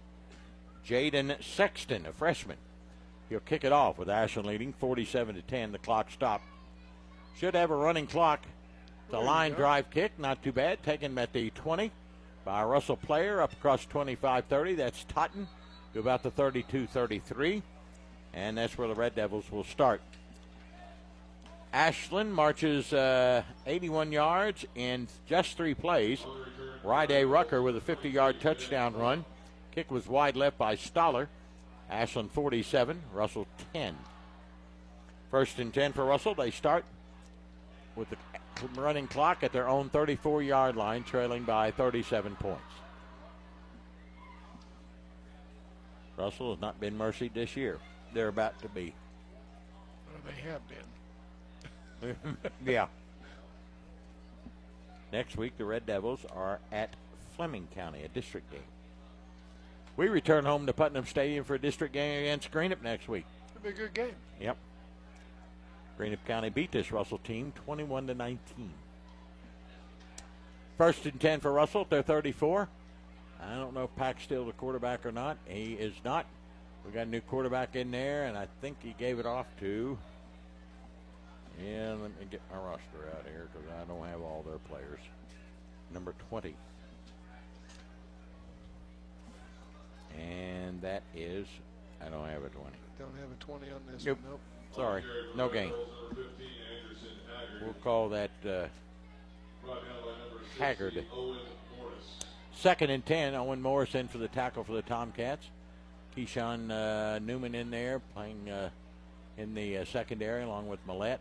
Jaden Sexton, a freshman. He'll kick it off with Ashland leading 47-10. The clock stopped. Should have a running clock. The line drive kick, not too bad. Taken at the 20 by a Russell player up across 25-30. That's Totten to about the 32-33. And that's where the Red Devils will start. Ashland marches 81 yards in just 3 plays. Ryday Rucker with a 50-yard touchdown run. Kick was wide left by Stoller. Ashland 47, Russell 10. 1st and 10 for Russell. They start with the running clock at their own 34-yard line, trailing by 37 points. Russell has not been mercied this year. They're about to be. Well, they have been. Yeah. Next week, the Red Devils are at Fleming County, a district game. We return home to Putnam Stadium for a district game against Greenup next week. It'll be a good game. Yep. Greenup County beat this Russell team 21-19. 1st and 10 for Russell at their 34. I don't know if Pack's still the quarterback or not. He is not. We got a new quarterback in there, and I think he gave it off to. Yeah, let me get my roster out here because I don't have all their players. Number 20. And that is, I don't have a 20. Don't have a 20 on this Nope. one. Nope. Sorry, no gain. We'll call that Haggard. 2nd and 10, Owen Morris in for the tackle for the Tomcats. Keyshawn Newman in there playing in the secondary along with Millette.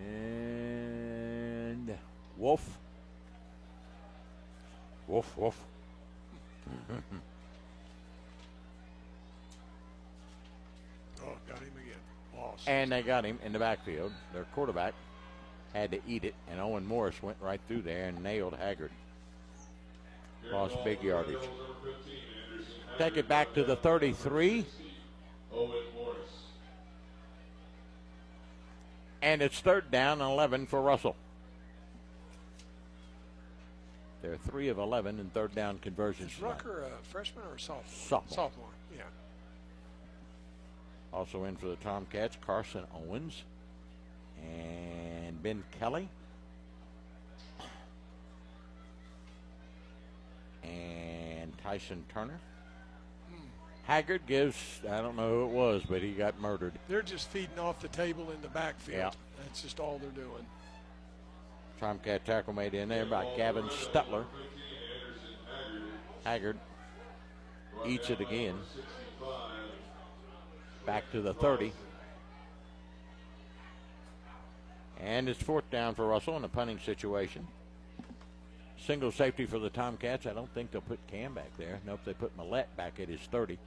And Wolf. Wolf. Oh, got him again. Lost. And they got him in the backfield. Their quarterback had to eat it, and Owen Morris went right through there and nailed Haggard. Lost big yardage. Take it back to the 33. And it's 3rd down and 11 for Russell. They're 3 of 11 in 3rd down conversions. Is Rucker a freshman or a sophomore? Sophomore. Yeah. Also in for the Tomcats, Carson Owens and Ben Kelly. And Tyson Turner. Haggard gives, I don't know who it was, but he got murdered. They're just feeding off the table in the backfield. Yeah. That's just all they're doing. Tomcat tackle made in there by Gavin Stutler. Haggard eats it again. Back to the 30. And it's 4th down for Russell in a punting situation. Single safety for the Tomcats. I don't think they'll put Cam back there. Nope, they put Millette back at his 30.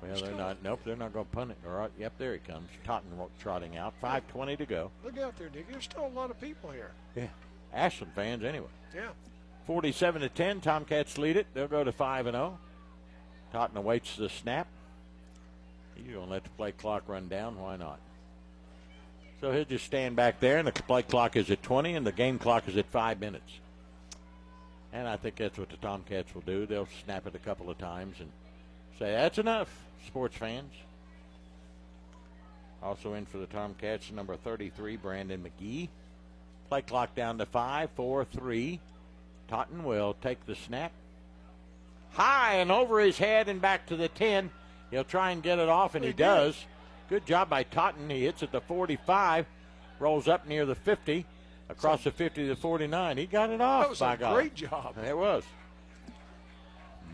Well, they're not. Nope, they're not going to punt it. All right, yep, there he comes. Totten trotting out. 5:20 to go. Look out there, Dick. There's still a lot of people here. Yeah, Ashland fans anyway. Yeah. 47-10. Tomcats lead it. They'll go to 5-0. Totten awaits the snap. He's going to let the play clock run down. Why not? So he'll just stand back there, and the play clock is at 20, and the game clock is at 5 minutes. And I think that's what the Tomcats will do. They'll snap it a couple of times and say, that's enough, sports fans. Also in for the Tomcats, number 33, Brandon McGee. Play clock down to 5, 4, 3. Totten will take the snap. High and over his head and back to the 10. He'll try and get it off, and he does. Good job by Totten. He hits at the 45, rolls up near the 50, across the 50 to the 49. He got it off. That was a great job. It was.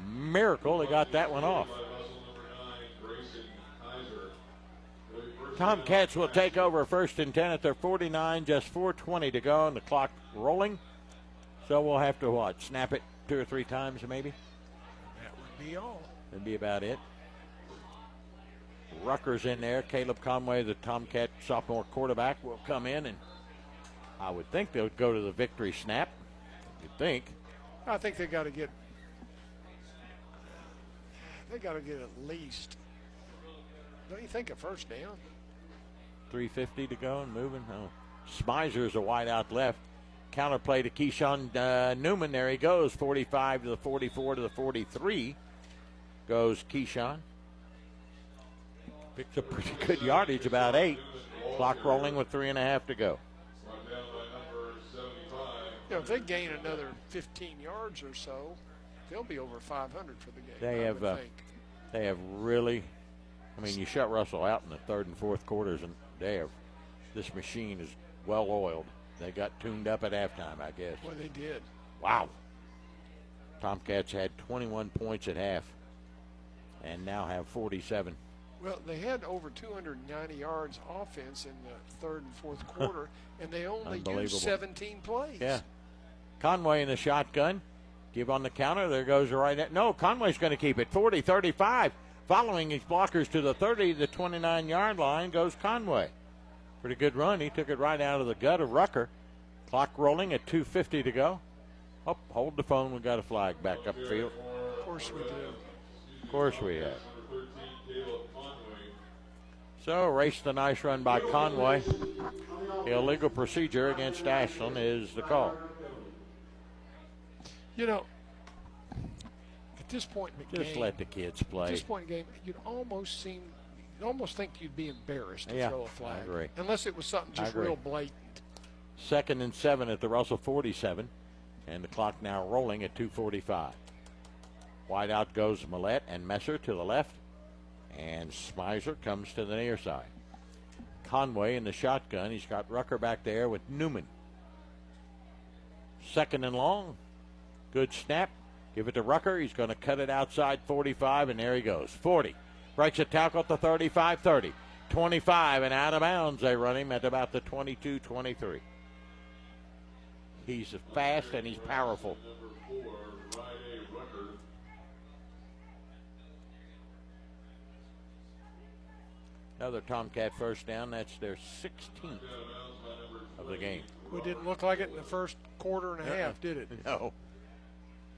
Miracle he got that one off. Tomcats will take over 1st and 10 at their 49, just 4:20 to go, and the clock rolling. So we'll have to, snap it 2 or 3 times maybe? That would be all. That'd be about it. Rucker's in there. Caleb Conway, the Tomcat sophomore quarterback, will come in, and I would think they would go to the victory snap. You'd think. I think they got to get at least, don't you think, a first down? 3:50 to go and moving. Oh. Smizer's a wide out left. Counterplay to Keyshawn Newman. There he goes. 45 to the 44 to the 43 goes Keyshawn. Picks up pretty good yardage, about 8. Clock rolling with 3.5 to go. If they gain another 15 yards or so, they'll be over 500 for the game. They have really, you shut Russell out in the 3rd and 4th quarters, and this machine is well oiled. They got tuned up at halftime, I guess. Well, they did. Wow. Tomcats had 21 points at half and now have 47. Well, they had over 290 yards offense in the 3rd and 4th quarter, and they only used 17 plays. Yeah. Conway in the shotgun. Give on the counter. There goes right at. No, Conway's going to keep it. 40-35. Following his blockers to the 30, the 29-yard line goes Conway. Pretty good run. He took it right out of the gut of Rucker. Clock rolling at 2:50 to go. Oh, hold the phone. We got a flag back upfield. Of course we do. Of course we have. So, race the nice run by Conway. Illegal procedure against Ashland is the call. At this point in the game, just let the kids play. At this point in the game, you'd almost think you'd be embarrassed to throw a flag. I agree. Unless it was something just real blatant. 2nd and 7 at the Russell 47, and the clock now rolling at 2:45. Wide out goes Millette and Messer to the left, and Smizer comes to the near side. Conway in the shotgun. He's got Rucker back there with Newman. 2nd and long. Good snap. Give it to Rucker. He's going to cut it outside 45, and there he goes. 40. Breaks a tackle at the 35, 30. 25, and out of bounds. They run him at about the 22, 23. He's fast and he's powerful. Another Tomcat first down. That's their 16th of the game. It didn't look like it in the first quarter and a half, did it? No.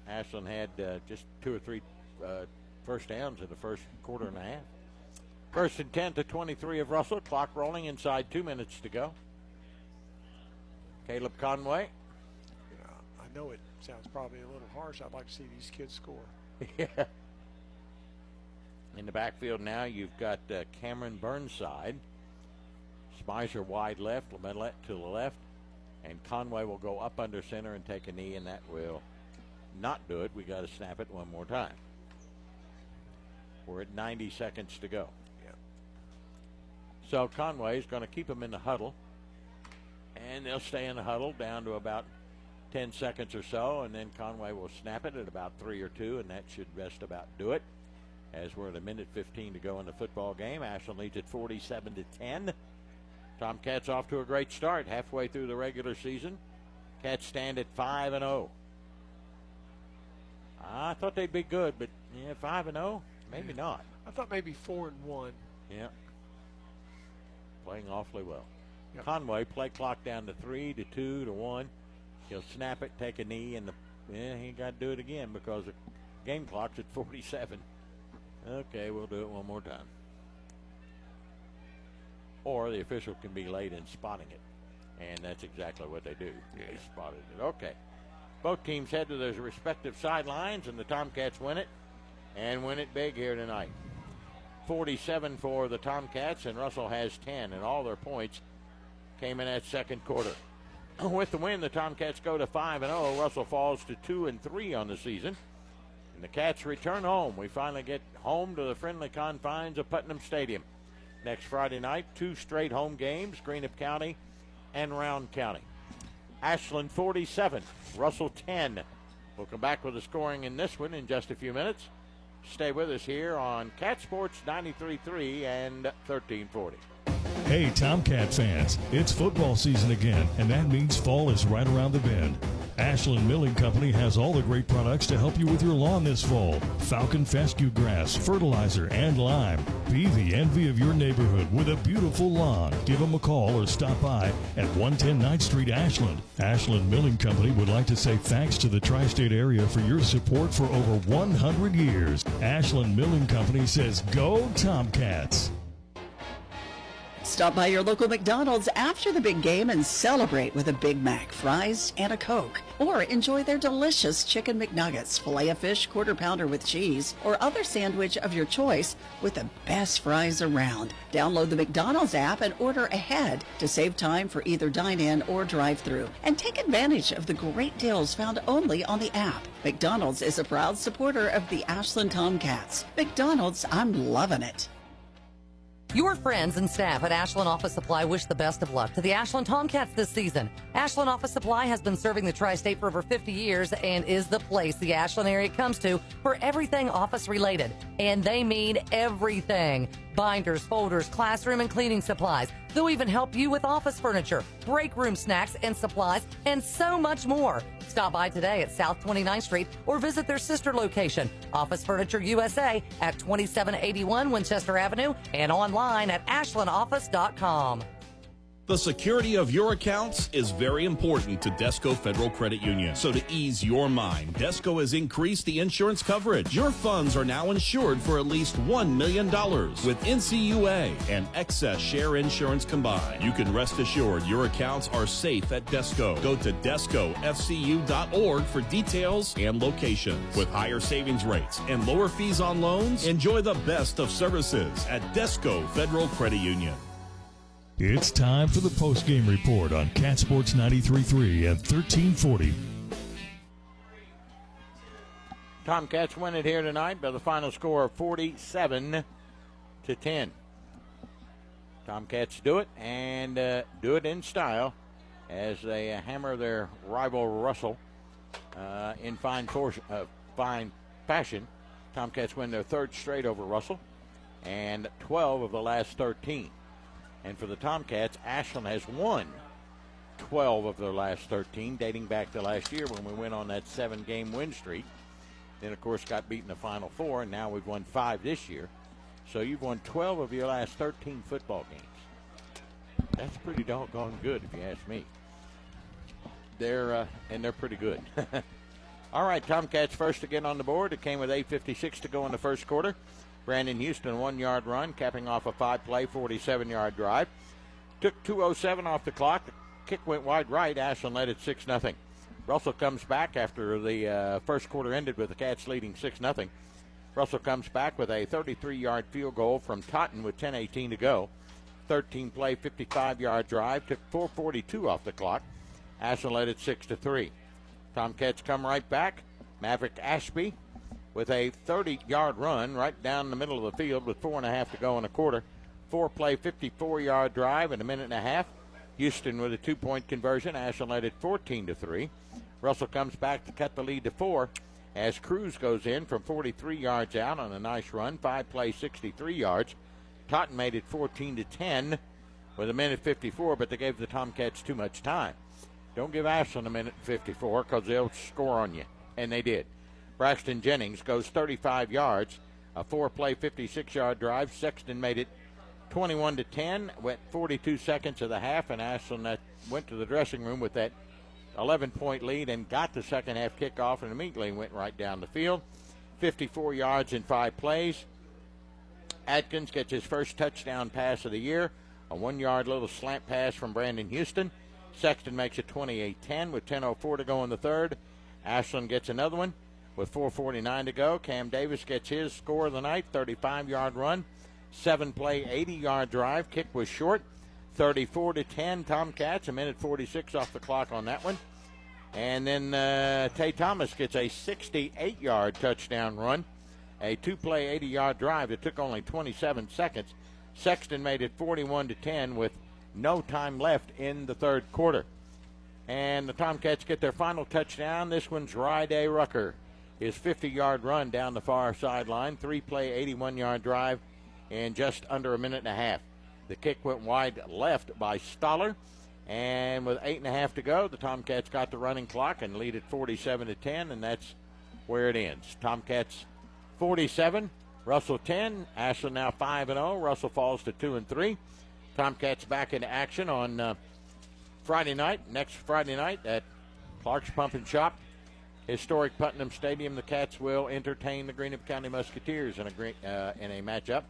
Ashland had just 2 or 3 first downs in the first quarter and a half. 1st and 10 to 23 of Russell. Clock rolling inside 2 minutes to go. Caleb Conway. I know it sounds probably a little harsh. I'd like to see these kids score. Yeah. In the backfield now, you've got Cameron Burnside. Smizer wide left, Lamellette to the left, and Conway will go up under center and take a knee, and that will not do it. We got to snap it one more time. We're at 90 seconds to go. Yeah. So Conway's going to keep him in the huddle, and they'll stay in the huddle down to about 10 seconds or so, and then Conway will snap it at about 3 or 2, and that should just about do it. As we're at 1:15 to go in the football game, Ashland leads at 47-10. Tomcats off to a great start halfway through the regular season. Cats stand at 5-0. I thought they'd be good, but 5-0, maybe not. I thought maybe 4-1. Yeah, playing awfully well. Yep. Conway play clock down to 3 to 2 to 1. He'll snap it, take a knee, and he got to do it again because the game clock's at 47. Okay, we'll do it one more time. Or the official can be late in spotting it. And that's exactly what they do. Yeah. They spotted it. Okay. Both teams head to their respective sidelines, and the Tomcats win it. And win it big here tonight. 47 for the Tomcats, and Russell has 10. And all their points came in that second quarter. With the win, the Tomcats go to 5-0. Russell falls to 2-3 on the season. And the Cats return home. We finally get home to the friendly confines of Putnam Stadium. Next Friday night, 2 straight home games, Greenup County and Round County. Ashland 47, Russell 10. We'll come back with the scoring in this one in just a few minutes. Stay with us here on Cat Sports 93.3 and 1340. Hey, Tomcat fans, it's football season again, and that means fall is right around the bend. Ashland Milling Company has all the great products to help you with your lawn this fall. Falcon fescue grass, fertilizer, and lime. Be the envy of your neighborhood with a beautiful lawn. Give them a call or stop by at 110 9th Street, Ashland. Ashland Milling Company would like to say thanks to the tri-state area for your support for over 100 years. Ashland Milling Company says, go Tomcats. Stop by your local McDonald's after the big game and celebrate with a Big Mac, fries, and a Coke. Or enjoy their delicious chicken McNuggets, Filet-O-Fish, Quarter Pounder with cheese, or other sandwich of your choice with the best fries around. Download the McDonald's app and order ahead to save time for either dine-in or drive-thru. And take advantage of the great deals found only on the app. McDonald's is a proud supporter of the Ashland Tomcats. McDonald's, I'm loving it. Your friends and staff at Ashland Office Supply wish the best of luck to the Ashland Tomcats this season. Ashland Office Supply has been serving the tri-state for over 50 years and is the place the Ashland area comes to for everything office related. And they mean everything. Binders, folders, classroom and cleaning supplies. They'll even help you with office furniture, break room snacks and supplies, and so much more. Stop by today at South 29th Street or visit their sister location, Office Furniture USA, at 2781 Winchester Avenue and online at ashlandoffice.com. The security of your accounts is very important to Desco Federal Credit Union. So to ease your mind, Desco has increased the insurance coverage. Your funds are now insured for at least $1 million with NCUA and excess share insurance combined. You can rest assured your accounts are safe at Desco. Go to descofcu.org for details and locations. With higher savings rates and lower fees on loans, enjoy the best of services at Desco Federal Credit Union. It's time for the post-game report on Cat Sports 93.3 and 1340. Tomcats win it here tonight by the final score of 47-10. Tomcats do it, and do it in style as they hammer their rival Russell in fine fashion. Tomcats win their third straight over Russell and 12 of the last 13. And for the Tomcats, Ashland has won 12 of their last 13, dating back to last year when we went on that 7-game win streak. Then, of course, got beaten in the Final Four, and now we've won 5 this year. So you've won 12 of your last 13 football games. That's pretty doggone good, if you ask me. They're pretty good. All right, Tomcats first to get on the board. It came with 8:56 to go in the first quarter. Brandon Houston, 1-yard run, capping off a 5-play, 47-yard drive. Took 2:07 off the clock. The kick went wide right. Ashland led it 6-0. Russell comes back after the first quarter ended with the Cats leading 6-0. Russell comes back with a 33-yard field goal from Totten with 10:18 to go. 13-play, 55-yard drive. Took 4:42 off the clock. Ashland led it 6-3. Tomcats come right back. Maverick Ashby with a 30-yard run right down the middle of the field with 4.5 to go in a quarter. 4-play, 54-yard drive in a minute and a half. Houston with a 2-point conversion. Ashland led it 14-3. Russell comes back to cut the lead to 4 as Cruz goes in from 43 yards out on a nice run. 5-play, 63 yards. Totten made it 14-10 with a minute 54, but they gave the Tomcats too much time. Don't give Ashland a minute 54 because they'll score on you, and they did. Braxton Jennings goes 35 yards, a 4-play, 56-yard drive. Sexton made it 21-10, went 42 seconds of the half, and Ashland went to the dressing room with that 11-point lead and got the second half kickoff and immediately went right down the field. 54 yards in 5 plays. Atkins gets his first touchdown pass of the year, a 1-yard little slant pass from Brandon Houston. Sexton makes it 28-10 with 10:04 to go in the third. Ashland gets another one with 4:49 to go. Cam Davis gets his score of the night, 35-yard run, 7-play, 80-yard drive. Kick was short, 34-10 Tomcats, a minute 46 off the clock on that one. And then Tay Thomas gets a 68-yard touchdown run, a 2-play, 80-yard drive that took only 27 seconds. Sexton made it 41-10 with no time left in the third quarter. And the Tomcats get their final touchdown. This one's Ryday Rucker. His 50-yard run down the far sideline, 3-play, 81-yard drive in just under a minute and a half. The kick went wide left by Stoller. And with 8.5 to go, the Tomcats got the running clock and lead it 47-10, and that's where it ends. Tomcats 47, Russell 10, Ashland now 5-0. Russell falls to 2-3. Tomcats back in action on next Friday night at Clark's Pump and Shop. Historic Putnam Stadium. The Cats will entertain the Greenup County Musketeers in a matchup.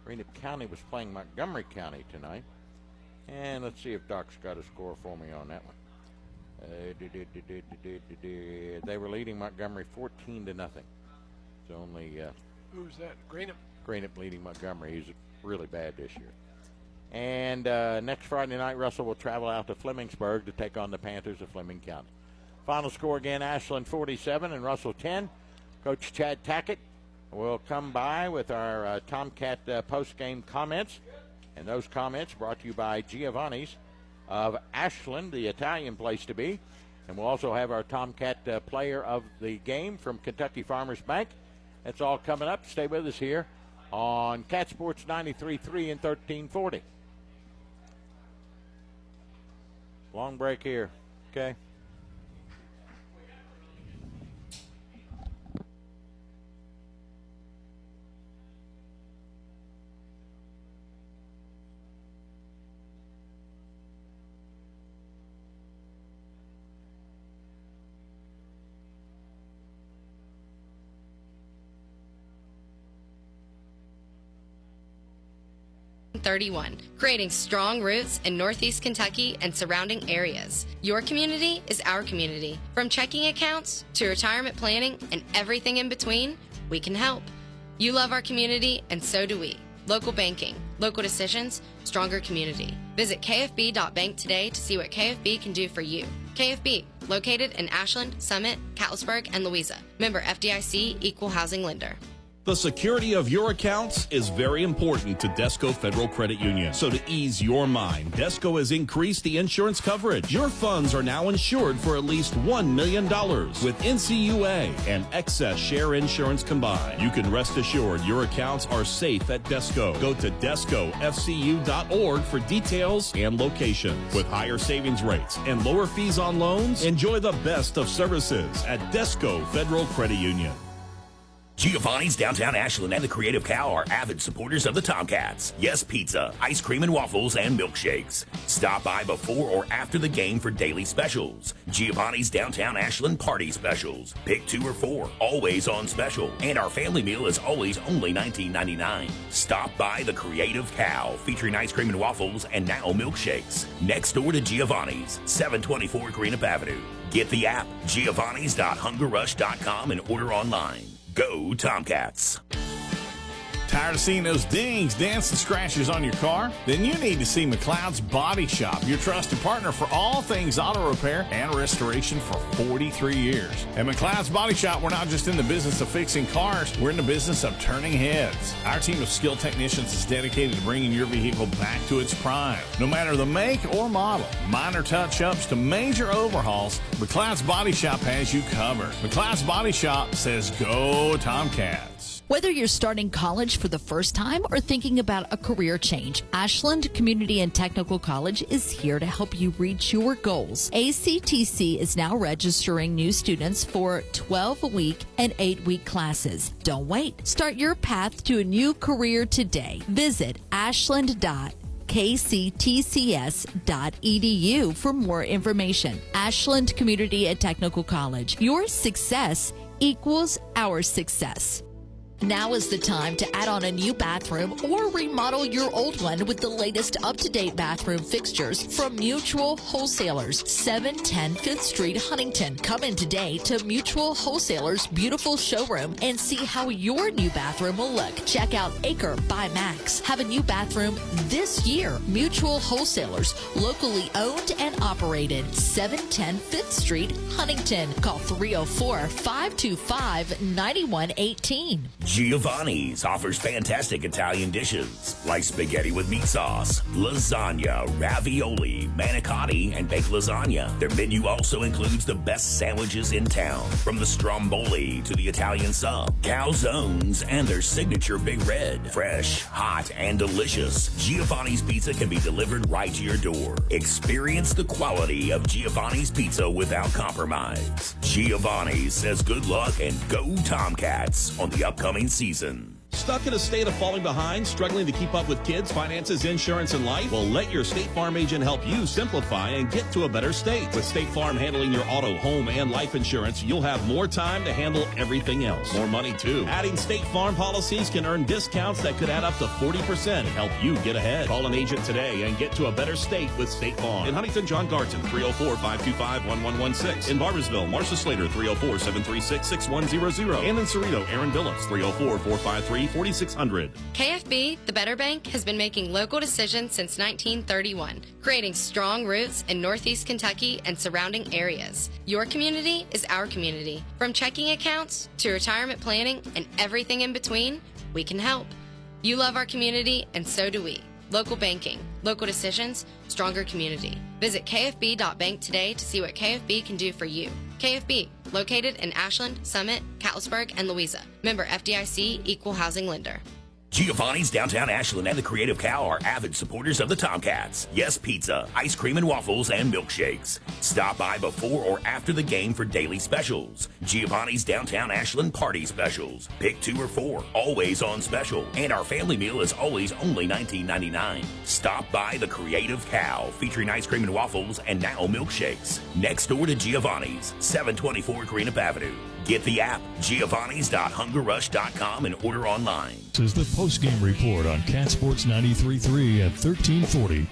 Greenup County was playing Montgomery County tonight. And let's see if Doc's got a score for me on that one. They were leading Montgomery 14-0. It's only who's that? Greenup. Greenup leading Montgomery. He's really bad this year. And next Friday night, Russell will travel out to Flemingsburg to take on the Panthers of Fleming County. Final score again: Ashland 47 and Russell 10. Coach Chad Tackett will come by with our Tomcat post-game comments. And those comments brought to you by Giovanni's of Ashland, the Italian place to be. And we'll also have our Tomcat player of the game from Kentucky Farmers Bank. That's all coming up. Stay with us here on Cat Sports 93.3 and 1340. Long break here, okay? Creating strong roots in Northeast Kentucky and surrounding areas. Your community is our community. From checking accounts to retirement planning and everything in between, we can help. You love our community, and so do we. Local banking, local decisions, stronger community. Visit kfb.bank today to see what KFB can do for you. KFB, located in Ashland, Summit, Catlettsburg, and Louisa. Member FDIC, Equal Housing Lender. The security of your accounts is very important to Desco Federal Credit Union. So to ease your mind, Desco has increased the insurance coverage. Your funds are now insured for at least $1 million with NCUA and excess share insurance combined. You can rest assured your accounts are safe at Desco. Go to descofcu.org for details and locations. With higher savings rates and lower fees on loans, enjoy the best of services at Desco Federal Credit Union. Giovanni's downtown Ashland and the Creative Cow are avid supporters of the Tomcats. Yes Pizza, ice cream and waffles, and milkshakes. Stop by before or after the game for daily specials. Giovanni's downtown Ashland party specials. Pick 2 or 4, always on special. And our family meal is always only $19.99. Stop by the Creative Cow, featuring ice cream and waffles and now milkshakes. Next door to Giovanni's, 724 Greenup Avenue. Get the app, giovannis.hungerrush.com, and order online. Go Tomcats. Tired of seeing those dings, dents, and scratches on your car? Then you need to see McLeod's Body Shop, your trusted partner for all things auto repair and restoration for 43 years. At McLeod's Body Shop, we're not just in the business of fixing cars, we're in the business of turning heads. Our team of skilled technicians is dedicated to bringing your vehicle back to its prime. No matter the make or model, minor touch-ups to major overhauls, McLeod's Body Shop has you covered. McLeod's Body Shop says go Tomcats. Whether you're starting college for the first time or thinking about a career change, Ashland Community and Technical College is here to help you reach your goals. ACTC is now registering new students for 12-week and 8-week classes. Don't wait. Start your path to a new career today. Visit ashland.kctcs.edu for more information. Ashland Community and Technical College. Your success equals our success. Now is the time to add on a new bathroom or remodel your old one with the latest up-to-date bathroom fixtures from Mutual Wholesalers, 710 5th Street, Huntington. Come in today to Mutual Wholesalers' beautiful showroom and see how your new bathroom will look. Check out Acre by Max. Have a new bathroom this year. Mutual Wholesalers, locally owned and operated, 710 5th Street, Huntington. Call 304-525-9118. Giovanni's offers fantastic Italian dishes like spaghetti with meat sauce, lasagna, ravioli, manicotti, and baked lasagna. Their menu also includes the best sandwiches in town, from the stromboli to the Italian sub, calzones, and their signature Big Red. Fresh, hot, and delicious, Giovanni's Pizza can be delivered right to your door. Experience the quality of Giovanni's Pizza without compromise. Giovanni's says good luck and go Tomcats on the upcoming season. Stuck in a state of falling behind, struggling to keep up with kids, finances, insurance, and life? Well, let your State Farm agent help you simplify and get to a better state. With State Farm handling your auto, home, and life insurance, you'll have more time to handle everything else. More money, too. Adding State Farm policies can earn discounts that could add up to 40% and help you get ahead. Call an agent today and get to a better state with State Farm. In Huntington, John Garton, 304-525-1116. In Barbersville, Marcia Slater, 304-736-6100. And in Cerrito, Aaron Billups, 304-453-4600. KFB, the Better Bank, has been making local decisions since 1931, creating strong roots in Northeast Kentucky and surrounding areas. Your community is our community. From checking accounts to retirement planning and everything in between, we can help. You love our community, and so do we. Local banking, local decisions, stronger community. Visit kfb.bank today to see what KFB can do for you. KFB, located in Ashland, Summit, Catlettsburg, and Louisa. Member FDIC, Equal Housing Lender. Giovanni's Downtown Ashland and the Creative Cow are avid supporters of the Tomcats. Yes Pizza, ice cream and waffles, and milkshakes. Stop by before or after the game for daily specials. Giovanni's Downtown Ashland party specials. Pick 2 or 4, always on special. And our family meal is always only $19.99. Stop by the Creative Cow, featuring ice cream and waffles and now milkshakes. Next door to Giovanni's, 724 Greenup Avenue. Get the app, giovannis.hungerrush.com, and order online. This is the post-game report on Cat Sports 93.3 at 1340.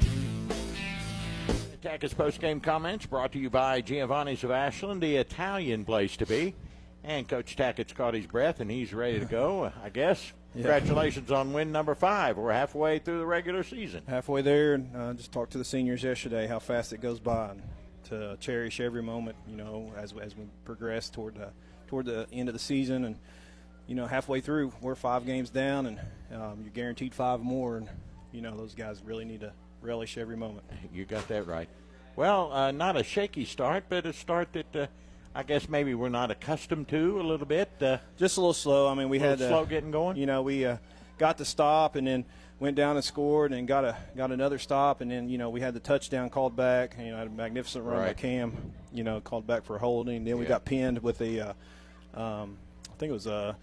Tackett's post-game comments brought to you by Giovanni's of Ashland, the Italian place to be. And Coach Tackett's caught his breath, and he's ready to go, I guess. Yeah. Congratulations on win number 5. We're halfway through the regular season. Halfway there, and just talked to the seniors yesterday how fast it goes by, and to cherish every moment, you know, as we progress toward the end of the season. And, you know, halfway through, we're 5 games down, and you're guaranteed 5 more. And, you know, those guys really need to relish every moment. You got that right. Well, not a shaky start, but a start that I guess maybe we're not accustomed to a little bit. Just a little slow. I mean, we had slow getting going. You know, we got the stop and then went down and scored and got another stop, and then, you know, we had the touchdown called back. You know, had a magnificent run by Cam, you know, called back for holding. Then we got pinned with a I think it was a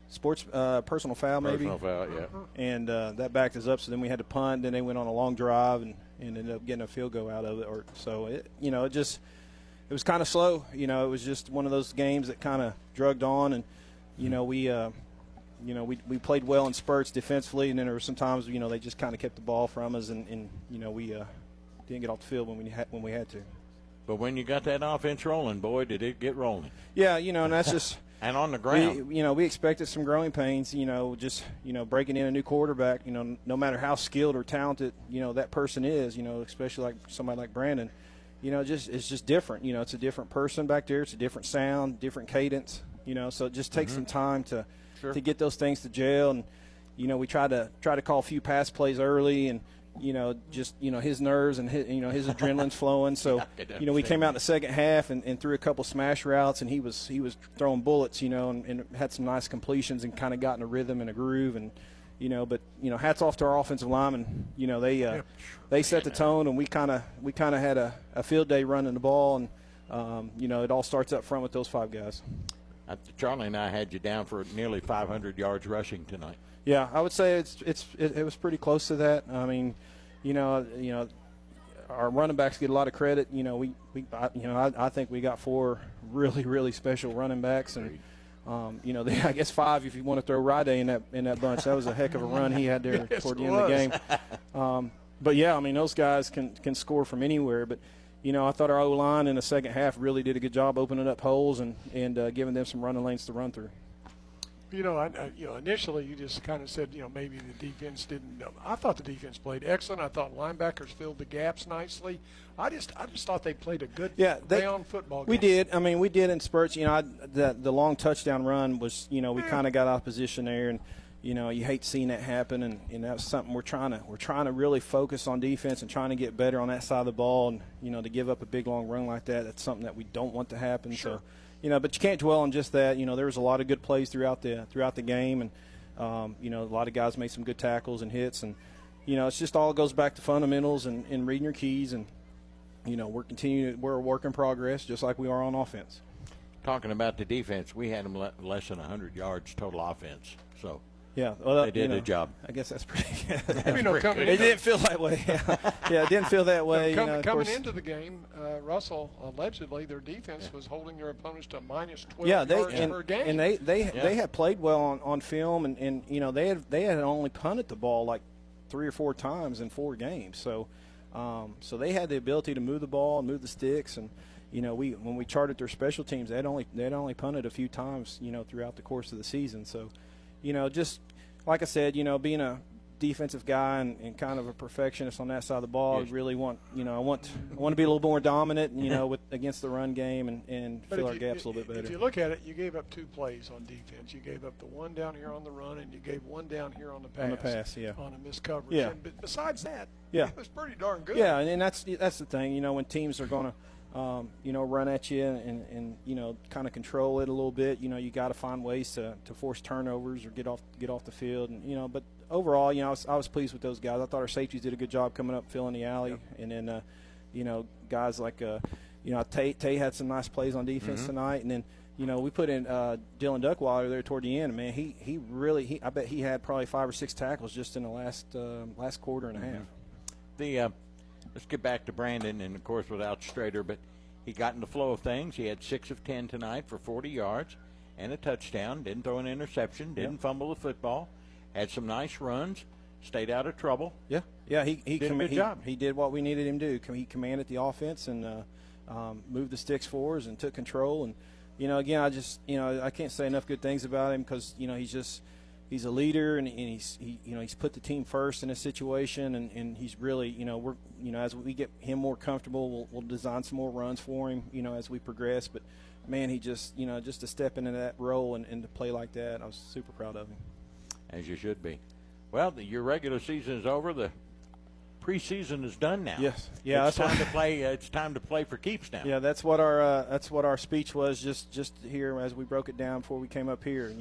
sports personal foul maybe. Personal foul, yeah. And that backed us up, so then we had to punt. Then they went on a long drive and ended up getting a field goal out of it. So it was kind of slow. You know, it was just one of those games that kind of drugged on, and you know we played well in spurts defensively, and then there were some times, you know, they just kind of kept the ball from us, and you know we didn't get off the field when we had to. But when you got that offense rolling, boy, did it get rolling. Yeah, you know, and that's just and on the ground. We expected some growing pains, you know, just, you know, breaking in a new quarterback, you know, no matter how skilled or talented, you know, that person is, you know, especially like somebody like Brandon, you know, it's just different. You know, it's a different person back there. It's a different sound, different cadence, you know, so it just takes some time to get those things to gel. And, you know, we try to call a few pass plays early, and, you know, just, you know, his nerves and his, you know, his adrenaline's flowing. So, you know, we came out in the second half and threw a couple smash routes, and he was throwing bullets, you know, and had some nice completions and kind of got in a rhythm and a groove. And, you know, but, you know, hats off to our offensive linemen. You know, they set the tone, and we kind of had a field day running the ball, and, you know, it all starts up front with those 5 guys. Charlie and I had you down for nearly 500 yards rushing tonight. Yeah, I would say it was pretty close to that. I mean, you know, our running backs get a lot of credit. You know, I think we got 4 really, really special running backs, and you know, I guess 5 if you want to throw Ride in that bunch. That was a heck of a run he had there toward the end of the game. But yeah, I mean, those guys can score from anywhere. But, you know, I thought our O-line in the second half really did a good job opening up holes and giving them some running lanes to run through. Initially you just kind of said, maybe the defense didn't. I thought the defense played excellent. I thought linebackers filled the gaps nicely. I just thought they played a good down football game. We did. I mean, we did in spurts. The long touchdown run was, we kind of got out of position there, and you hate seeing that happen, and that's something we're trying to really focus on defense and trying to get better on that side of the ball, and to give up a big long run like that's something that we don't want to happen. Sure. So, but you can't dwell on just that. There was a lot of good plays throughout the game, and a lot of guys made some good tackles and hits, and it's just all goes back to fundamentals and reading your keys, and we're a work in progress just like we are on offense. Talking about the defense, we had them less than 100 yards total offense, so. Yeah, well, they did a job. I guess that's pretty good. It didn't feel that way. Yeah, it didn't feel that way. Coming into the game, Russell, allegedly, their defense was holding their opponents to minus 12 yards per game. And they had played well on film, and they had only punted the ball like 3 or 4 times in 4 games. So they had the ability to move the ball and move the sticks, and when we charted their special teams, they'd only punted a few times throughout the course of the season. So just like I said, being a defensive guy and kind of a perfectionist on that side of the ball, I really want to be a little more dominant, against the run game and fill our gaps a little bit better. If you look at it, you gave up 2 plays on defense. You gave up the one down here on the run, and you gave one down here on the pass. On the pass, yeah. On a missed coverage. Yeah. But besides that, yeah, it was pretty darn good. Yeah, and that's the thing. When teams are going to run at you and kind of control it a little bit. You got to find ways to force turnovers or get off the field. And but overall, I was pleased with those guys. I thought our safeties did a good job coming up, filling the alley, and then guys like Tate had some nice plays on defense tonight, and then we put in Dylan Duckweiler there toward the end. Man, he really I bet he had probably 5 or 6 tackles just in the last quarter and a half. Let's get back to Brandon, and, of course, without Strader, but he got in the flow of things. He had 6 of 10 tonight for 40 yards and a touchdown. Didn't throw an interception. Didn't fumble the football. Had some nice runs. Stayed out of trouble. Yeah, he did a good job. He did what we needed him to do. He commanded the offense and moved the sticks for us and took control. And, again, I can't say enough good things about him because, he's a leader, and he's put the team first in a situation, and he's really as we get him more comfortable, we'll design some more runs for him as we progress. But man, he just to step into that role and to play like that, I was super proud of him. As you should be. Well, your regular season is over. The preseason is done now. Yes, yeah, it's time to play. It's time to play for keeps now. Yeah, that's what our speech was just here as we broke it down before we came up here.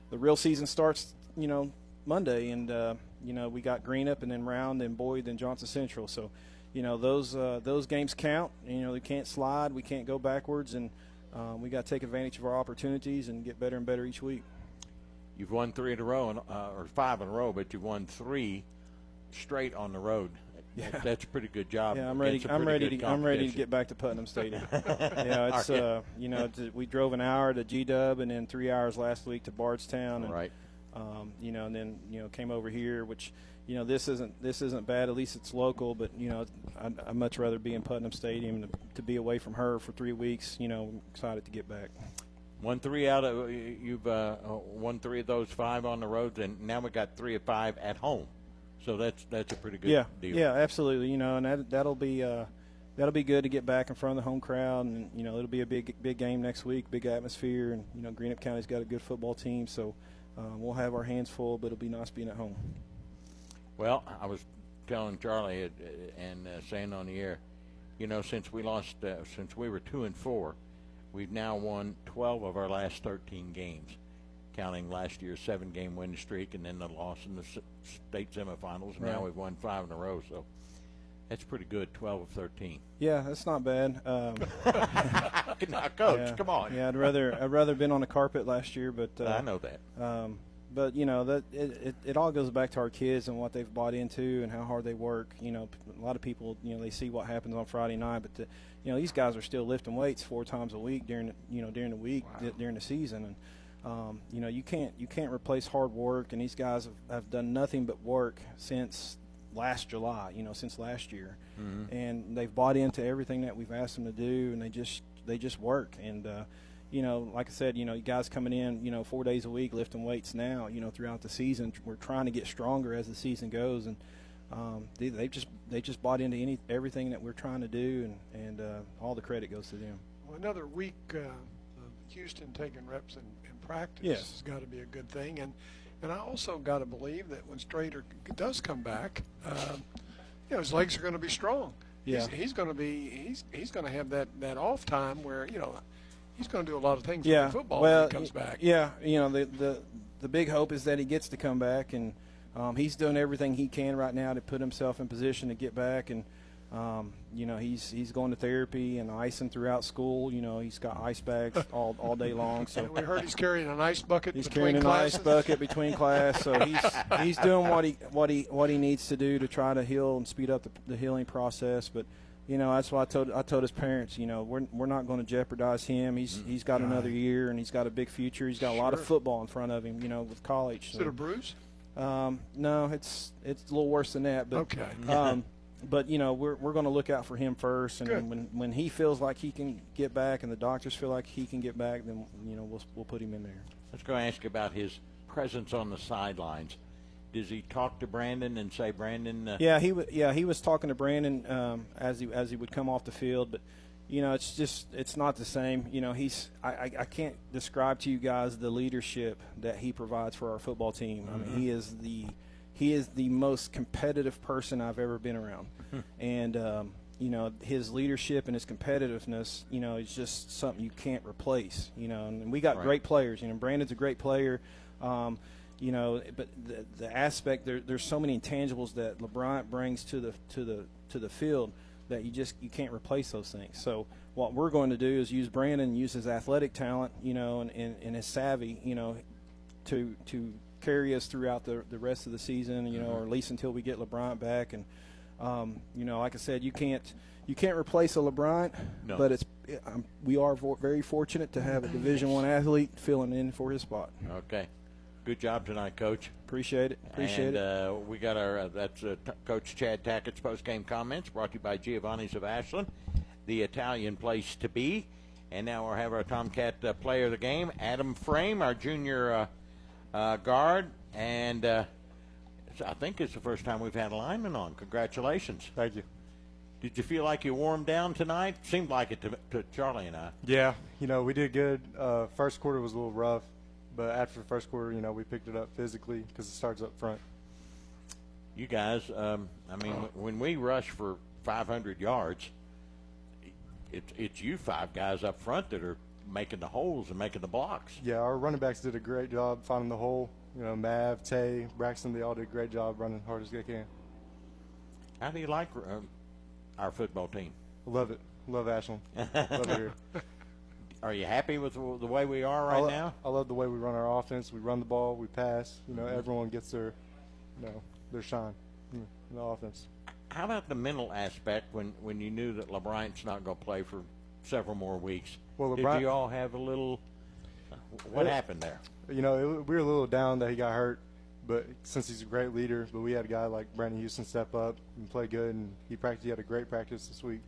The real season starts, Monday, and we got Greenup and then Round, then Boyd, then Johnson Central. So, those games count. They can't slide, we can't go backwards, and we got to take advantage of our opportunities and get better and better each week. You've won 3 in a row, or 5 in a row, but you've won 3 straight on the road. Yeah. That's a pretty good job. Yeah, I'm ready to get back to Putnam Stadium. We drove an hour to G-Dub and then 3 hours last week to Bardstown, and right. And then came over here, which this isn't bad. At least it's local, but I'd much rather be in Putnam Stadium to be away from her for 3 weeks. I'm excited to get back. Won 3 out of you've won 3 of those 5 on the road, and now we got 3 of 5 at home. So that's a pretty good deal. Yeah, absolutely. And that'll be good to get back in front of the home crowd, and it'll be a big game next week, big atmosphere, and Greenup County's got a good football team, so we'll have our hands full, but it'll be nice being at home. Well, I was telling Charlie and saying on the air, since we lost, since we were 2-4, we've now won 12 of our last 13 games, counting last year's 7-game winning streak and then the loss in the state semifinals. Now we've won 5 in a row, so that's pretty good, 12 of 13. Yeah, that's not bad. Now, Coach, come on. Yeah, I'd rather been on the carpet last year, but I know that. But that it all goes back to our kids and what they've bought into and how hard they work. A lot of people they see what happens on Friday night, but these guys are still lifting weights 4 times a week during the week. Wow. During the season, and you can't replace hard work, and these guys have done nothing but work since last July, since last year, and they've bought into everything that we've asked them to do, and they just work, and like I said, you guys coming in, 4 days a week lifting weights now, throughout the season. We're trying to get stronger as the season goes, and they just bought into everything that we're trying to do, and all the credit goes to them. Well, another week of Houston taking reps in practice has got to be a good thing, and I also got to believe that when Strader does come back, his legs are going to be strong. Yeah, he's going to have that off time where he's going to do a lot of things with football when he comes back. Yeah, the big hope is that he gets to come back, and he's doing everything he can right now to put himself in position to get back, and he's going to therapy and icing throughout school. He's got ice bags all day long. So we heard he's carrying an ice bucket. He's between carrying classes. an ice bucket between class. So he's doing what he needs to do to try to heal and speed up the healing process. But that's why I told his parents. We're not going to jeopardize him. He's got another year, and he's got a big future. He's got a lot of football in front of him. With college. Is it a bruise? No, it's a little worse than that. But, okay. But we're going to look out for him first, and when he feels like he can get back, and the doctors feel like he can get back, then we'll put him in there. Let's go ask about his presence on the sidelines. Does he talk to Brandon and say, Brandon? He was talking to Brandon as he would come off the field, but it's not the same. I can't describe to you guys the leadership that he provides for our football team. I mean, he is the most competitive person I've ever been around, and his leadership and his competitiveness, is just something you can't replace. And we got great players. Brandon's a great player. But the aspect there's so many intangibles that LeBron brings to the field that you can't replace those things. So what we're going to do is use Brandon, use his athletic talent, and his savvy, to carry us throughout the rest of the season, or at least until we get LeBron back. And like I said, you can't replace a LeBron, but we are very fortunate to have a Division I athlete filling in for his spot. Okay. Good job tonight, Coach. Appreciate it. We got our Coach Chad Tackett's post-game comments brought to you by Giovanni's of Ashland, the Italian place to be. And now we'll have our Tomcat player of the game, Adam Frame, our junior guard. And I think it's the first time we've had a lineman on. Congratulations. Thank you. Did you feel like you warmed down tonight? Seemed like it to Charlie and I. Yeah, we did good. First quarter was a little rough. But after the first quarter, we picked it up physically because it starts up front. You guys, when we rush for 500 yards, it's you five guys up front that are making the holes and making the blocks. Yeah, our running backs did a great job finding the hole. Mav, Tay, Braxton, they all did a great job running hard as they can. How do you like our football team? Love it. Love Ashland. Love it here. Are you happy with the way we are right now? I love the way we run our offense. We run the ball, we pass. Everyone gets their shine in the offense. How about the mental aspect when you knew that LeBryant's not going to play for several more weeks? Well, did you all have a little? What happened there? We were a little down that he got hurt, but since he's a great leader, but we had a guy like Brandon Houston step up and play good, and he had a great practice this week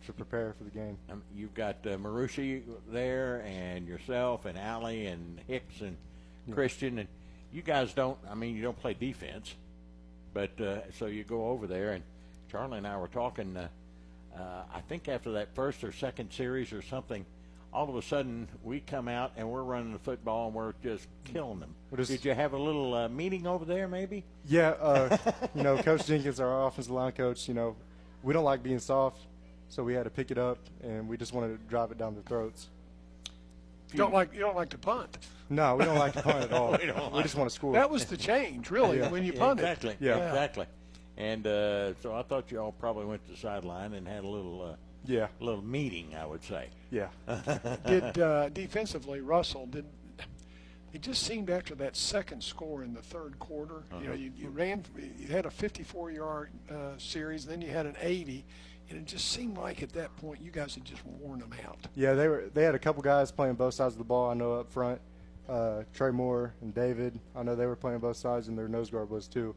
to prepare for the game. You've got Marushi there, and yourself, and Allie, and Hicks, and Christian, and you guys don't play defense, but so you go over there, and Charlie and I were talking, I think after that first or second series or something, all of a sudden we come out and we're running the football and we're just killing them. Did you have a little meeting over there maybe? Yeah, Coach Jenkins, our offensive line coach, we don't like being soft. So we had to pick it up, and we just wanted to drive it down their throats. You don't like to punt? No, we don't like to punt at all. we just want to score. That was the change, really, when you punted. Exactly. Yeah, exactly. And so I thought you all probably went to the sideline and had a little meeting, I would say. Yeah. Did defensively, Russell it just seemed after that second score in the third quarter, you had a 54-yard series, then you had an 80. And it just seemed like at that point you guys had just worn them out. Yeah, they had a couple guys playing both sides of the ball. I know up front, Trey Moore and David. I know they were playing both sides, and their nose guard was too.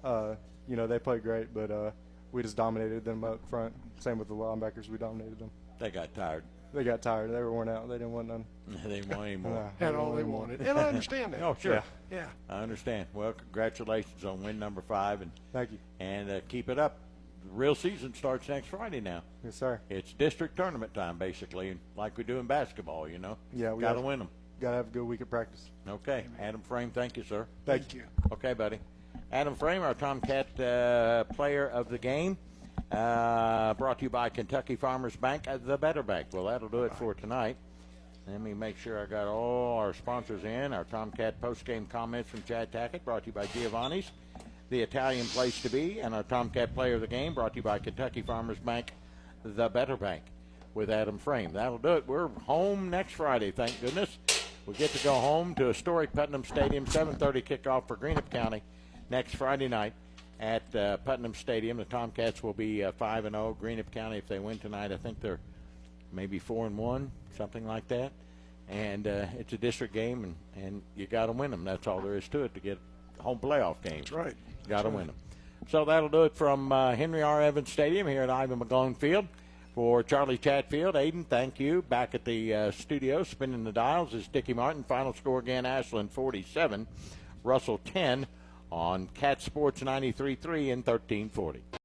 They played great, but we just dominated them up front. Same with the linebackers, we dominated them. They got tired. They got tired. They were worn out. They didn't want none. They didn't want any more. Had all they wanted. And I understand that. Oh, sure. Yeah. I understand. Well, congratulations on win number 5. And thank you. And keep it up. The real season starts next Friday now. Yes, sir. It's district tournament time, basically, like we do in basketball, you know. Yeah, we got to win them. Got to have a good week of practice. Okay. Adam Frame, thank you, sir. Thank you. Okay, buddy. Adam Frame, our Tomcat player of the game, brought to you by Kentucky Farmers Bank, the Better Bank. Well, that'll do it for tonight. Let me make sure I got all our sponsors in. Our Tomcat post-game comments from Chad Tackett, brought to you by Giovanni's, the Italian place to be, and our Tomcat player of the game, brought to you by Kentucky Farmers Bank, the Better Bank, with Adam Frame. That'll do it. We're home next Friday, thank goodness. We get to go home to historic Putnam Stadium, 7:30 kickoff for Greenup County next Friday night at Putnam Stadium. The Tomcats will be 5-0. Greenup County, if they win tonight, I think they're maybe 4-1, something like that. And it's a district game, and you got to win them. That's all there is to it to get home playoff games. That's right. Got to win them. So that'll do it from Henry R. Evans Stadium here at Ivan McGlone Field. For Charlie Chatfield, Aiden, thank you. Back at the studio, spinning the dials is Dickie Martin. Final score again, Ashland 47, Russell 10 on Cat Sports 93.3 and 1340.